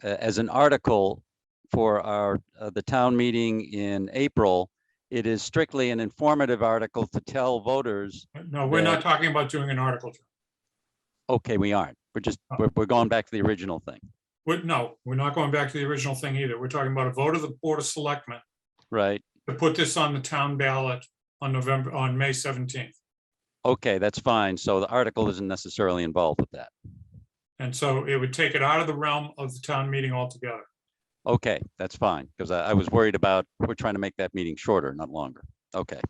as an article for our the town meeting in April, it is strictly an informative article to tell voters.
No, we're not talking about doing an article.
Okay, we aren't. We're going back to the original thing.
No, we're not going back to the original thing either. We're talking about a vote of the Board of Selectmen
Right.
to put this on the town ballot on May 17th.
Okay, that's fine. So the article isn't necessarily involved with that.
And so it would take it out of the realm of the town meeting altogether.
Okay, that's fine, because I was worried about, we're trying to make that meeting shorter, not longer. Okay.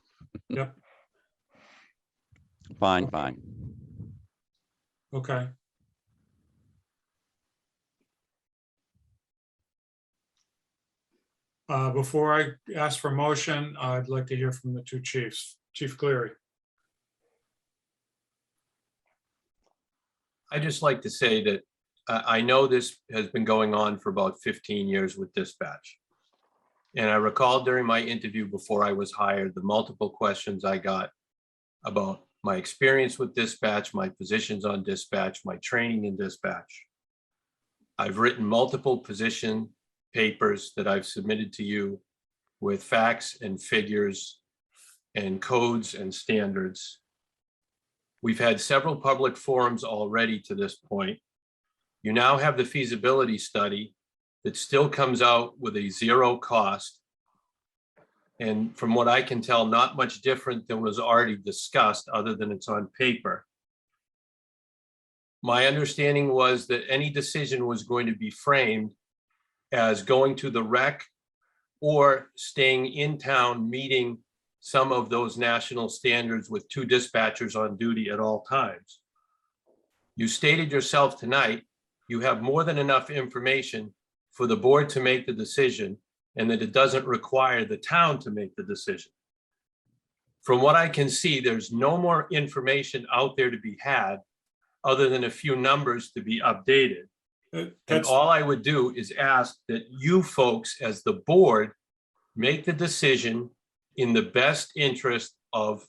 Yep.
Fine, fine.
Okay. Before I ask for motion, I'd like to hear from the two chiefs. Chief Cleary.
I just like to say that I know this has been going on for about 15 years with dispatch. And I recall during my interview before I was hired, the multiple questions I got about my experience with dispatch, my positions on dispatch, my training in dispatch. I've written multiple position papers that I've submitted to you with facts and figures and codes and standards. We've had several public forums already to this point. You now have the feasibility study that still comes out with a zero cost. And from what I can tell, not much different than was already discussed, other than it's on paper. My understanding was that any decision was going to be framed as going to the rec or staying in town, meeting some of those national standards with 2 dispatchers on duty at all times. You stated yourself tonight, you have more than enough information for the board to make the decision, and that it doesn't require the town to make the decision. From what I can see, there's no more information out there to be had other than a few numbers to be updated. And
That's,
all I would do is ask that you folks, as the board, make the decision in the best interest of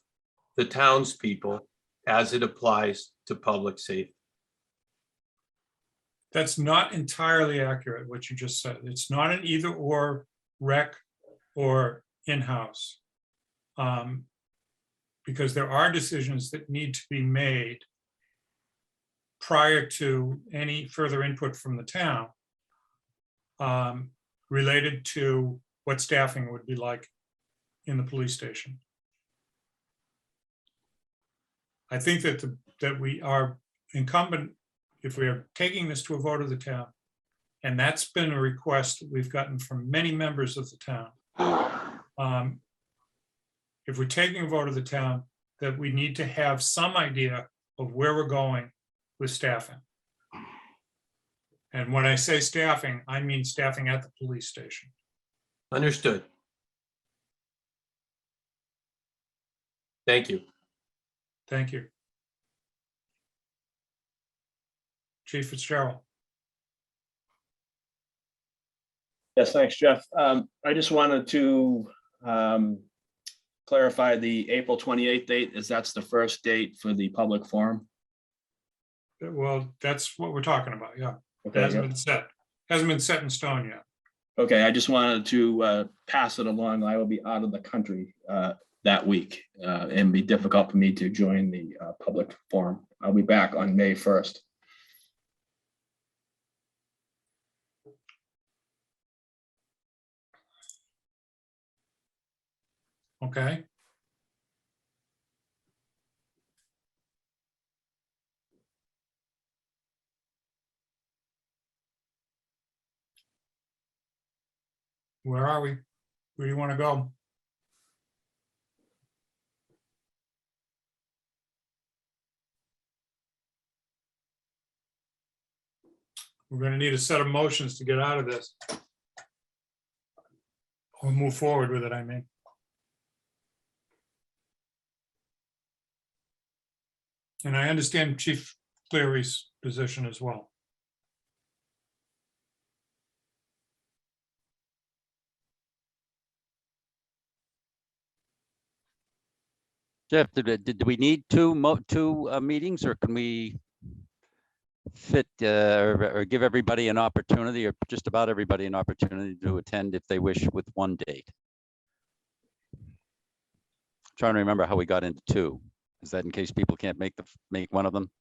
the townspeople as it applies to public safety.
that's not entirely accurate, what you just said. It's not an either or rec or in-house. Because there are decisions that need to be made prior to any further input from the town related to what staffing would be like in the police station. I think that we are incumbent, if we are taking this to a vote of the town, and that's been a request that we've gotten from many members of the town. If we're taking a vote of the town, that we need to have some idea of where we're going with staffing. And when I say staffing, I mean staffing at the police station.
Understood. Thank you.
Thank you. Chief Fitzgerald.
Yes, thanks, Jeff. I just wanted to clarify the April 28th date, as that's the first date for the public forum.
Well, that's what we're talking about, yeah. It
Okay,
hasn't
yeah.
been set. Hasn't been set in stone yet.
Okay, I just wanted to pass it along. I will be out of the country that week, and be difficult for me to join the public forum. I'll be back on May 1st.
Okay. Where are we? Where do you want to go? We're going to need a set of motions to get out of this. Or move forward with it, I mean. And I understand Chief Cleary's position as well.
Jeff, did we need two meetings, or can we fit or give everybody an opportunity, or just about everybody an opportunity to attend if they wish with one date? Trying to remember how we got into 2. Is that in case people can't make one of them?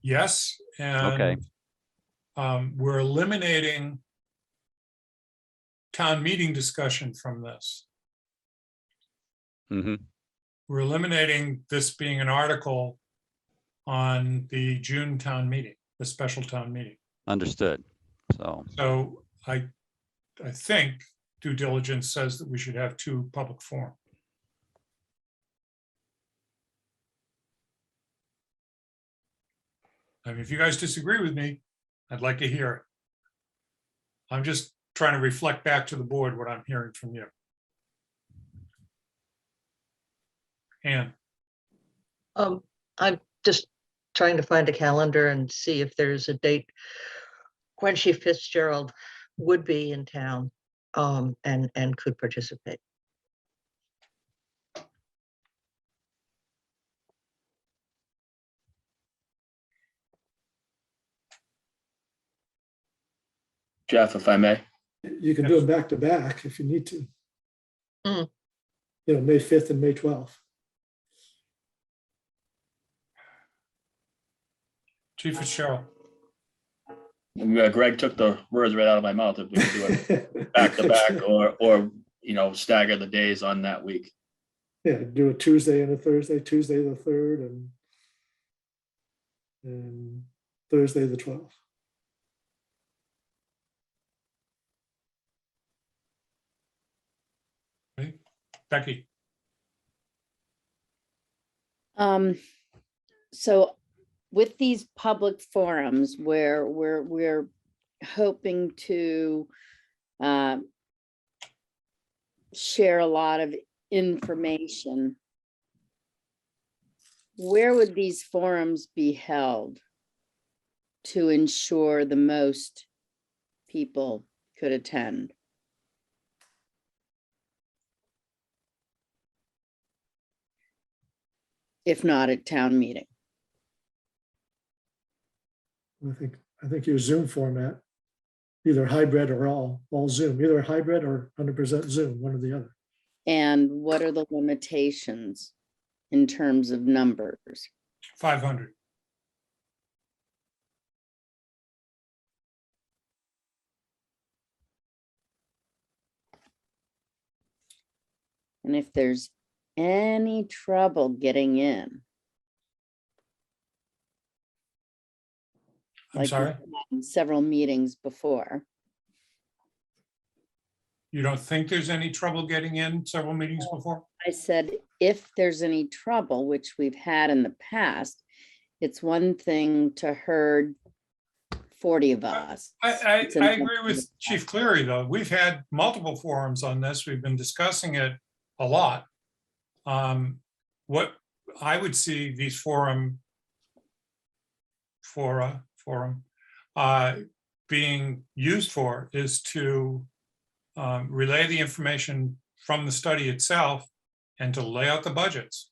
Yes, and we're eliminating town meeting discussion from this.
Mm-hmm.
We're eliminating this being an article on the June town meeting, the special town meeting.
Understood. So
I think due diligence says that we should have 2 public forum. I mean, if you guys disagree with me, I'd like to hear it. I'm just trying to reflect back to the board what I'm hearing from you. Ann.
I'm just trying to find a calendar and see if there's a date when Chief Fitzgerald would be in town and could participate.
Jeff, if I may.
You can do them back to back if you need to.
Mm.
You know, May 5th and May 12th.
Chief Fitzgerald.
Greg took the words right out of my mouth. If we could do it back to back or, you know, stagger the days on that week.
Yeah, do a Tuesday and a Thursday, Tuesday the 3rd and Thursday the 12th.
Becky,
So with these public forums where we're hoping to share a lot of information, where would these forums be held to ensure the most people could attend? If not at town meeting?
I think your Zoom format, either hybrid or all Zoom, either hybrid or 100% Zoom, one or the other.
And what are the limitations in terms of numbers?
500.
And if there's any trouble getting in?
I'm
like
sorry,
we've had several meetings before.
you don't think there's any trouble getting in several meetings before?
I said, if there's any trouble, which we've had in the past, it's one thing to herd 40 of us.
I
It's another
agree with Chief Cleary, though. We've had multiple forums on this. We've been discussing it a lot. What I would see these forum being used for is to relay the information from the study itself and to lay out the budgets.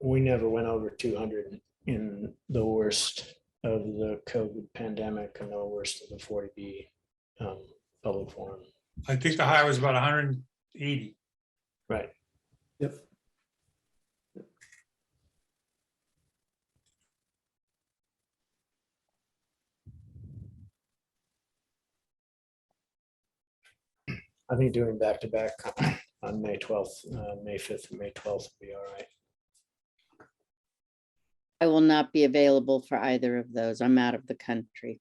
We never went over 200 in the worst of the COVID pandemic and the worst of the 40B public forum.
I think the high was about 180.
Right.
Yep.
I think doing back to back on May 12th, May 5th and May 12th would be all right.
I will not be available for either of those. I'm out of the country.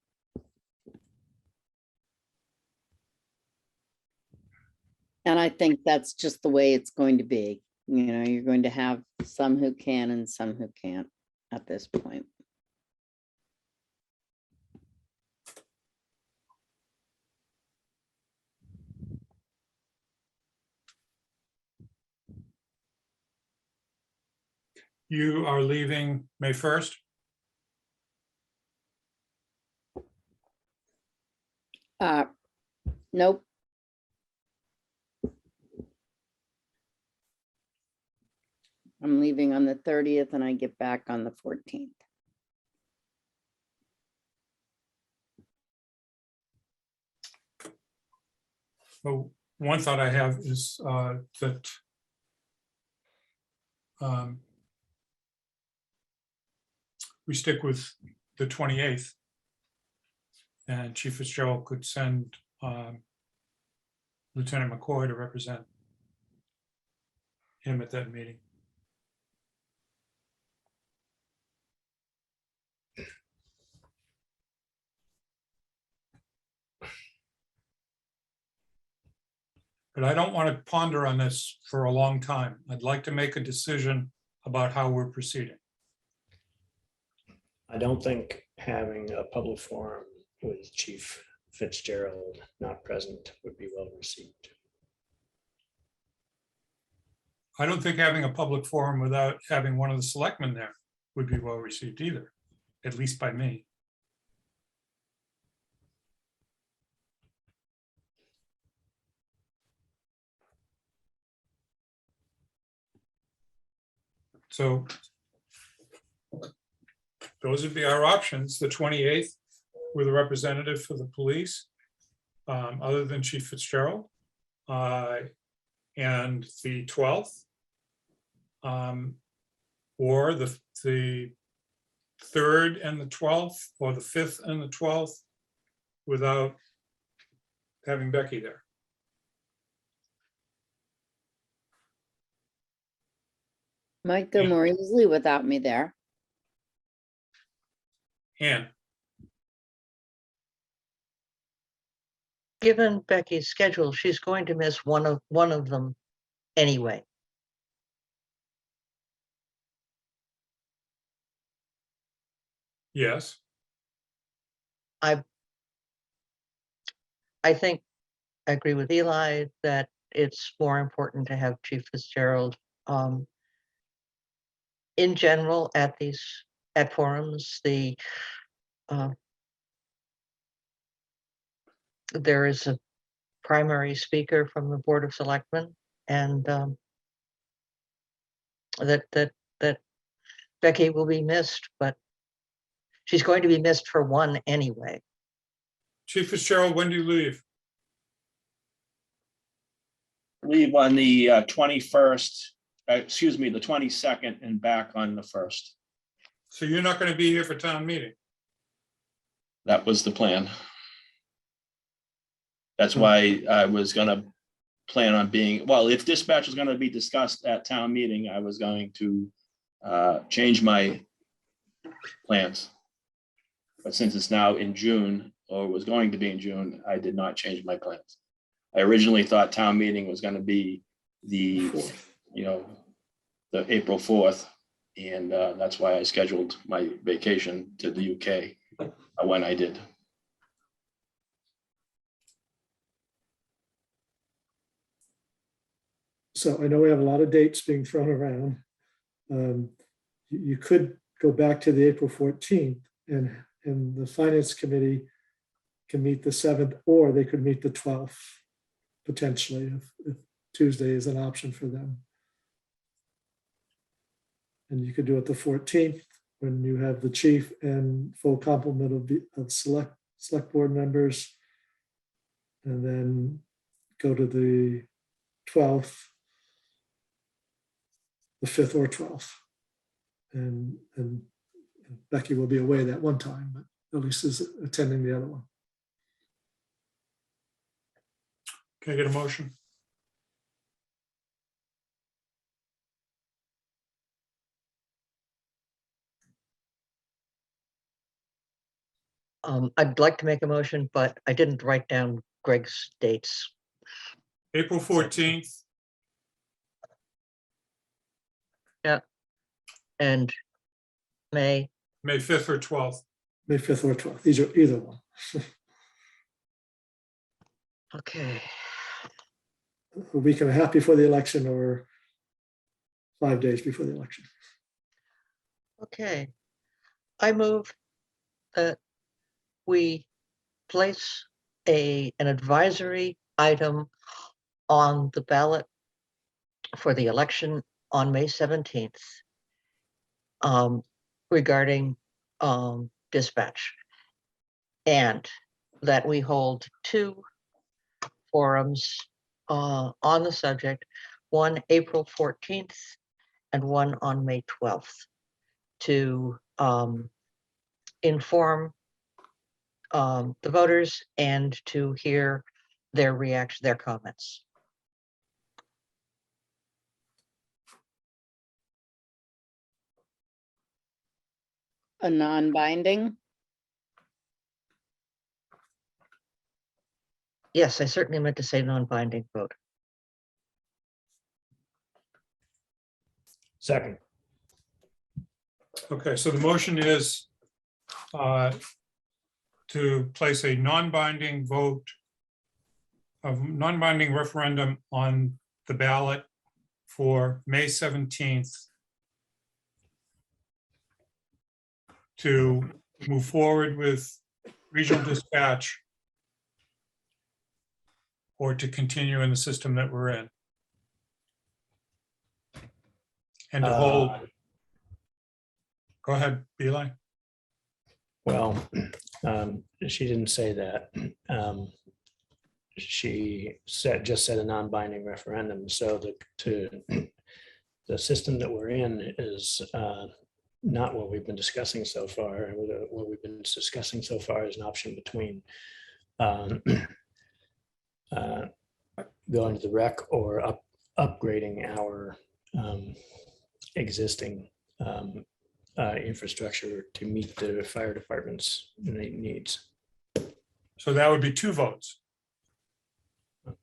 And I think that's just the way it's going to be. You know, you're going to have some who can and some who can't at this point.
You are leaving May 1st?
Nope. I'm leaving on the 30th and I get back on the 14th.
So one thought I have is that we stick with the 28th. And Chief Fitzgerald could send Lieutenant McCoy to represent him at that meeting. But I don't want to ponder on this for a long time. I'd like to make a decision about how we're proceeding.
I don't think having a public forum with Chief Fitzgerald not present would be well received.
I don't think having a public forum without having one of the selectmen there would be well received either, at least by me. So those would be our options, the 28th with a representative for the police, other than Chief Fitzgerald, and the 12th or the 3rd and the 12th, or the 5th and the 12th, without having Becky there.
Might go
Yeah.
more easily without me there.
Ann,
Given Becky's schedule, she's going to miss one of them anyway.
yes,
I think I agree with Eli that it's more important to have Chief Fitzgerald in general at forums. There is a primary speaker from the Board of Selectmen, and that Becky will be missed, but she's going to be missed for one anyway.
Chief Fitzgerald, when do you leave?
Leave on the 21st, excuse me, the 22nd, and back on the 1st.
So you're not going to be here for town meeting?
That was the plan. That's why I was gonna plan on being, well, if dispatch was gonna be discussed at town meeting, I was going to change my plans. But since it's now in June, or was going to be in June, I did not change my plans. I originally thought town meeting was gonna be the, the April 4th. And that's why I scheduled my vacation to the UK when I did.
So I know we have a lot of dates being thrown around. You could go back to the April 14th and the Finance Committee can meet the 7th, or they could meet the 12th, potentially, if Tuesday is an option for them. And you could do it the 14th when you have the chief and full complement of select board members. And then go to the 12th, the 5th or 12th. And Becky will be away that one time, but at least is attending the other one.
Can I get a motion?
I'd like to make a motion, but I didn't write down Greg's dates.
April 14th,
And May,
May 5th or 12th.
May 5th or 12th, these are either one.
okay.
A week and a half before the election or 5 days before the election.
Okay. I move that we place an advisory item on the ballot for the election on May 17th regarding dispatch, and that we hold 2 forums on the subject, one April 14th and one on May 12th, to inform the voters and to hear their reaction, their comments.
A non-binding?
Yes, I certainly meant to say non-binding vote.
Second.
Okay, so the motion is to place a non-binding vote of non-binding referendum on the ballot for May 17th to move forward with regional dispatch or to continue in the system that we're in. And to hold, go ahead, Eli.
Well, she didn't say that. She just said a non-binding referendum. So the the system that we're in is not what we've been discussing so far. What we've been discussing so far is an option between going to the rec or upgrading our existing infrastructure to meet the fire department's needs.
So that would be 2 votes.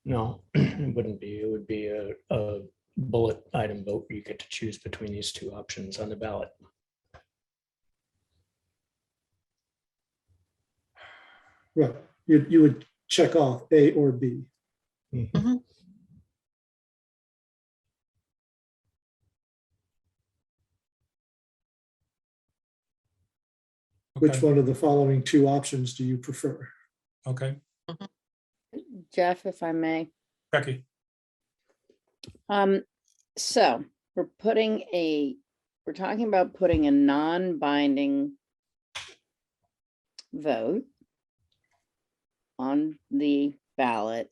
No, it wouldn't be. It would be a bullet item vote where you get to choose between these 2 options on the ballot.
Right, you would check off A or B.
Mhm.
Which
Okay,
one of the following 2 options do you prefer?
okay.
Jeff, if I may.
Becky,
So we're talking about putting a non-binding vote on the ballot.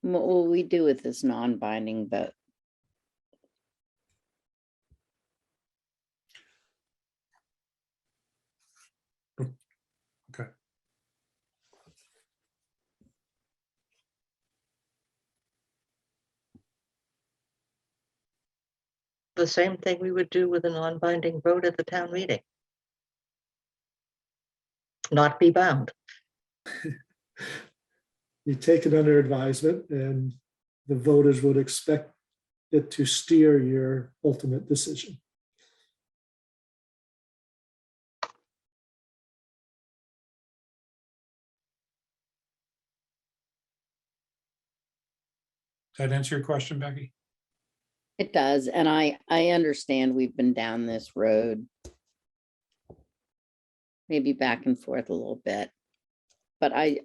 What will we do with this non-binding vote?
okay.
The same thing we would do with a non-binding vote at the town meeting. Not be bound.
You take it under advisement and the voters would expect it to steer your ultimate decision.
Does that answer your question, Becky?
It does, and I understand we've been down this road, maybe back and forth a little bit, but I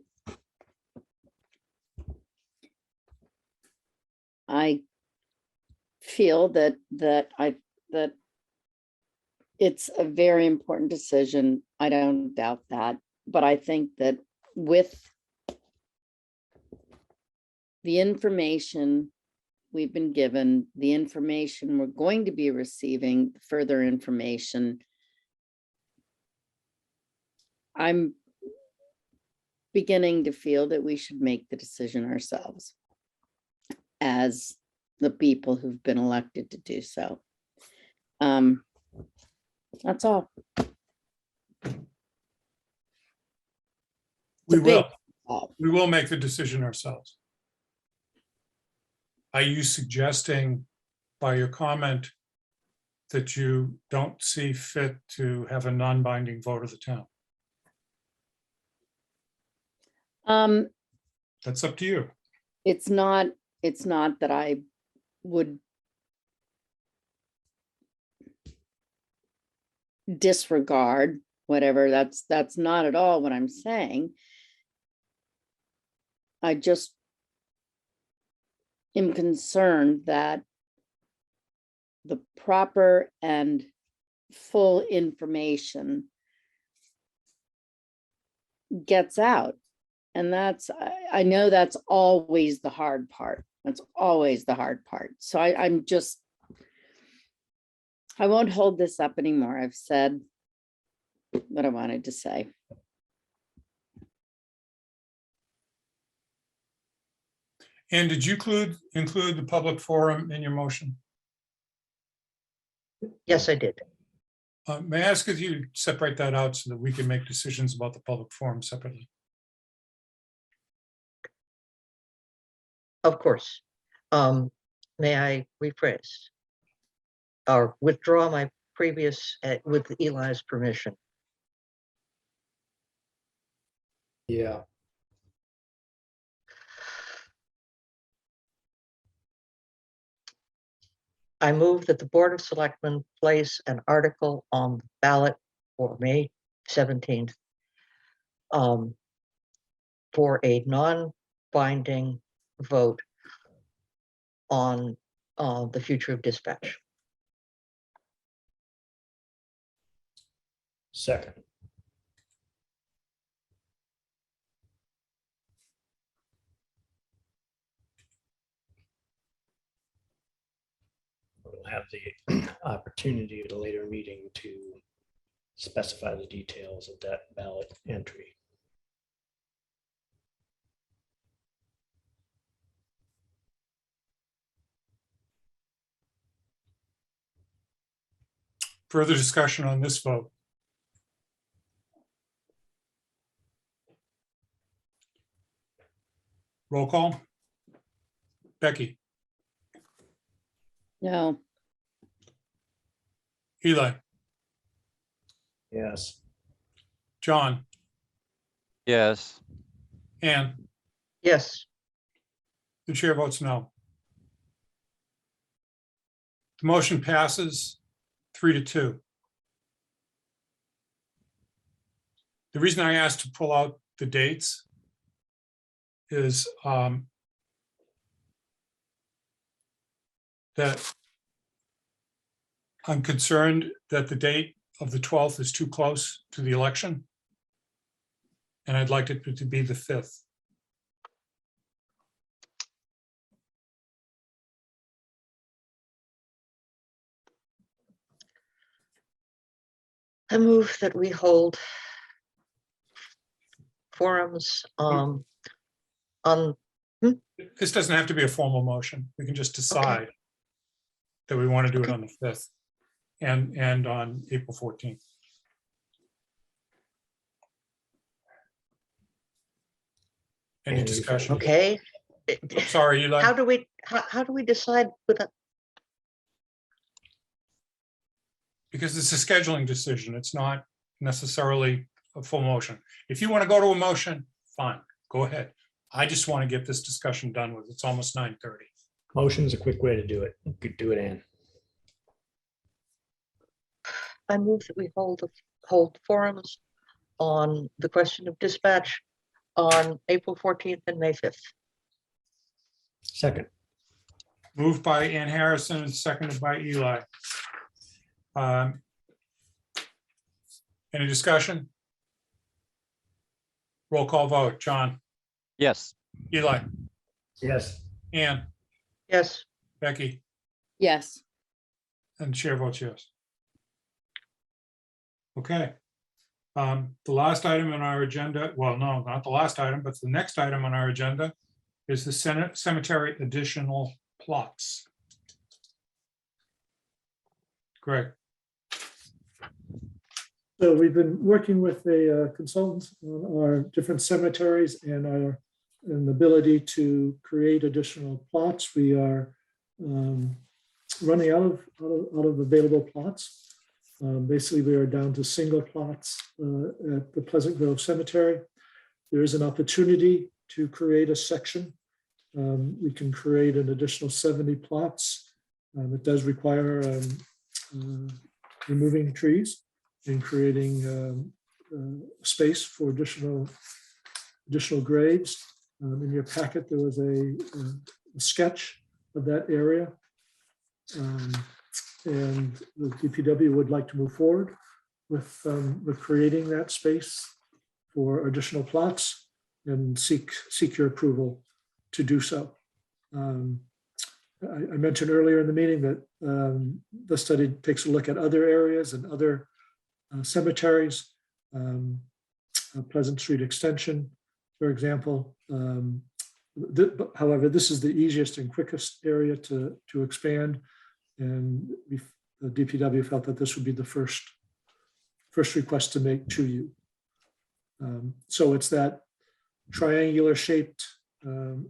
feel that it's a very important decision. I don't doubt that, but I think that with the information we've been given, the information we're going to be receiving, further information, I'm beginning to feel that we should make the decision ourselves as the people who've been elected to do so. That's all.
We will.
call.
We will make the decision ourselves. Are you suggesting by your comment that you don't see fit to have a non-binding vote of the town? That's up to you.
It's not that I would disregard whatever, that's not at all what I'm saying. I just am concerned that the proper and full information gets out. And I know that's always the hard part. That's always the hard part. So I won't hold this up anymore. I've said what I wanted to say.
And did you include the public forum in your motion?
Yes, I did.
May I ask if you separate that out so that we can make decisions about the public forum separately?
Of course. May I rephrase? Or withdraw my previous, with Eli's permission?
Yeah.
I move that the Board of Selectmen place an article on the ballot for May 17th for a non-binding vote on the future of dispatch.
Second. have the opportunity at a later meeting to specify the details of that ballot entry.
Further discussion on this vote? Roll call. Becky,
No,
Eli,
Yes.
John,
Yes.
Ann,
Yes,
the chair votes no. The motion passes 3-2. The reason I asked to pull out the dates is that I'm concerned that the date of the 12th is too close to the election. And I'd like it to be the 5th.
I move that we hold forums on,
This doesn't have to be a formal motion. We can just decide that we want to do it on the 5th and on April 14th. Any discussion?
okay.
Sorry, Eli.
How do we decide with a,
Because it's a scheduling decision. It's not necessarily a full motion. If you want to go to a motion, fine, go ahead. I just want to get this discussion done with. It's almost 9:30.
Motion's a quick way to do it. You could do it, Ann.
I move that we hold forums on the question of dispatch on April 14th and May 5th.
Second.
Moved by Ann Harrison and seconded by Eli. Any discussion? Roll call vote. John,
Yes.
Eli,
Yes.
Ann,
Yes,
Becky,
yes,
and the chair votes yes. Okay. The last item on our agenda, well, no, not the last item, but the next item on our agenda is the cemetery additional plots. Greg.
So we've been working with a consultant on our different cemeteries and our ability to create additional plots. We are running out of available plots. Basically, we are down to single plots at the Pleasant Grove Cemetery. There is an opportunity to create a section. We can create an additional 70 plots. It does require removing trees and creating space for additional graves. In your packet, there was a sketch of that area. And the DPW would like to move forward with creating that space for additional plots and seek your approval to do so. I mentioned earlier in the meeting that the study takes a look at other areas and other cemeteries, Pleasant Street Extension, for example. However, this is the easiest and quickest area to expand, and the DPW felt that this would be the first request to make to you. So it's that triangular shaped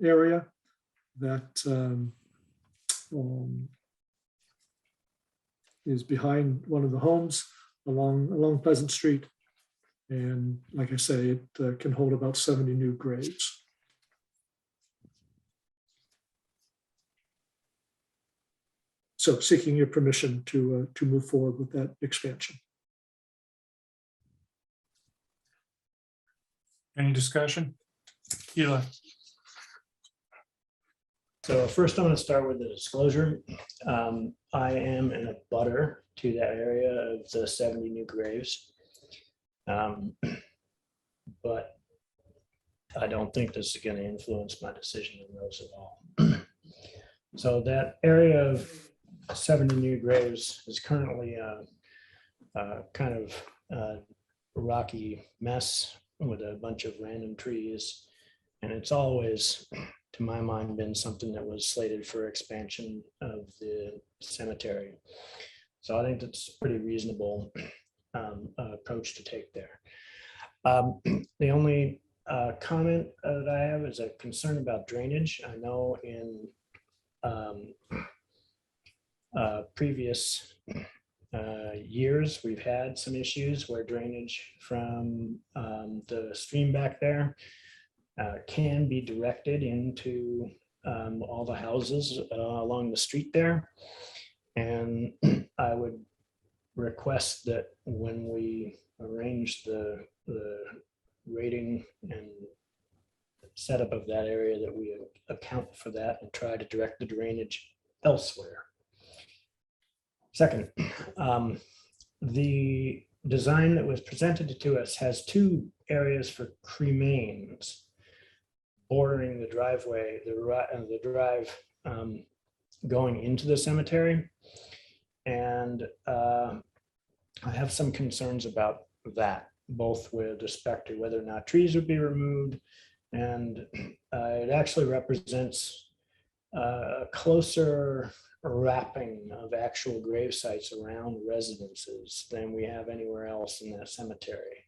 area that is behind one of the homes along Pleasant Street. And like I say, it can hold about 70 new graves. So seeking your permission to move forward with that expansion.
Any discussion? Eli.
So first, I'm going to start with the disclosure. I am in a butter to that area of the 70 new graves. But I don't think this is going to influence my decision in those at all. So that area of 70 new graves is currently kind of rocky mess with a bunch of random trees. And it's always, to my mind, been something that was slated for expansion of the cemetery. So I think that's a pretty reasonable approach to take there. The only comment that I have is a concern about drainage. I know in previous years, we've had some issues where drainage from the stream back there can be directed into all the houses along the street there. And I would request that when we arrange the rating and setup of that area, that we account for that and try to direct the drainage elsewhere. Second, the design that was presented to us has two areas for cremains bordering the driveway, the drive going into the cemetery. And I have some concerns about that, both with respect to whether or not trees would be removed. And it actually represents a closer wrapping of actual grave sites around residences than we have anywhere else in that cemetery.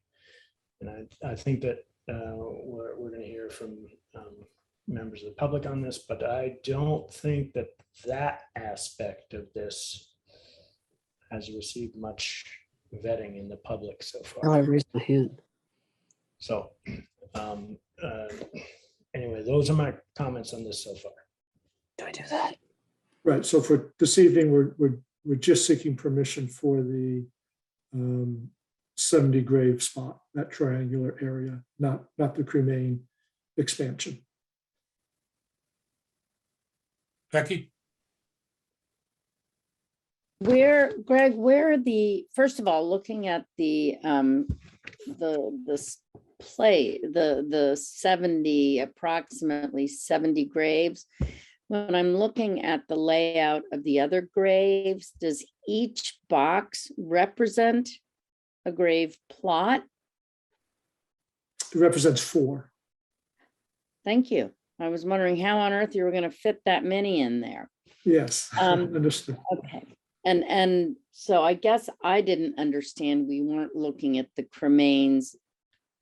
And I think that we're going to hear from members of the public on this, but I don't think that that aspect of this has received much vetting in the public so far.
Oh, I raised my hand.
So anyway, those are my comments on this so far.
Do I do that?
Right, so for this evening, we're just seeking permission for the 70 grave spot, that triangular area, not the cremain expansion.
Becky?
Greg, where are first of all, looking at the 70, approximately 70 graves, when I'm looking at the layout of the other graves, does each box represent a grave plot?
It represents 4.
Thank you. I was wondering how on earth you were going to fit that many in there.
Yes, understood.
Okay. And so I guess I didn't understand we weren't looking at the cremains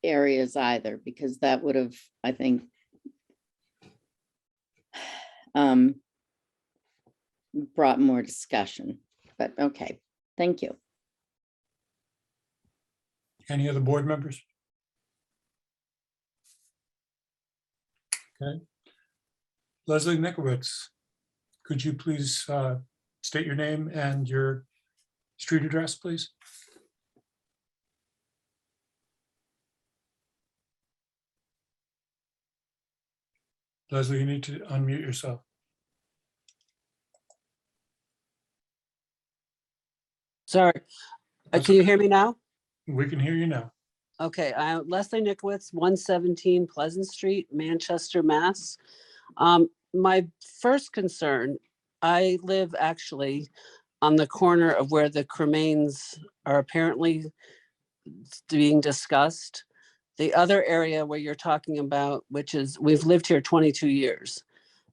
areas either, because that would have, I think, brought more discussion, but okay, thank you.
Any other board members? Okay. Leslie Nikowitz, could you please state your name and your street address, please? Leslie, you need to unmute yourself.
Sorry. Can you hear me now?
We can hear you now.
Okay, I'm Leslie Nikowitz, 117 Pleasant Street, Manchester, Mass. My first concern, I live actually on the corner of where the cremains are apparently being discussed. The other area where you're talking about, which is, we've lived here 22 years,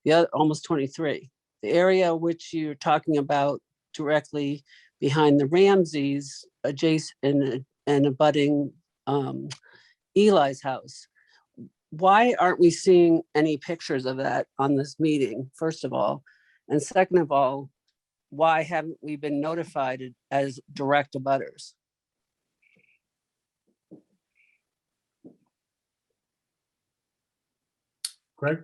the other almost 23. The area which you're talking about directly behind the Ramseys, adjacent and abutting Eli's house. Why aren't we seeing any pictures of that on this meeting, first of all? And second of all, why haven't we been notified as direct abutters?
Greg?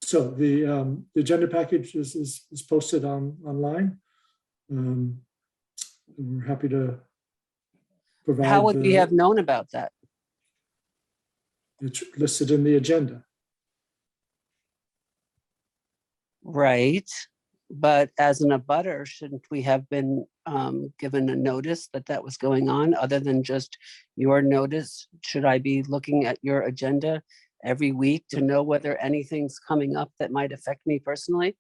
So the agenda package is posted online. We're happy to provide.
How would we have known about that?
It's listed in the agenda.
Right, but as an abutter, shouldn't we have been given a notice that that was going on, other than just your notice? Should I be looking at your agenda every week to know whether anything's coming up that might affect me personally?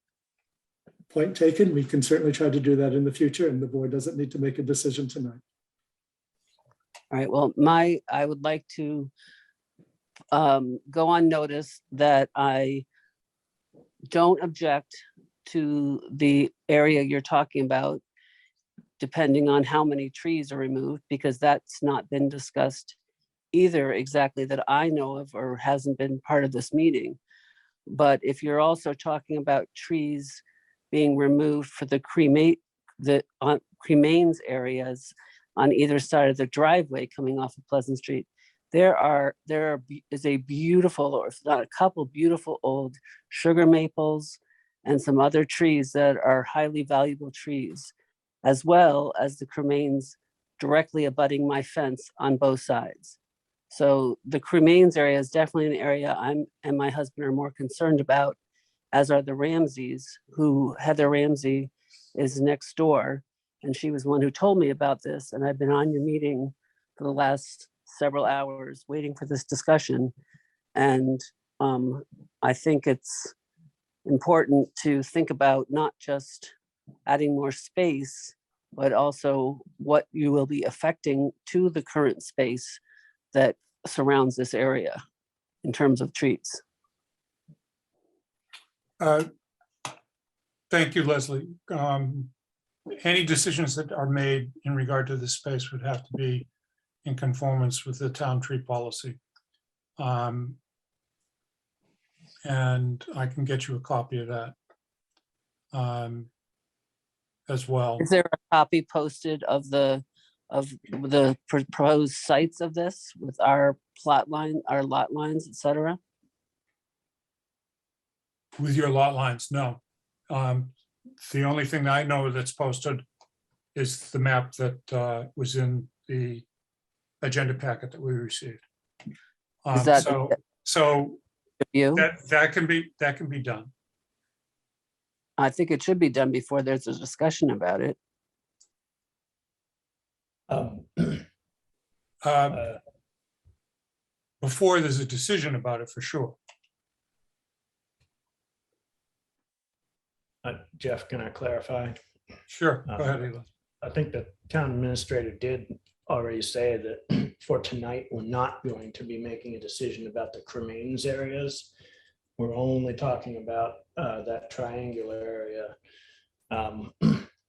Point taken. We can certainly try to do that in the future, and the board doesn't need to make a decision tonight.
All right, well, I would like to go on notice that I don't object to the area you're talking about, depending on how many trees are removed, because that's not been discussed either exactly that I know of, or hasn't been part of this meeting. But if you're also talking about trees being removed for the cremains areas on either side of the driveway coming off of Pleasant Street, there is a beautiful, or if not a couple beautiful old sugar maples and some other trees that are highly valuable trees, as well as the cremains directly abutting my fence on both sides. So the cremains area is definitely an area I'm and my husband are more concerned about, as are the Ramseys, who Heather Ramsey is next door. And she was one who told me about this. And I've been on your meeting for the last several hours waiting for this discussion. And I think it's important to think about not just adding more space, but also what you will be affecting to the current space that surrounds this area in terms of trees.
Thank you, Leslie. Any decisions that are made in regard to this space would have to be in conformance with the town tree policy. And I can get you a copy of that as well.
Is there a copy posted of the proposed sites of this with our plot line, our lot lines, et cetera?
With your lot lines, no. The only thing I know that's posted is the map that was in the agenda packet that we received.
Is that
So
you?
that can be done.
I think it should be done before there's a discussion about it.
Before there's a decision about it, for sure.
Jeff, can I clarify?
Sure, go ahead, Eli.
I think the town administrator did already say that for tonight, we're not going to be making a decision about the cremains areas. We're only talking about that triangular area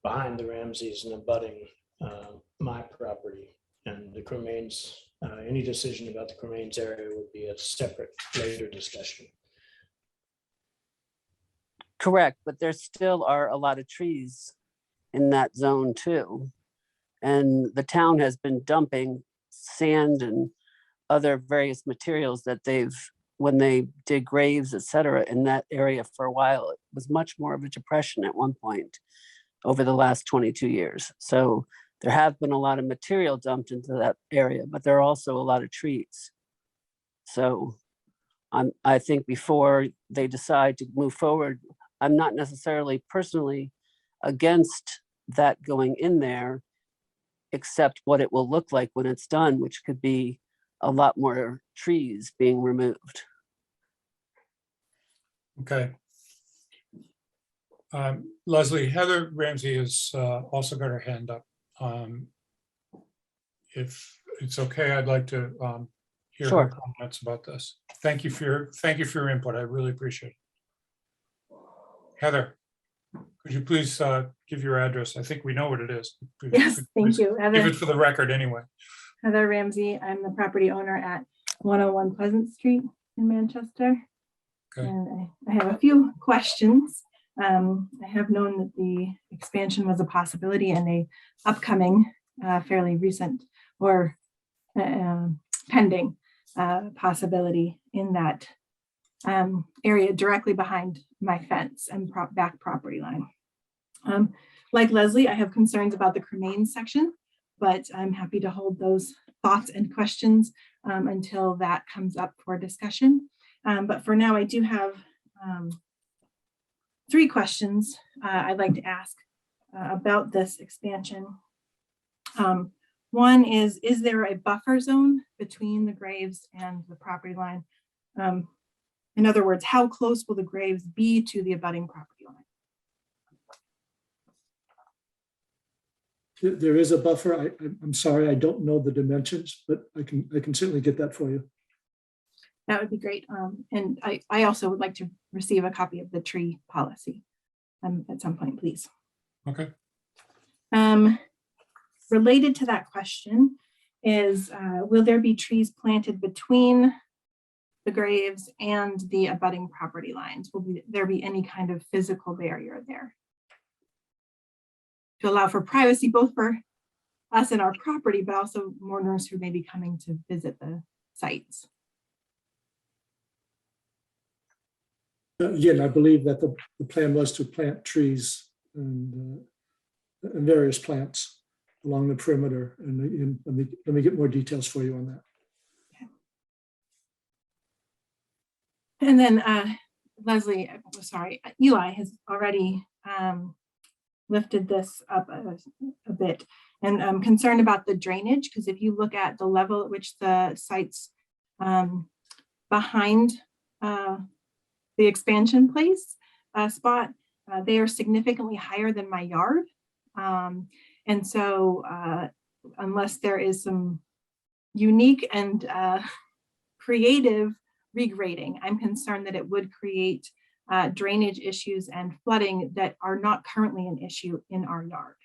behind the Ramseys and abutting my property. And the cremains, any decision about the cremains area would be a separate later discussion.
Correct, but there still are a lot of trees in that zone too. And the town has been dumping sand and other various materials that when they dig graves, et cetera, in that area for a while. It was much more of a depression at one point over the last 22 years. So there have been a lot of material dumped into that area, but there are also a lot of trees. So I think before they decide to move forward, I'm not necessarily personally against that going in there, except what it will look like when it's done, which could be a lot more trees being removed.
Okay. Leslie, Heather Ramsey has also got her hand up. If it's okay, I'd like to hear her comments about this. Thank you for your input. I really appreciate it. Heather, could you please give your address? I think we know what it is.
Yes, thank you.
Give it for the record anyway.
Heather Ramsey. I'm the property owner at 101 Pleasant Street in Manchester.
Okay.
And I have a few questions. I have known that the expansion was a possibility and a upcoming, fairly recent or pending possibility in that area directly behind my fence and back property line. Like Leslie, I have concerns about the cremains section, but I'm happy to hold those thoughts and questions until that comes up for discussion. But for now, I do have 3 questions I'd like to ask about this expansion. One is there a buffer zone between the graves and the property line? In other words, how close will the graves be to the abutting property line?
There is a buffer. I'm sorry, I don't know the dimensions, but I can certainly get that for you.
That would be great. And I also would like to receive a copy of the tree policy at some point, please.
Okay.
Related to that question is, will there be trees planted between the graves and the abutting property lines? Will there be any kind of physical barrier there to allow for privacy, both for us and our property, but also mourners who may be coming to visit the sites?
Again, I believe that the plan was to plant trees and various plants along the perimeter. And let me get more details for you on that.
And then Leslie, sorry, Eli has already lifted this up a bit, and I'm concerned about the drainage, because if you look at the level at which the sites behind the expansion place spot, they are significantly higher than my yard. And so unless there is some unique and creative regrading, I'm concerned that it would create drainage issues and flooding that are not currently an issue in our yard.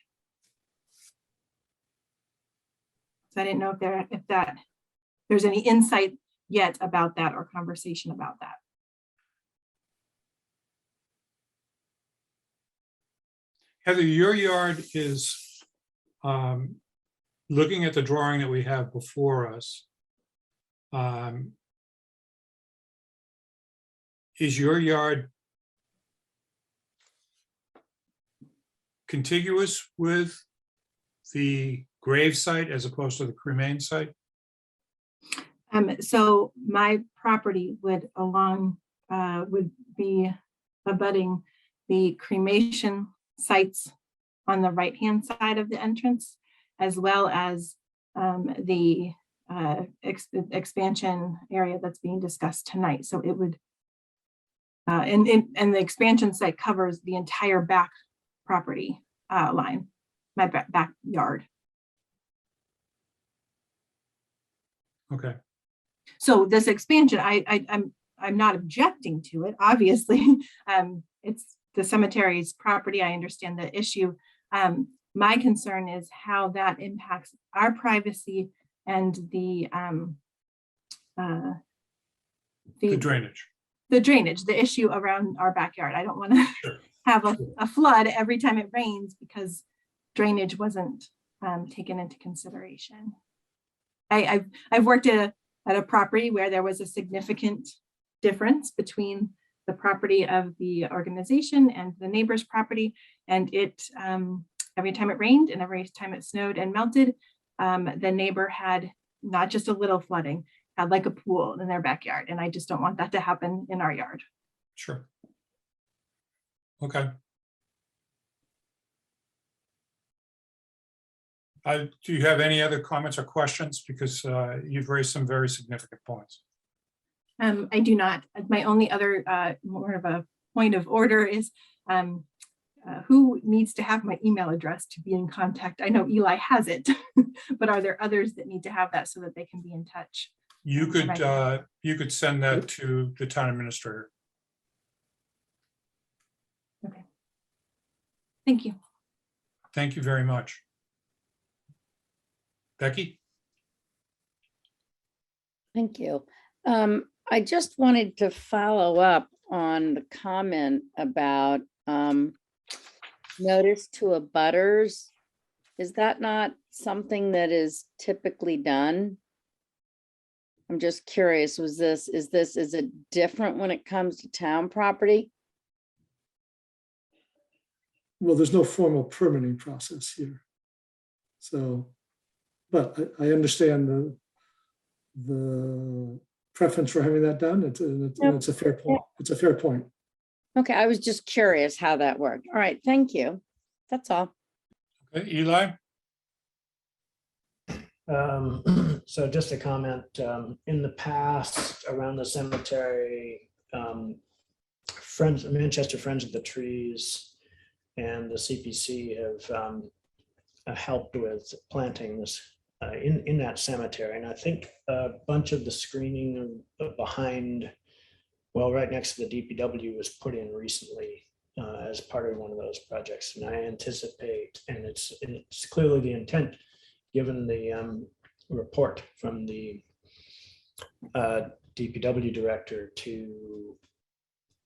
So I didn't know if there's any insight yet about that or conversation about that.
Heather, your yard is, looking at the drawing that we have before us, is your yard contiguous with the grave site as opposed to the cremain site?
So my property would be abutting the cremation sites on the right-hand side of the entrance, as well as the expansion area that's being discussed tonight. So it would, and the expansion site covers the entire back property line, my backyard.
Okay.
So this expansion, I'm not objecting to it. Obviously, it's the cemetery's property. I understand the issue. My concern is how that impacts our privacy and the
drainage.
The drainage, the issue around our backyard. I don't want to have a flood every time it rains because drainage wasn't taken into consideration. I've worked at a property where there was a significant difference between the property of the organization and the neighbor's property, and it every time it rained and every time it snowed and melted, the neighbor had not just a little flooding, had like a pool in their backyard, and I just don't want that to happen in our yard.
Sure. Okay. Do you have any other comments or questions? Because you've raised some very significant points.
I do not. My only other more of a point of order is who needs to have my email address to be in contact? I know Eli has it, but are there others that need to have that so that they can be in touch?
You could send that to the town administrator.
Okay. Thank you.
Thank you very much. Becky?
Thank you. I just wanted to follow up on the comment about notice to abutters. Is that not something that is typically done? I'm just curious, is it different when it comes to town property?
Well, there's no formal permitting process here. So, but I understand the preference for having that done. It's a fair point. It's a fair point.
Okay, I was just curious how that worked. All right, thank you. That's all.
Okay, Eli?
So just a comment, in the past around the cemetery, Manchester Friends of the Trees and the CPC have helped with planting this in that cemetery. And I think a bunch of the screening behind, well, right next to the DPW was put in recently as part of one of those projects. And I anticipate, and it's clearly the intent, given the report from the DPW director, to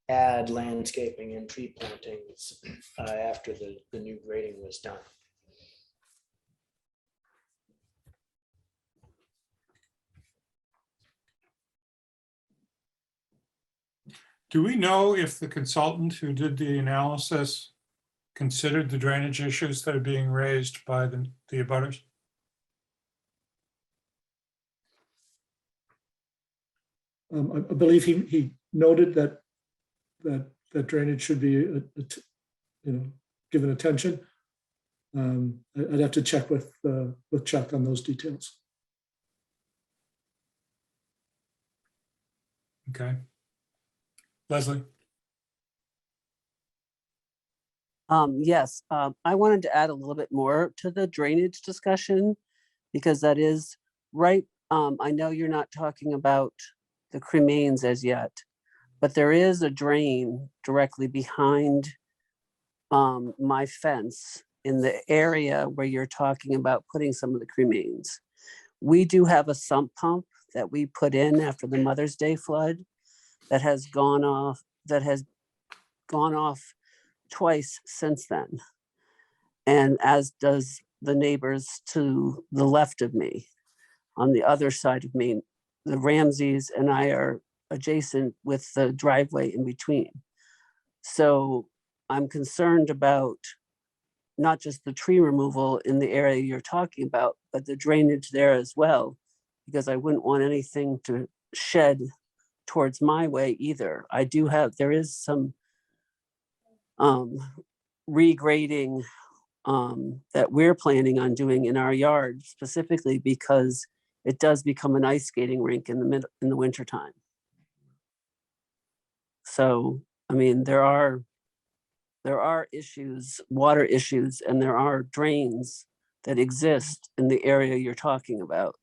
add landscaping and tree plantings after the new grading was done.
Do we know if the consultant who did the analysis considered the drainage issues that are being raised by the abutters?
I believe he noted that drainage should be, given attention. I'd have to check with Chuck on those details.
Okay. Leslie?
Yes, I wanted to add a little bit more to the drainage discussion, because that is right. I know you're not talking about the cremains as yet, but there is a drain directly behind my fence in the area where you're talking about putting some of the cremains. We do have a sump pump that we put in after the Mother's Day flood that has gone off twice since then. And as does the neighbors to the left of me. On the other side of me, the Ramseys and I are adjacent with the driveway in between. So I'm concerned about not just the tree removal in the area you're talking about, but the drainage there as well, because I wouldn't want anything to shed towards my way either. There is some regrading that we're planning on doing in our yard, specifically because it does become an ice skating rink in the wintertime. So, I mean, there are issues, water issues, and there are drains that exist in the area you're talking about.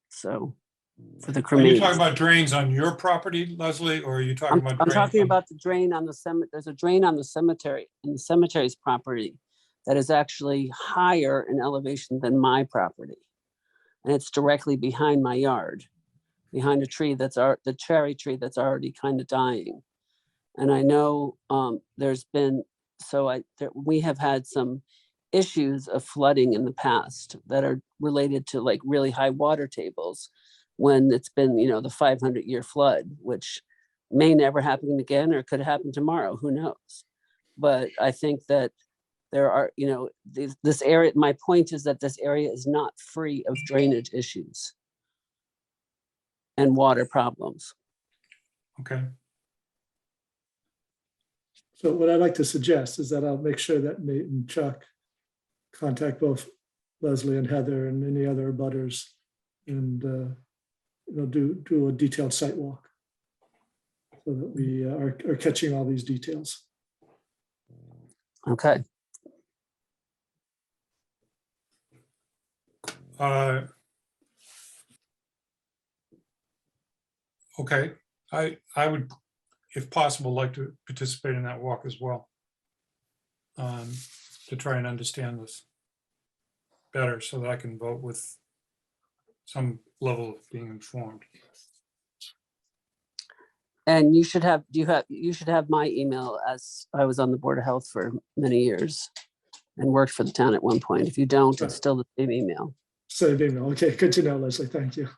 So, for the
Are you talking
cremains.
about drains on your property, Leslie, or are you talking about?
I'm talking about the drain on the cemetery. There's a drain on the cemetery, in the cemetery's property, that is actually higher in elevation than my property. And it's directly behind my yard, behind a tree the cherry tree that's already kind of dying. And I know there's been, we have had some issues of flooding in the past that are related to like really high water tables when it's been, the 500-year flood, which may never happen again or could happen tomorrow, who knows? But I think that there are, this area, my point is that this area is not free of drainage issues and water problems.
Okay.
So what I'd like to suggest is that I'll make sure that Nate and Chuck contact both Leslie and Heather and any other abutters and do a detailed site walk so that we are catching all these details.
Okay.
Okay, I would, if possible, like to participate in that walk as well. To try and understand this better so that I can vote with some level of being informed.
And you should have my email, as I was on the Board of Health for many years and worked for the town at one point. If you don't, it's still the same email.
Same email. Okay, good to know, Leslie. Thank you.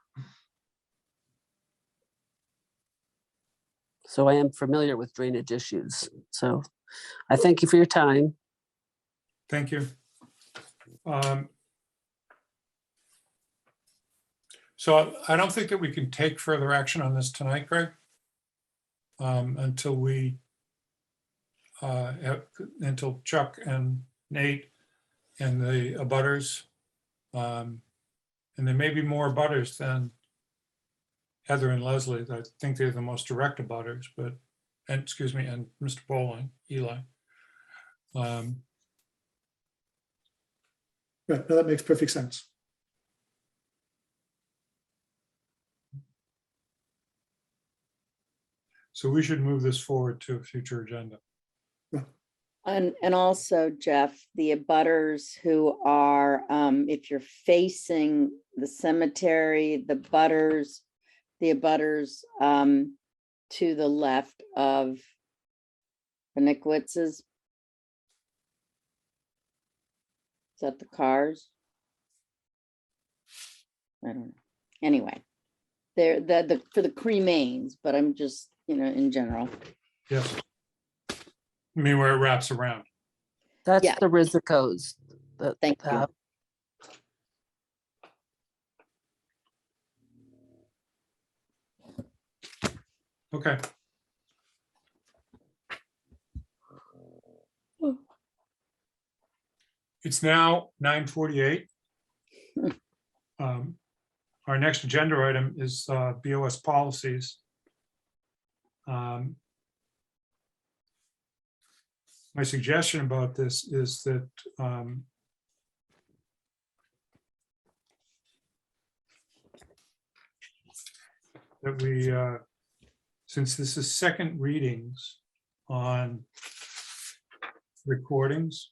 So I am familiar with drainage issues. So I thank you for your time.
Thank you. So I don't think that we can take further action on this tonight, Greg, until until Chuck and Nate and the abutters, and there may be more abutters than Heather and Leslie. I think they're the most direct abutters, and Mr. Bowling, Eli.
Right, no, that makes perfect sense.
So we should move this forward to a future agenda.
And also, Jeff, the abutters who are, if you're facing the cemetery, the abutters to the left of the Nickwitzes. Is that the cars? I don't know. Anyway, they're for the cremains, but I'm just, in general.
Yes. I mean, where it wraps around.
That's
Yeah.
the Rizicos.
Thank you.
Okay. It's now 9:48. Our next agenda item is BOS policies. My suggestion about this is that that we, since this is second readings on recordings,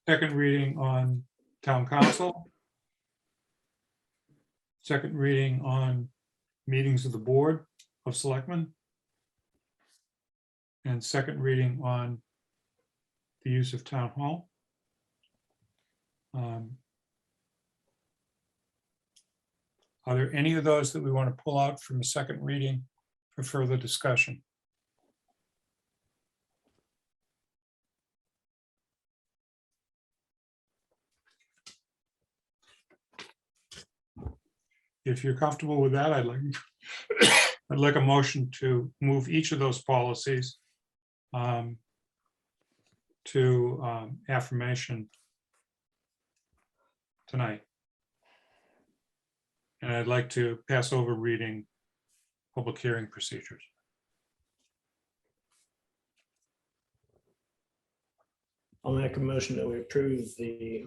second reading on town council, second reading on meetings of the Board of Selectmen, and second reading on the use of town hall. Are there any of those that we want to pull out from the second reading for further discussion? If you're comfortable with that, I'd like a motion to move each of those policies to affirmation tonight. And I'd like to pass over reading public hearing procedures.
I'll make a motion that we approve the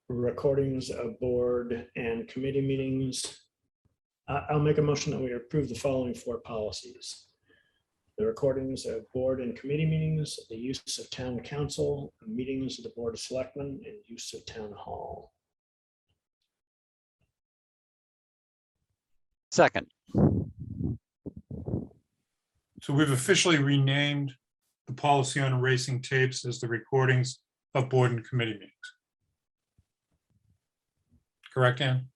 recordings of board and committee meetings. I'll make a motion that we approve the following 4 policies: the recordings of board and committee meetings, the use of town council, meetings of the Board of Selectmen, and use of town hall.
Second.
So we've officially renamed the policy on erasing tapes as the recordings of board and committee meetings. Correct, Ann?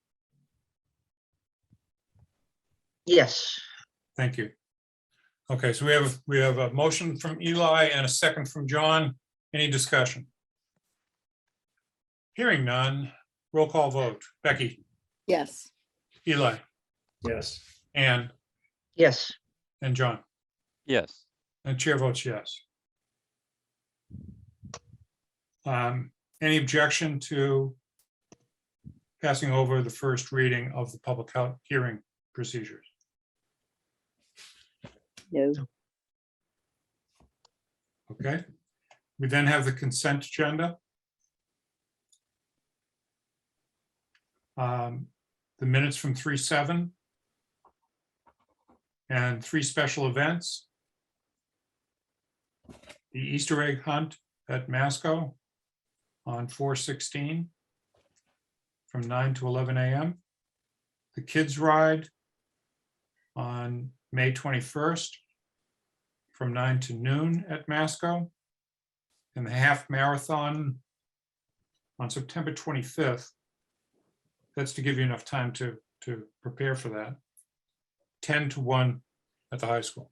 Yes.
Thank you. Okay, so we have a motion from Eli and a second from John. Any discussion? Hearing none, roll call vote. Becky,
Yes.
Eli,
Yes.
Ann,
Yes.
and John.
Yes.
And chair votes yes. Any objection to passing over the first reading of the public hearing procedures?
No.
Okay. We then have the consent agenda. The minutes from 3/7 and 3 special events. The Easter egg hunt at Masco on 4/16 from 9 to 11 a.m. The kids ride on May 21st from 9 to noon at Masco. And the half marathon on September 25th. That's to give you enough time to prepare for that. 10 to 1 at the high school.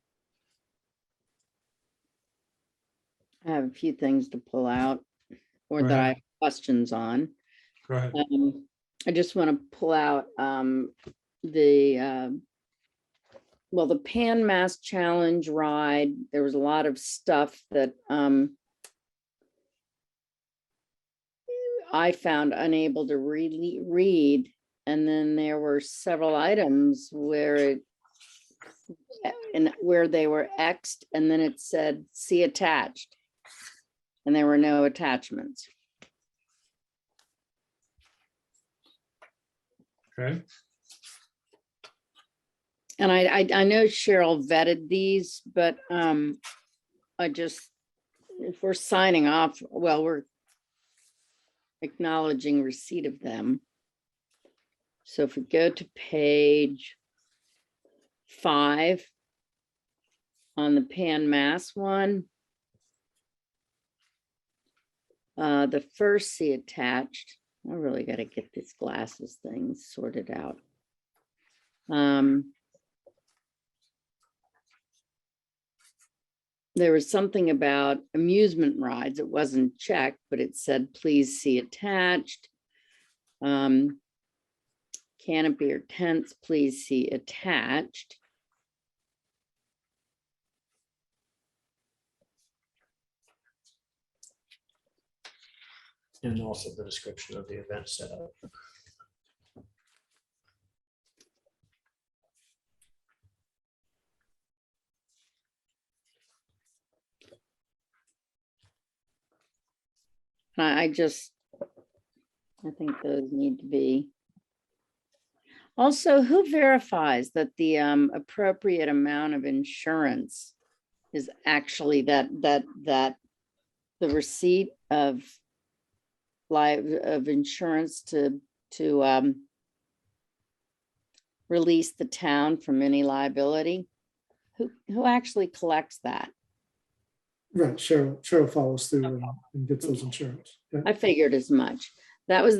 I have a few things to pull out or
Go
that I
ahead.
have questions on.
Go ahead.
I just want to pull out the Pan Mass Challenge ride. There was a lot of stuff that I found unable to really read, And then there were several items where it, and where they were Xed, and then it said, see attached. And there were no attachments.
Okay,
And I know Cheryl vetted these, but I just, if we're signing off, well, we're acknowledging receipt of them. So if we go to page 5 on the Pan Mass one, the first C attached, I really got to get these glasses things sorted out. There was something about amusement rides. It wasn't checked, but it said, please see attached. Canopy or tents, please see attached.
And also the description of the event setup.
I think those need to be. Also, who verifies that the appropriate amount of insurance is actually that the receipt of insurance to release the town from any liability? Who actually collects that?
Right, Cheryl follows through and gets those insurance. Yeah.
I figured as much. Those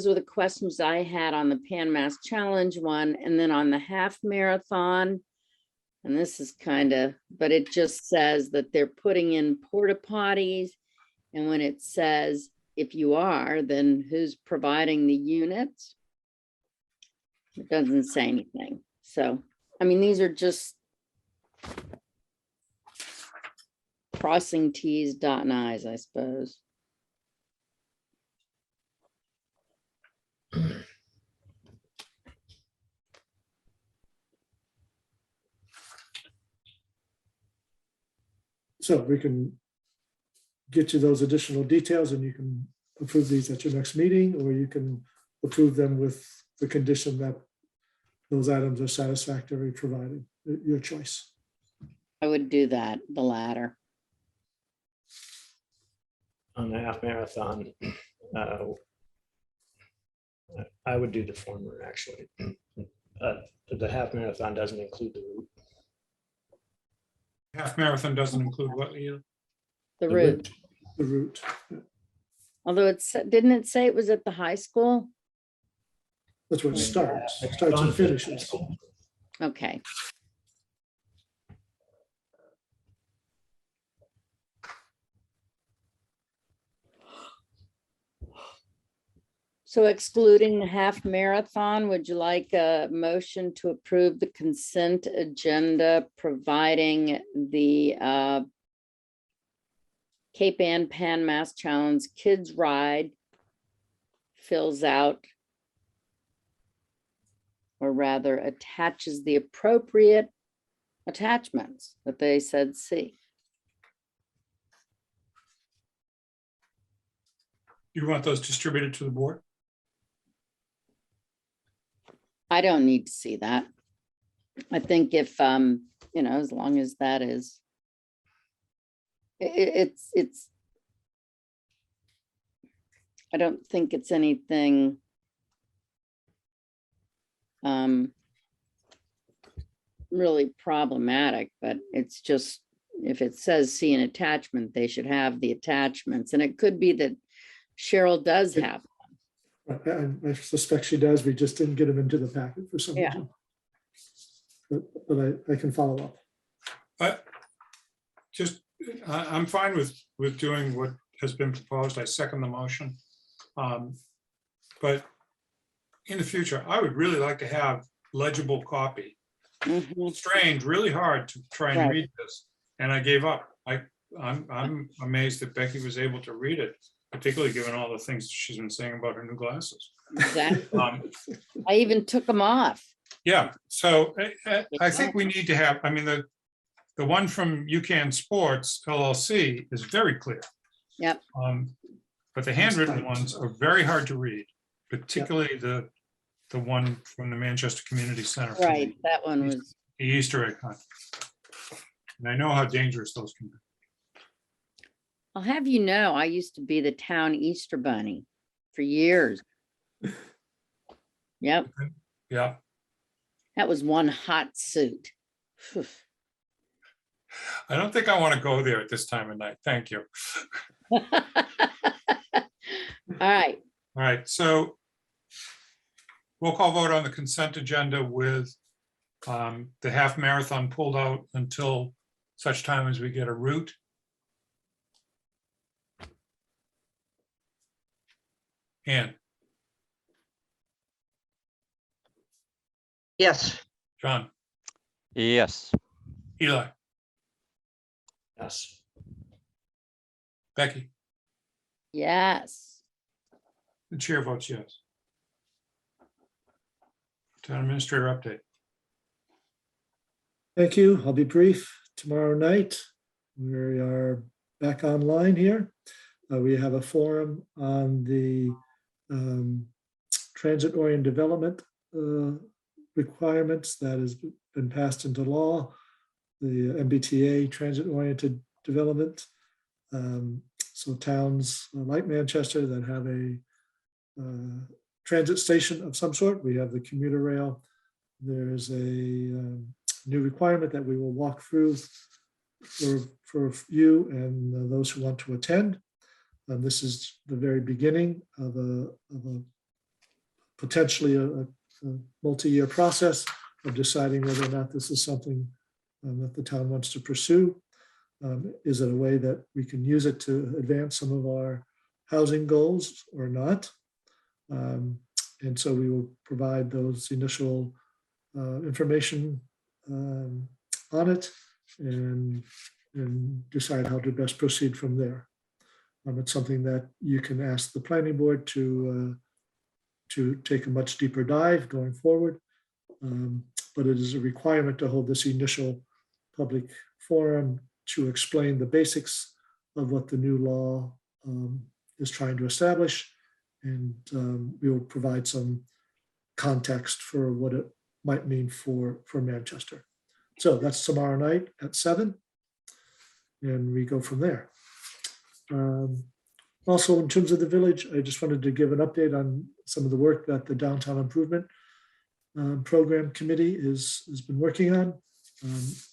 were the questions I had on the Pan Mass Challenge one, and then on the half marathon. And this is kind of, but it just says that they're putting in porta potties. And when it says, if you are, then who's providing the units? It doesn't say anything. So, I mean, these are just crossing T's, dotting I's, I suppose.
So we can get you those additional details and you can approve these at your next meeting, or you can approve them with the condition that those items are satisfactorily provided, your choice.
I would do that, the latter.
On the half marathon, I would do the former, actually. The half marathon doesn't include the route.
half marathon doesn't include what, Leah?
The route.
The route.
Although didn't it say it was at the high school?
That's where it starts and finishes.
Okay. So excluding the half marathon, would you like a motion to approve the consent agenda, providing the Cape Ann Pan Mass Challenge Kids Ride fills out, or rather attaches the appropriate attachments that they said see?
You want those distributed to the board?
I don't need to see that. I think if, you know, as long as that is, it's, I don't think it's anything really problematic, but it's just, if it says see an attachment, they should have the attachments. And it could be that Cheryl does have.
I suspect she does. We just didn't get them into the packet for some reason. But I can follow up.
I'm fine with doing what has been proposed. I second the motion. But in the future, I would really like to have legible copy. Strained really hard to try and read this, and I gave up. I'm amazed that Becky was able to read it particularly given all the things she's been saying about her new glasses.
Exactly.
Um,
I even took them off.
Yeah, so I think we need to have, I mean, the one from UCAN Sports LLC is very clear.
Yep.
But the handwritten ones are very hard to read, particularly the one from the Manchester Community Center. for
Right, that one was,
The Easter egg hunt. And I know how dangerous those can be.
I'll have you know, I used to be the town Easter bunny for years. Yep,
Yeah,
that was one hot suit. Phew.
I don't think I want to go there at this time of night. Thank you.
All right,
All right, so roll call vote on the consent agenda with the half marathon pulled out until such time as we get a route. Ann,
Yes,
John,
Yes.
Eli,
Yes.
Becky,
yes.
the chair votes yes. Town administrator update.
Thank you. I'll be brief. Tomorrow night, we are back online here. We have a forum on the transit-oriented development requirements that has been passed into law, the MBTA transit-oriented development. So towns like Manchester that have a transit station of some sort, we have the commuter rail. There's a new requirement that we will walk through for you and those who want to attend. This is the very beginning of a potentially a multi-year process of deciding whether or not this is something that the town wants to pursue. Is it a way that we can use it to advance some of our housing goals or not? And so we will provide those initial information on it and decide how to best proceed from there. It's something that you can ask the planning board to take a much deeper dive going forward. But it is a requirement to hold this initial public forum to explain the basics of what the new law is trying to establish. And we will provide some context for what it might mean for Manchester. So that's tomorrow night at 7, and we go from there. Also, in terms of the village, I just wanted to give an update on some of the work that the Downtown Improvement Program Committee has been working on.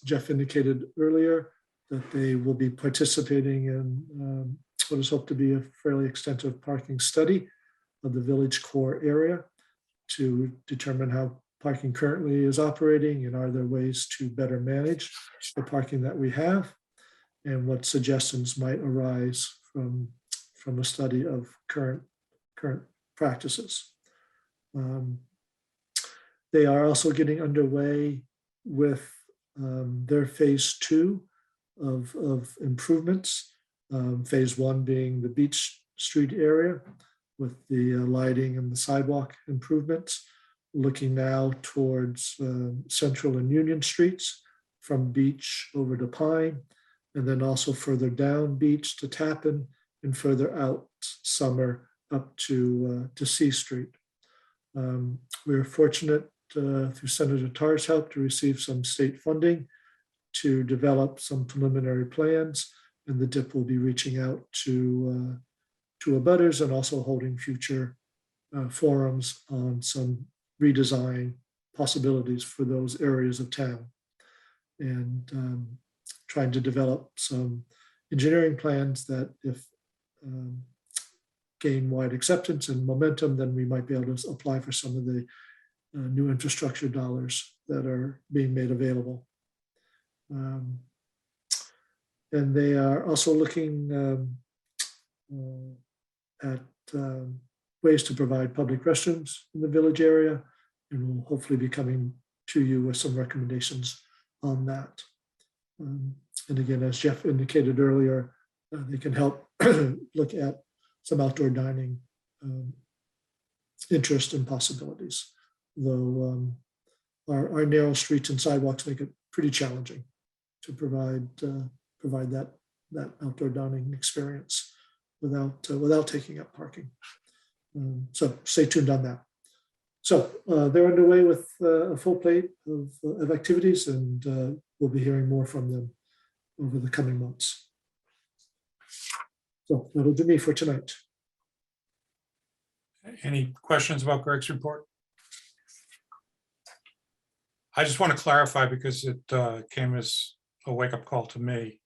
Jeff indicated earlier that they will be participating in what is hoped to be a fairly extensive parking study of the village core area to determine how parking currently is operating and are there ways to better manage the parking that we have and what suggestions might arise from a study of current practices. They are also getting underway with their phase 2 of improvements. Phase 1 being the Beach Street area with the lighting and the sidewalk improvements, looking now towards Central and Union Streets from Beach over to Pine, and then also further down Beach to Tappan and further out Summer up to C Street. We're fortunate through Senator Tarr's help to receive some state funding to develop some preliminary plans, and the DIP will be reaching out to abutters and also holding future forums on some redesign possibilities for those areas of town, and trying to develop some engineering plans that if gain wide acceptance and momentum, then we might be able to apply for some of the new infrastructure dollars that are being made available. And they are also looking at ways to provide public restrooms in the village area, and will hopefully be coming to you with some recommendations on that. And again, as Jeff indicated earlier, they can help look at some outdoor dining interest and possibilities. Though our narrow streets and sidewalks make it pretty challenging to provide that outdoor dining experience without taking up parking. So stay tuned on that. So they're underway with a full plate of activities, and we'll be hearing more from them over the coming months. So that'll do me for tonight.
Any questions about Greg's report? I just want to clarify, because it came as a wake-up call to me,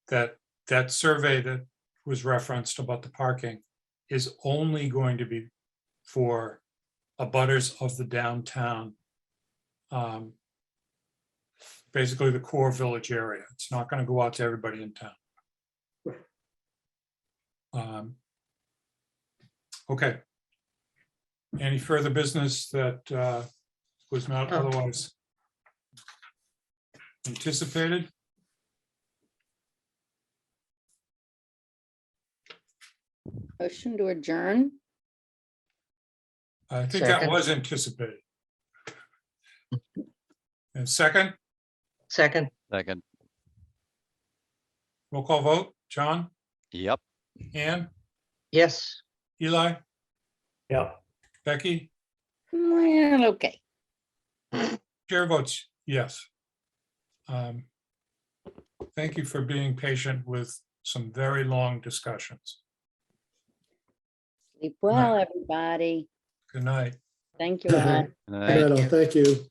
that that survey that was referenced about the parking is only going to be for abutters of the downtown, basically the core village area. It's not going to go out to everybody in town. Okay. Any further business that was not otherwise anticipated?
Motion to adjourn.
I think that
Second.
was anticipated. And second,
Second,
Second.
roll call vote, John,
Yep.
Ann,
yes.
Eli,
Yeah.
Becky,
Well, okay.
chair votes yes. Thank you for being patient with some very long discussions.
Sleep well, everybody.
Good night.
Thank you all.
Good night.
Thank you.